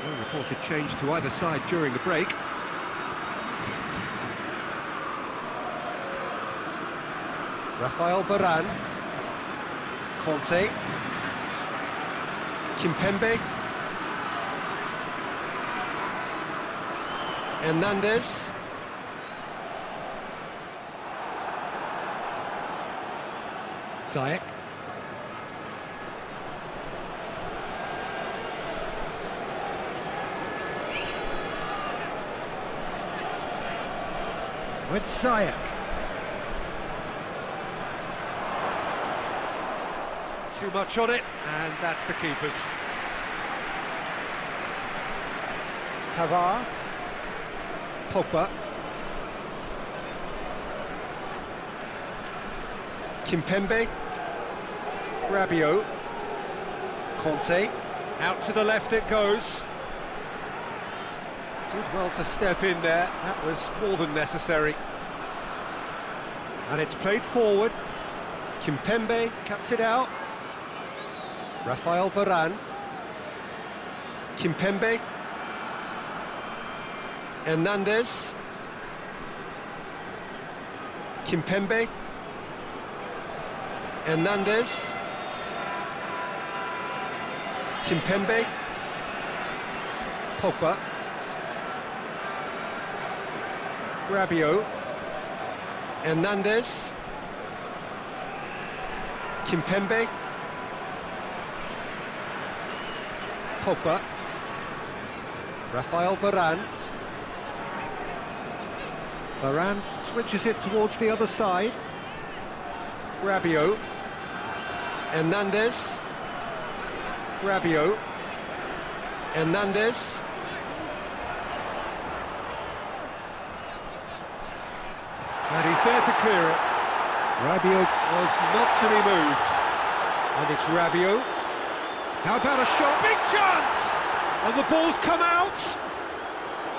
No reported change to either side during the break. Rafael Varane. Conte. Kimpembe. Hernandez. Ziyech. With Ziyech. Too much on it, and that's the keepers. Pavard. Pogba. Kimpembe. Rabiot. Conte. Out to the left it goes. Did well to step in there, that was more than necessary. And it's played forward. Kimpembe cuts it out. Rafael Varane. Kimpembe. Hernandez. Kimpembe. Hernandez. Kimpembe. Pogba. Rabiot. Hernandez. Kimpembe. Pogba. Rafael Varane. Varane switches it towards the other side. Rabiot. Hernandez. Rabiot. Hernandez. And he's there to clear it. Rabiot was not to be moved. And it's Rabiot. How about a shot? Big chance! And the ball's come out.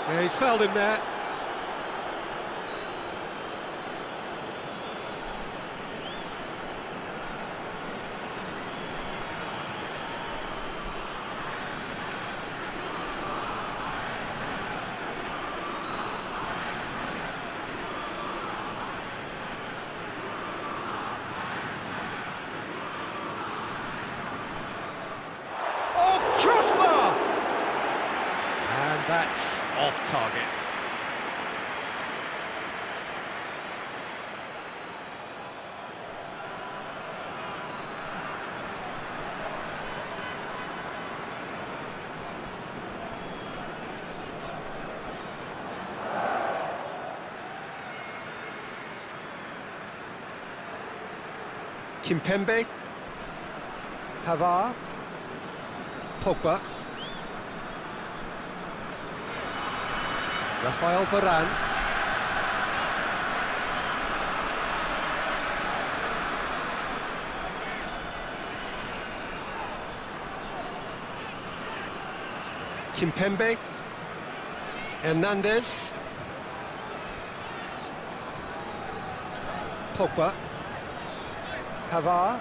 Yeah, he's fouled him there. That's off target. Kimpembe. Pavard. Pogba. Rafael Varane. Kimpembe. Hernandez. Pogba. Pavard.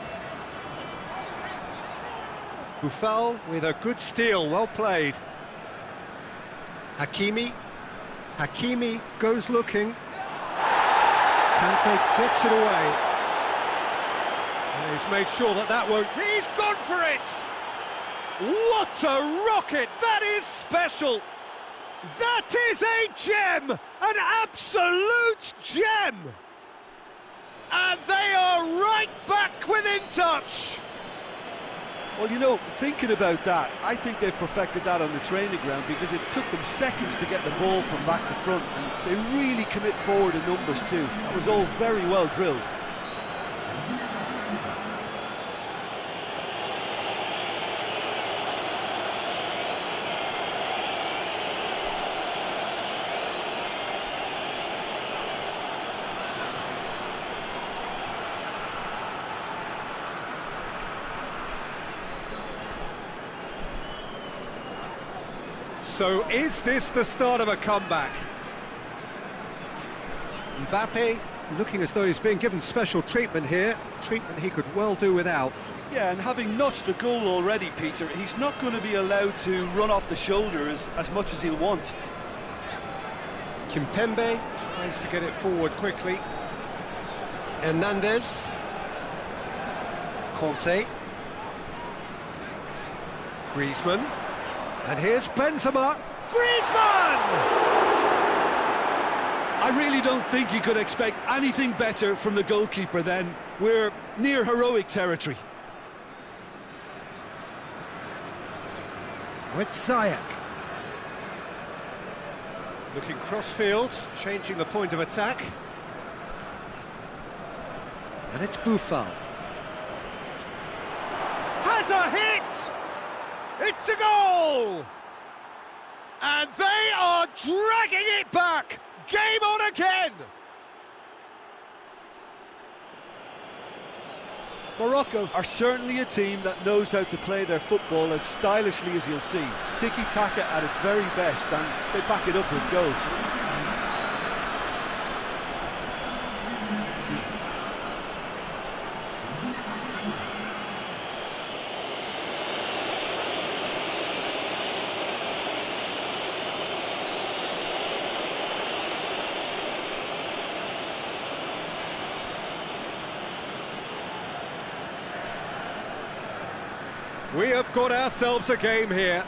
Buffal with a good steal, well played. Hakimi. Hakimi goes looking. Kante gets it away. And he's made sure that that won't... He's gone for it! What a rocket! That is special! That is a gem! An absolute gem! And they are right back within touch! Well, you know, thinking about that, I think they've perfected that on the training ground because it took them seconds to get the ball from back to front, and they really commit forward in numbers too. That was all very well drilled. So is this the start of a comeback? Mbappe looking as though he's being given special treatment here, treatment he could well do without. Yeah, and having notched the goal already, Peter, he's not going to be allowed to run off the shoulder as much as he'll want. Kimpembe tries to get it forward quickly. Hernandez. Conte. Griezmann. And here's Benzema. Griezmann! I really don't think you could expect anything better from the goalkeeper then. We're near heroic territory. With Ziyech. Looking cross-field, changing the point of attack. And it's Buffal. Has a hit! It's a goal! And they are dragging it back! Game on again! Morocco are certainly a team that knows how to play their football as stylishly as you'll see. Tiki-taka at its very best, and they back it up with goals. We have got ourselves a game here.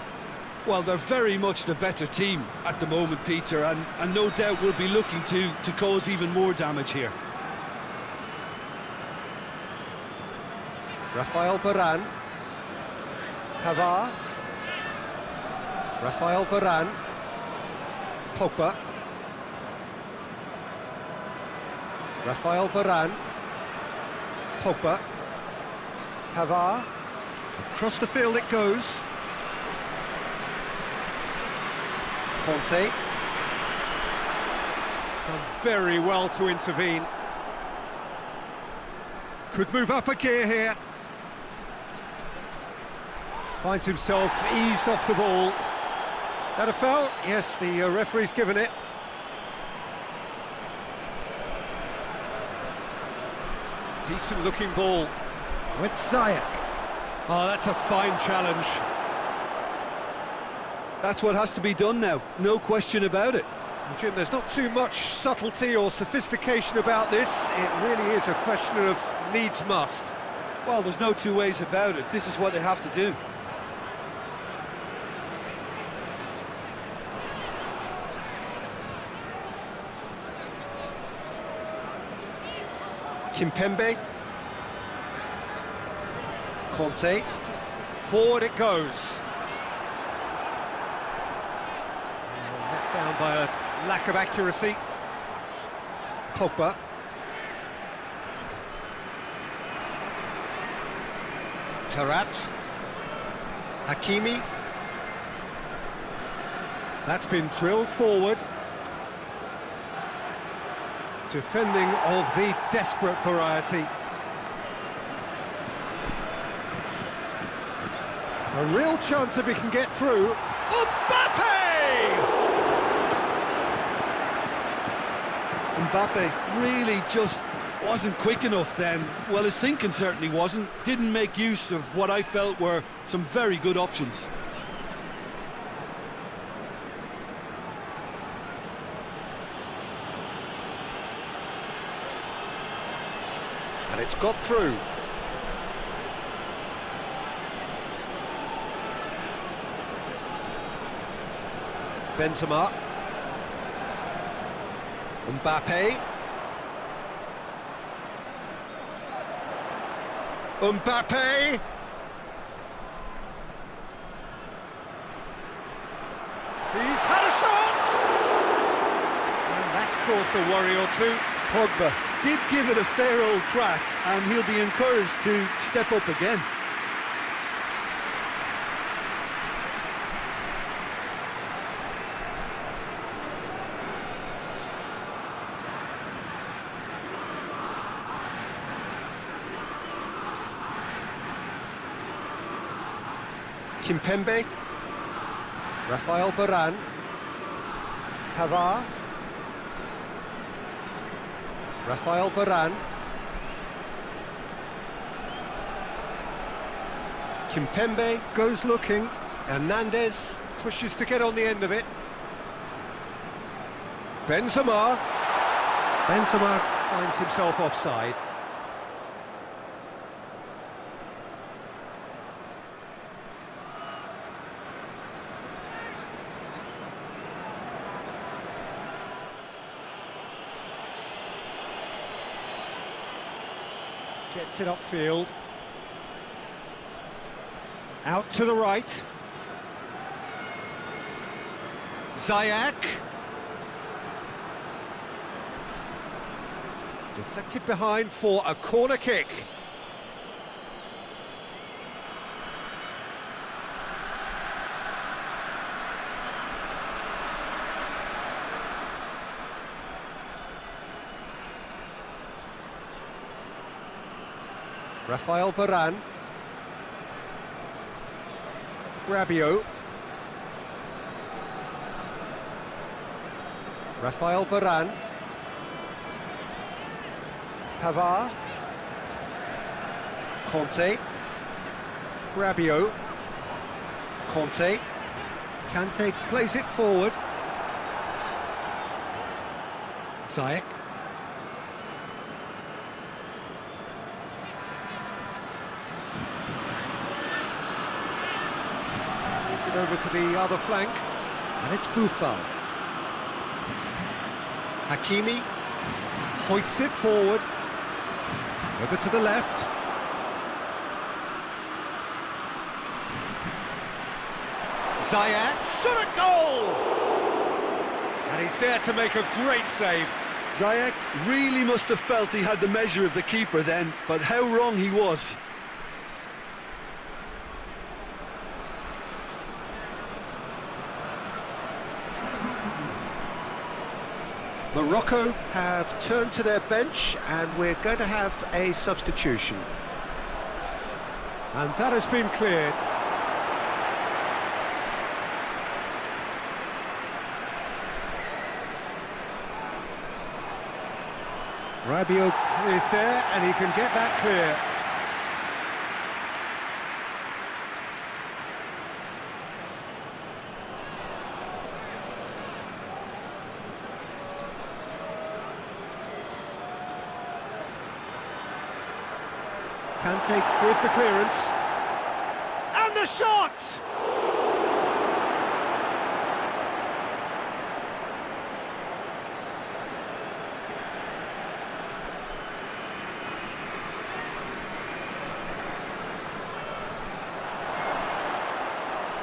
Well, they're very much the better team at the moment, Peter, and no doubt will be looking to cause even more damage here. Rafael Varane. Pavard. Rafael Varane. Pogba. Rafael Varane. Pogba. Pavard. Across the field it goes. Conte. Done very well to intervene. Could move up a gear here. Finds himself eased off the ball. That a foul? Yes, the referee's given it. Decent looking ball. With Ziyech. Oh, that's a fine challenge. That's what has to be done now, no question about it. Jim, there's not too much subtlety or sophistication about this. It really is a question of needs must. Well, there's no two ways about it. This is what they have to do. Kimpembe. Conte. Forward it goes. Let down by a lack of accuracy. Pogba. Tarat. Hakimi. That's been drilled forward. Defending of the desperate variety. A real chance if he can get through. Mbappe! Mbappe really just wasn't quick enough then. Well, his thinking certainly wasn't. Didn't make use of what I felt were some very good options. And it's got through. Benzema. Mbappe. Mbappe. He's had a shot! And that's caused a worry or two. Pogba did give it a fair old crack, and he'll be encouraged to step up again. Kimpembe. Rafael Varane. Pavard. Rafael Varane. Kimpembe goes looking. Hernandez pushes to get on the end of it. Benzema finds himself offside. Gets it upfield. Out to the right. Ziyech. Deflected behind for a corner kick. Rafael Varane. Rabiot. Rafael Varane. Pavard. Conte. Rabiot. Conte. Kante plays it forward. Ziyech. Moves it over to the other flank. And it's Buffon. Hakimi hoists it forward. Over to the left. Ziyech, shot a goal! And he's there to make a great save. Ziyech really must have felt he had the measure of the keeper then, but how wrong he was. Morocco have turned to their bench and we're going to have a substitution. And that has been cleared. Rabiot is there and he can get that clear. Kante with the clearance. And the shot!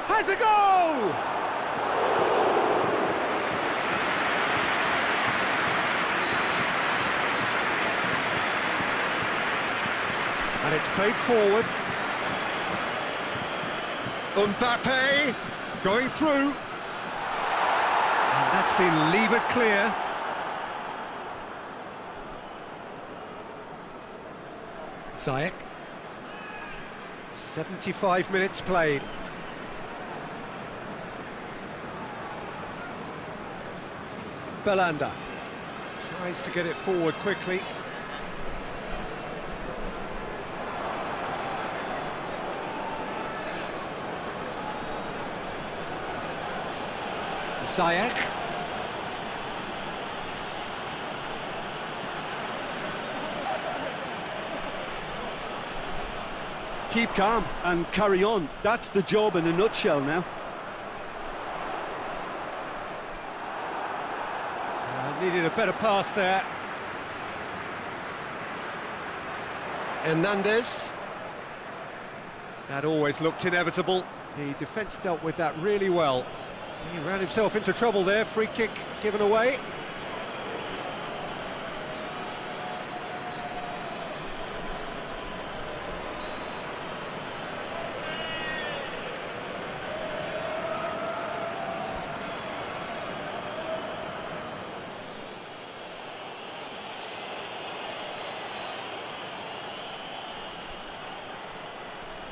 Has a goal! And it's played forward. Mbappe going through. And that's been levered clear. Ziyech. 75 minutes played. Belanda tries to get it forward quickly. Ziyech. Keep calm and carry on. That's the job in a nutshell now. Needed a better pass there. Hernandez. That always looked inevitable. The defence dealt with that really well. He ran himself into trouble there. Free kick given away.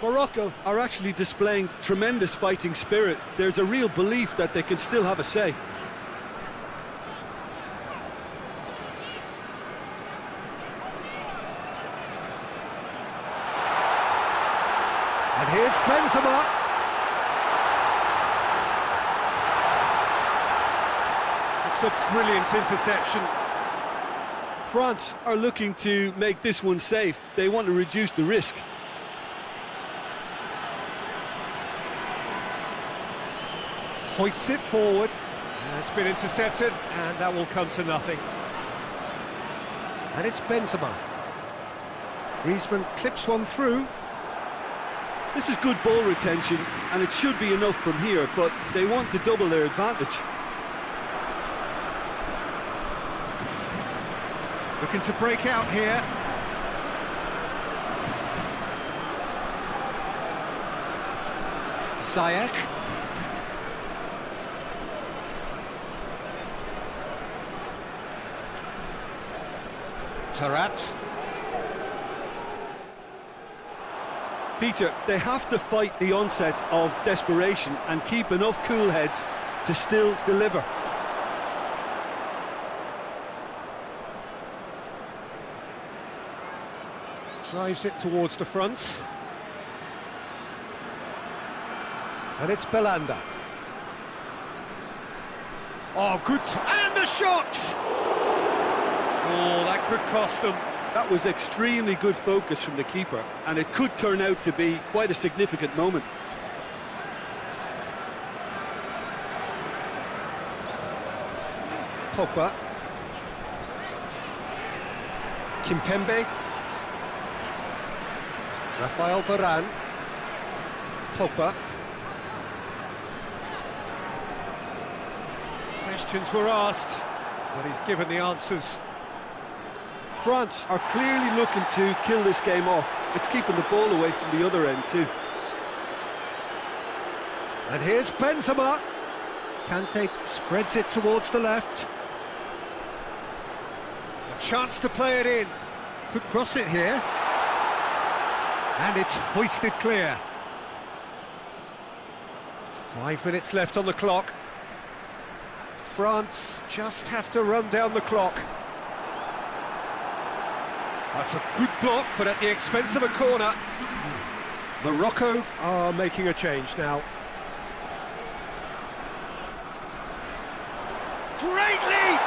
Morocco are actually displaying tremendous fighting spirit. There's a real belief that they can still have a say. And here's Benzema. It's a brilliant interception. France are looking to make this one safe. They want to reduce the risk. Hoists it forward. It's been intercepted, and that will come to nothing. And it's Benzema. Griezmann clips one through. This is good ball retention, and it should be enough from here, but they want to double their advantage. Looking to break out here. Ziyech. Tarat. Peter, they have to fight the onset of desperation and keep enough cool heads to still deliver. Drives it towards the front. And it's Belanda. Oh, good. And the shot! Oh, that could cost them. That was extremely good focus from the keeper, and it could turn out to be quite a significant moment. Pogba. Kimpembe. Rafael Varane. Pogba. Questions were asked, but he's given the answers. France are clearly looking to kill this game off. It's keeping the ball away from the other end too. And here's Benzema. Kante spreads it towards the left. A chance to play it in. Could cross it here. And it's hoisted clear. 5 minutes left on the clock. France just have to run down the clock. That's a good block, but at the expense of a corner. Morocco are making a change now. Great leap!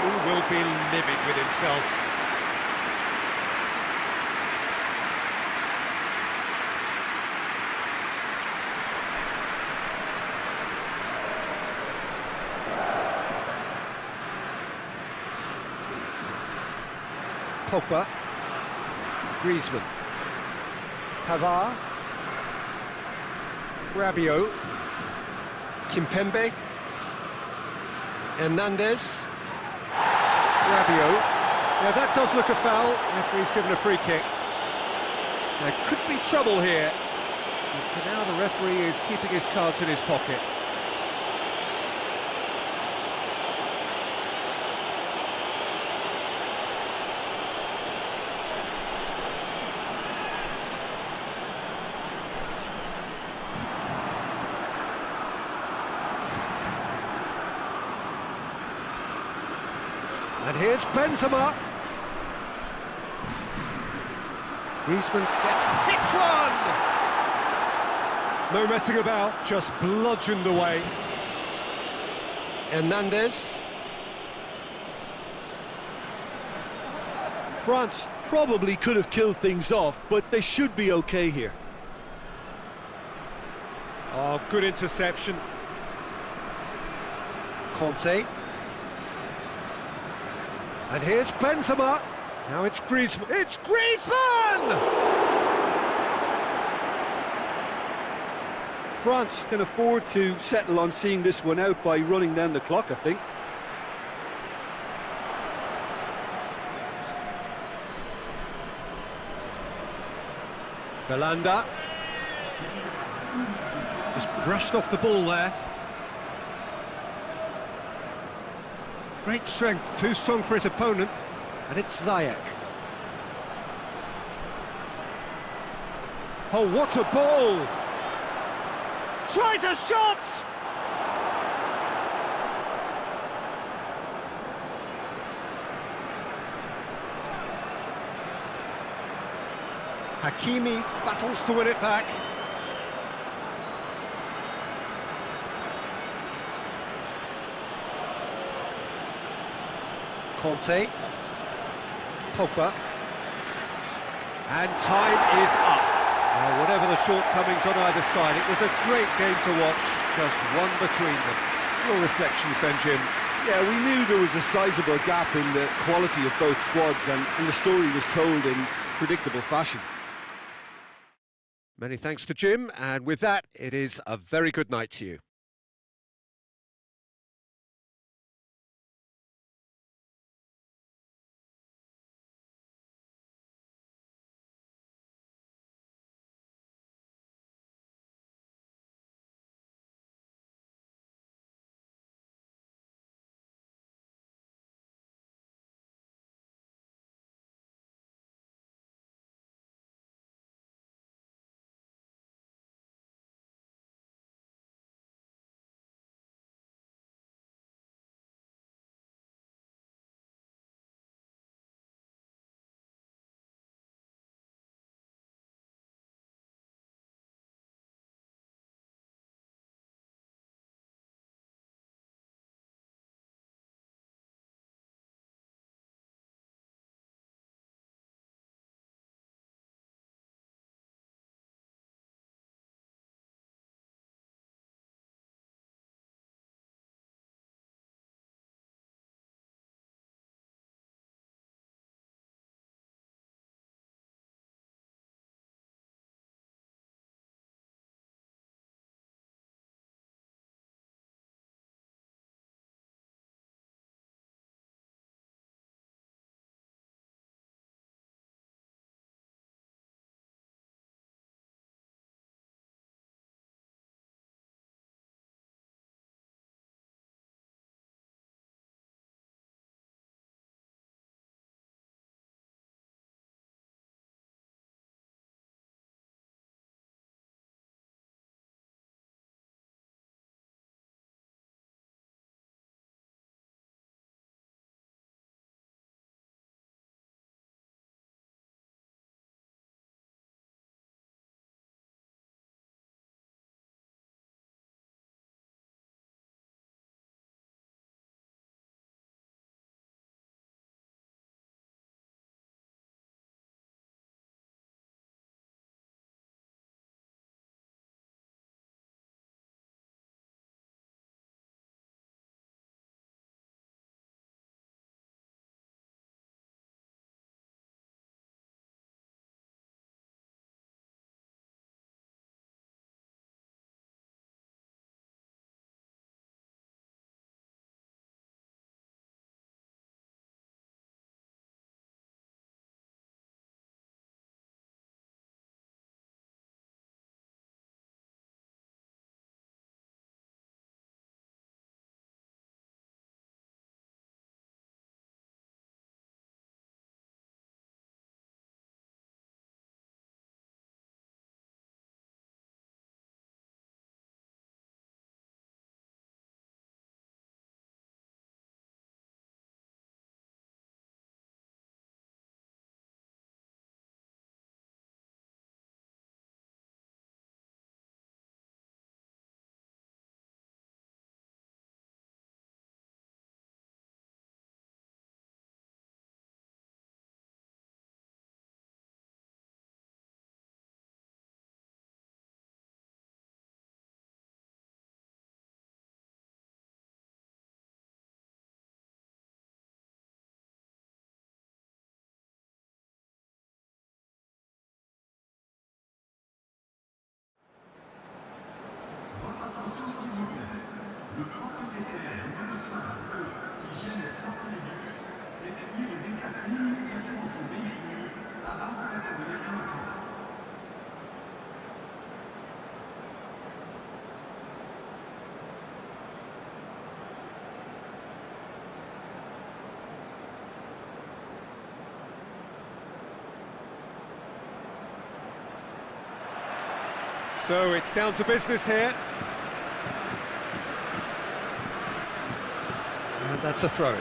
He will be livid with himself. Pogba, Griezmann, Pavard, Rabiot, Kimpembe, Hernandez, Rabiot. Yeah, that does look a foul. Referee's given a free kick. There could be trouble here. But for now, the referee is keeping his cards in his pocket. And here's Benzema. Griezmann gets hit one! No messing about, just bludgeoned away. Hernandez. France probably could have killed things off, but they should be okay here. Oh, good interception. Conte. And here's Benzema. Now it's Griezmann. It's Griezmann! France can afford to settle on seeing this one out by running down the clock, I think. Belanda. Just brushed off the ball there. Great strength, too strong for his opponent, and it's Ziyech. Oh, what a ball! Tries a shot! Hakimi battles to win it back. Conte. Pogba. And time is up. Well, whatever the shortcomings on either side, it was a great game to watch, just one between them. Your reflections then, Jim? Yeah, we knew there was a sizable gap in the quality of both squads, and the story was told in predictable fashion. Many thanks to Jim, and with that, it is a very good night to you. So it's down to business here. And that's a throw-in.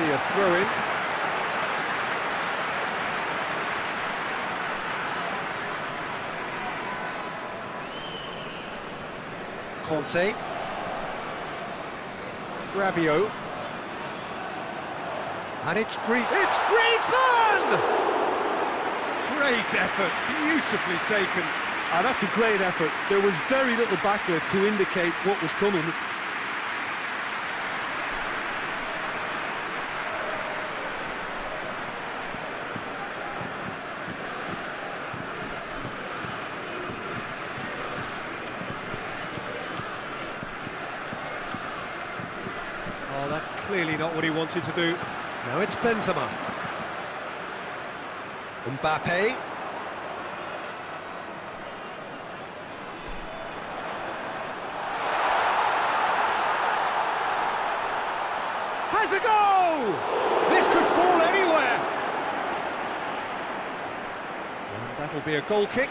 see a throw-in. Conte. Rabiot. And it's Griezmann! Great effort, beautifully taken. That's a great effort. There was very little backlift to indicate what was coming. Oh, that's clearly not what he wanted to do. Now it's Benzema. Mbappe. Has a go! This could fall anywhere. And that'll be a goal kick.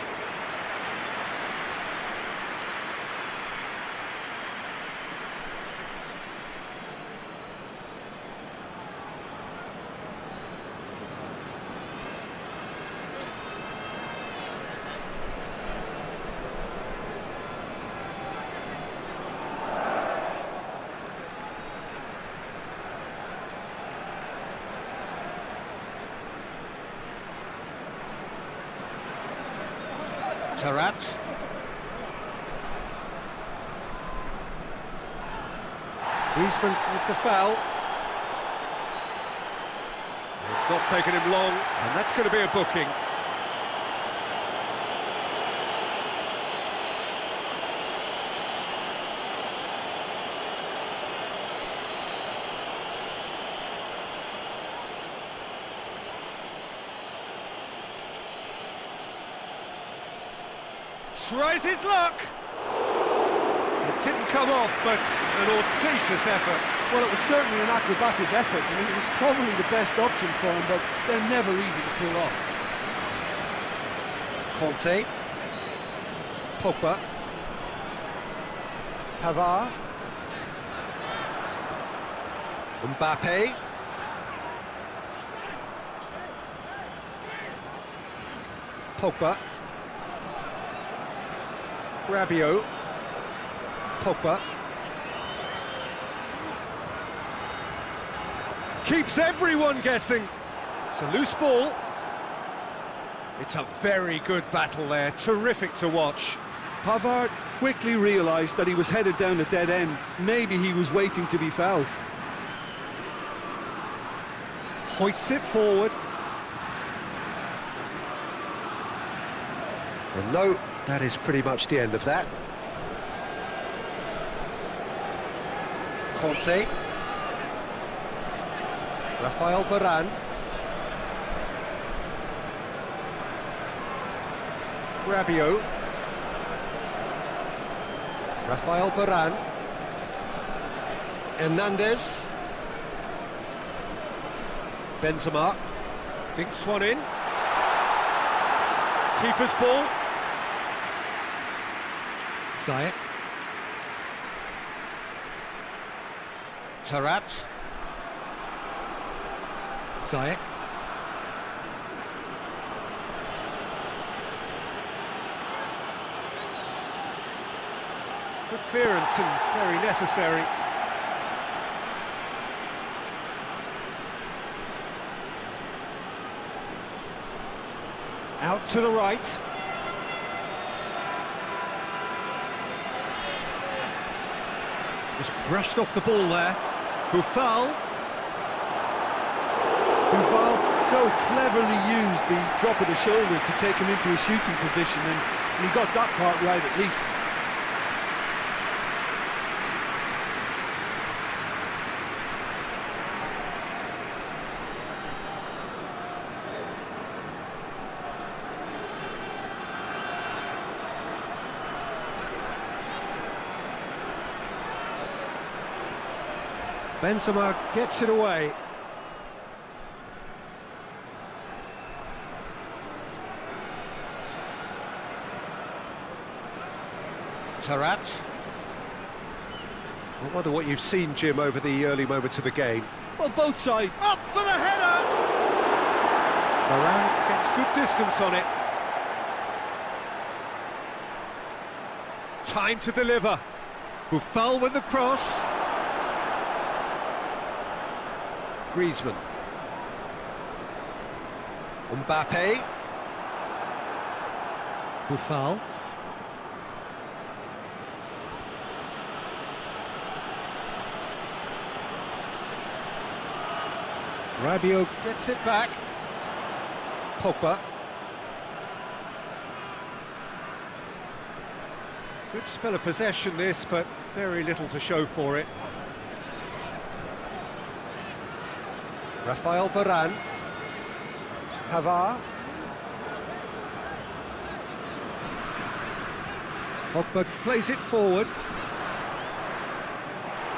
Tarat. Griezmann with the foul. It's not taken him long, and that's going to be a booking. Tries his luck. It didn't come off, but an audacious effort. Well, it was certainly an acrobatic effort. I mean, it was probably the best option for him, but they're never easy to pull off. Conte. Pogba. Pavard. Mbappe. Pogba. Rabiot. Pogba. Keeps everyone guessing. It's a loose ball. It's a very good battle there. Terrific to watch. Pavard quickly realised that he was headed down a dead end. Maybe he was waiting to be fouled. Hoists it forward. And no, that is pretty much the end of that. Conte. Rafael Varane. Rabiot. Rafael Varane. Hernandez. Benzema. Dinks one in. Keeper's ball. Ziyech. Tarat. Ziyech. Good clearance and very necessary. Out to the right. Just brushed off the ball there. Buffal. Buffal so cleverly used the drop of the shoulder to take him into a shooting position, and he got that part right at least. Benzema gets it away. Tarat. I wonder what you've seen, Jim, over the early moments of the game. Well, both sides. Up for the header! Varane gets good distance on it. Time to deliver. Buffal with the cross. Griezmann. Mbappe. Buffal. Rabiot gets it back. Pogba. Good spell of possession this, but very little to show for it. Rafael Varane. Pavard. Pogba plays it forward.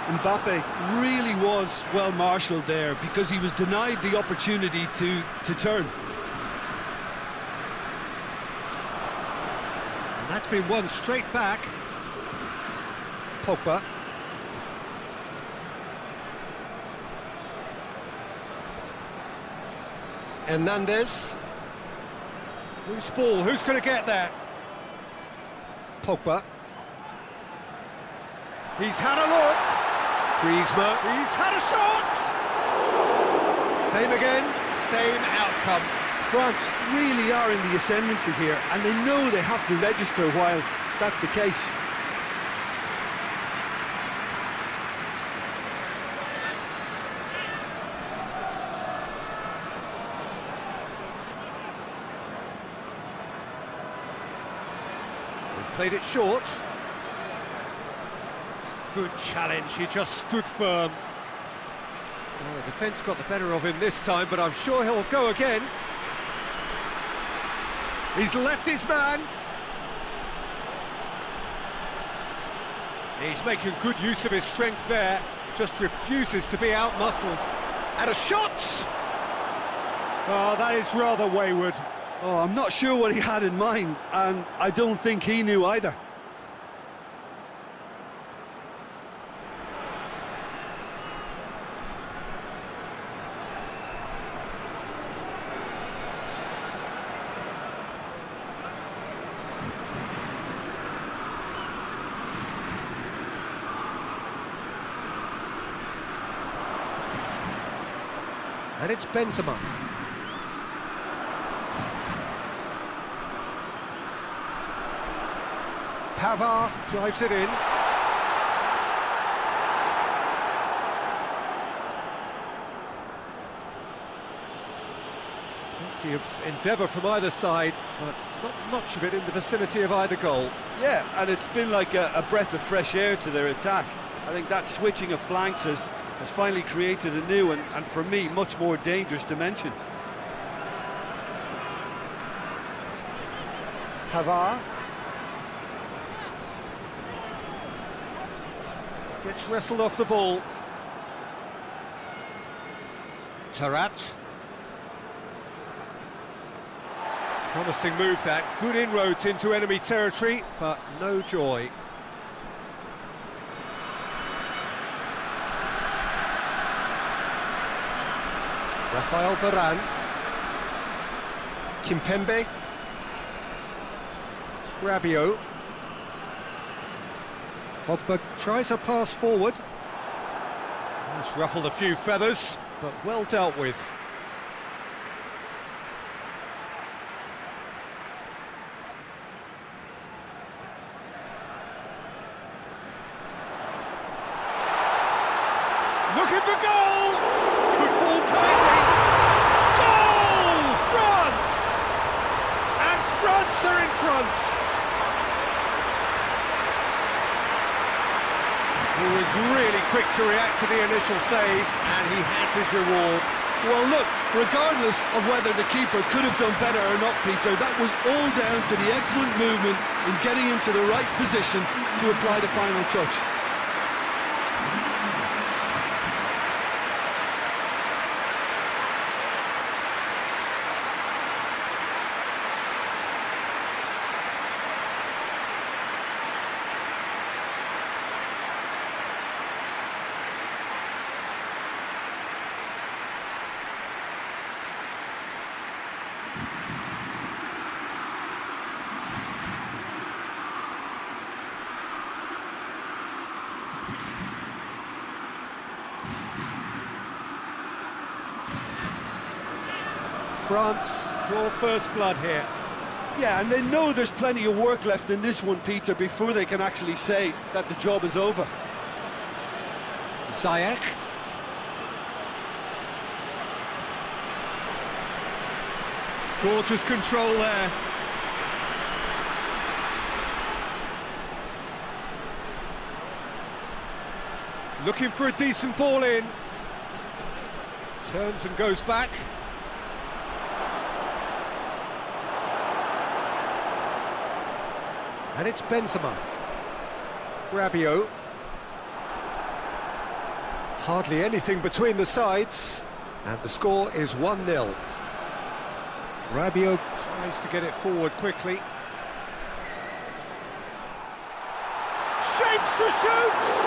Mbappe really was well marshalled there because he was denied the opportunity to turn. And that's been won straight back. Pogba. Hernandez. Loose ball, who's going to get there? Pogba. He's had a look. Griezmann. He's had a shot. Same again, same outcome. France really are in the ascendancy here, and they know they have to register while that's the case. They've played it short. Good challenge, he just stood firm. Well, the defence got the better of him this time, but I'm sure he'll go again. He's left his man. He's making good use of his strength there, just refuses to be out-muscled. And a shot! Oh, that is rather wayward. Oh, I'm not sure what he had in mind, and I don't think he knew either. And it's Benzema. Pavard drives it in. Plenty of endeavour from either side, but not much of it in the vicinity of either goal. Yeah, and it's been like a breath of fresh air to their attack. I think that switching of flanks has finally created a new and for me, much more dangerous dimension. Pavard. Gets wrestled off the ball. Tarat. Promising move that. Good inroads into enemy territory, but no joy. Rafael Varane. Kimpembe. Rabiot. Pogba tries a pass forward. That's ruffled a few feathers, but well dealt with. Look at the goal! Could fall kindly. Goal! France! And France are in front. He was really quick to react to the initial save, and he has his reward. Well, look, regardless of whether the keeper could have done better or not, Peter, that was all down to the excellent movement in getting into the right position to apply the final touch. France draw first blood here. Yeah, and they know there's plenty of work left in this one, Peter, before they can actually say that the job is over. Ziyech. Gorgeous control there. Looking for a decent ball in. Turns and goes back. And it's Benzema. Rabiot. Hardly anything between the sides. And the score is 1-0. Rabiot tries to get it forward quickly. Shapes to shoot!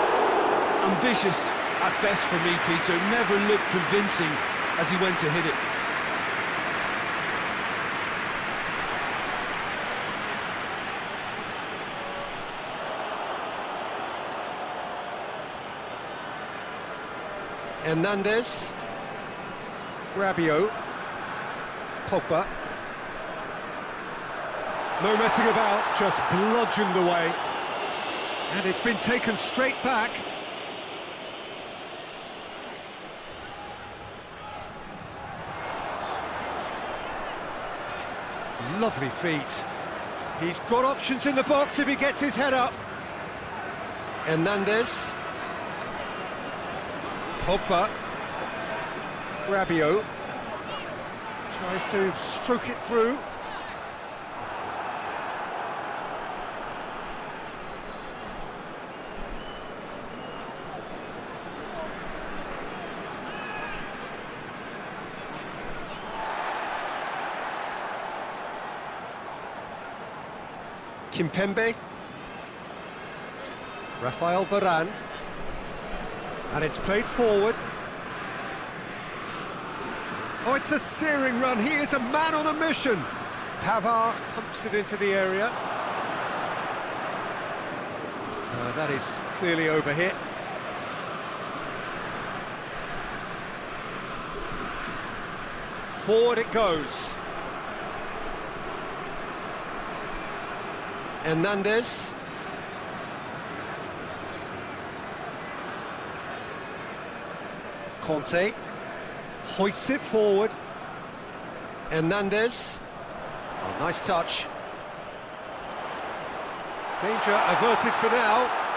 Ambitious at best for me, Peter. Never looked convincing as he went to hit it. Hernandez. Rabiot. Pogba. No messing about, just bludgeoned away. And it's been taken straight back. Lovely feet. He's got options in the box if he gets his head up. Hernandez. Pogba. Rabiot. Tries to stroke it through. Kimpembe. Rafael Varane. And it's played forward. Oh, it's a searing run. He is a man on a mission. Pavard pumps it into the area. That is clearly overhit. Forward it goes. Hernandez. Conte hoists it forward. Hernandez. Oh, nice touch. Danger averted for now.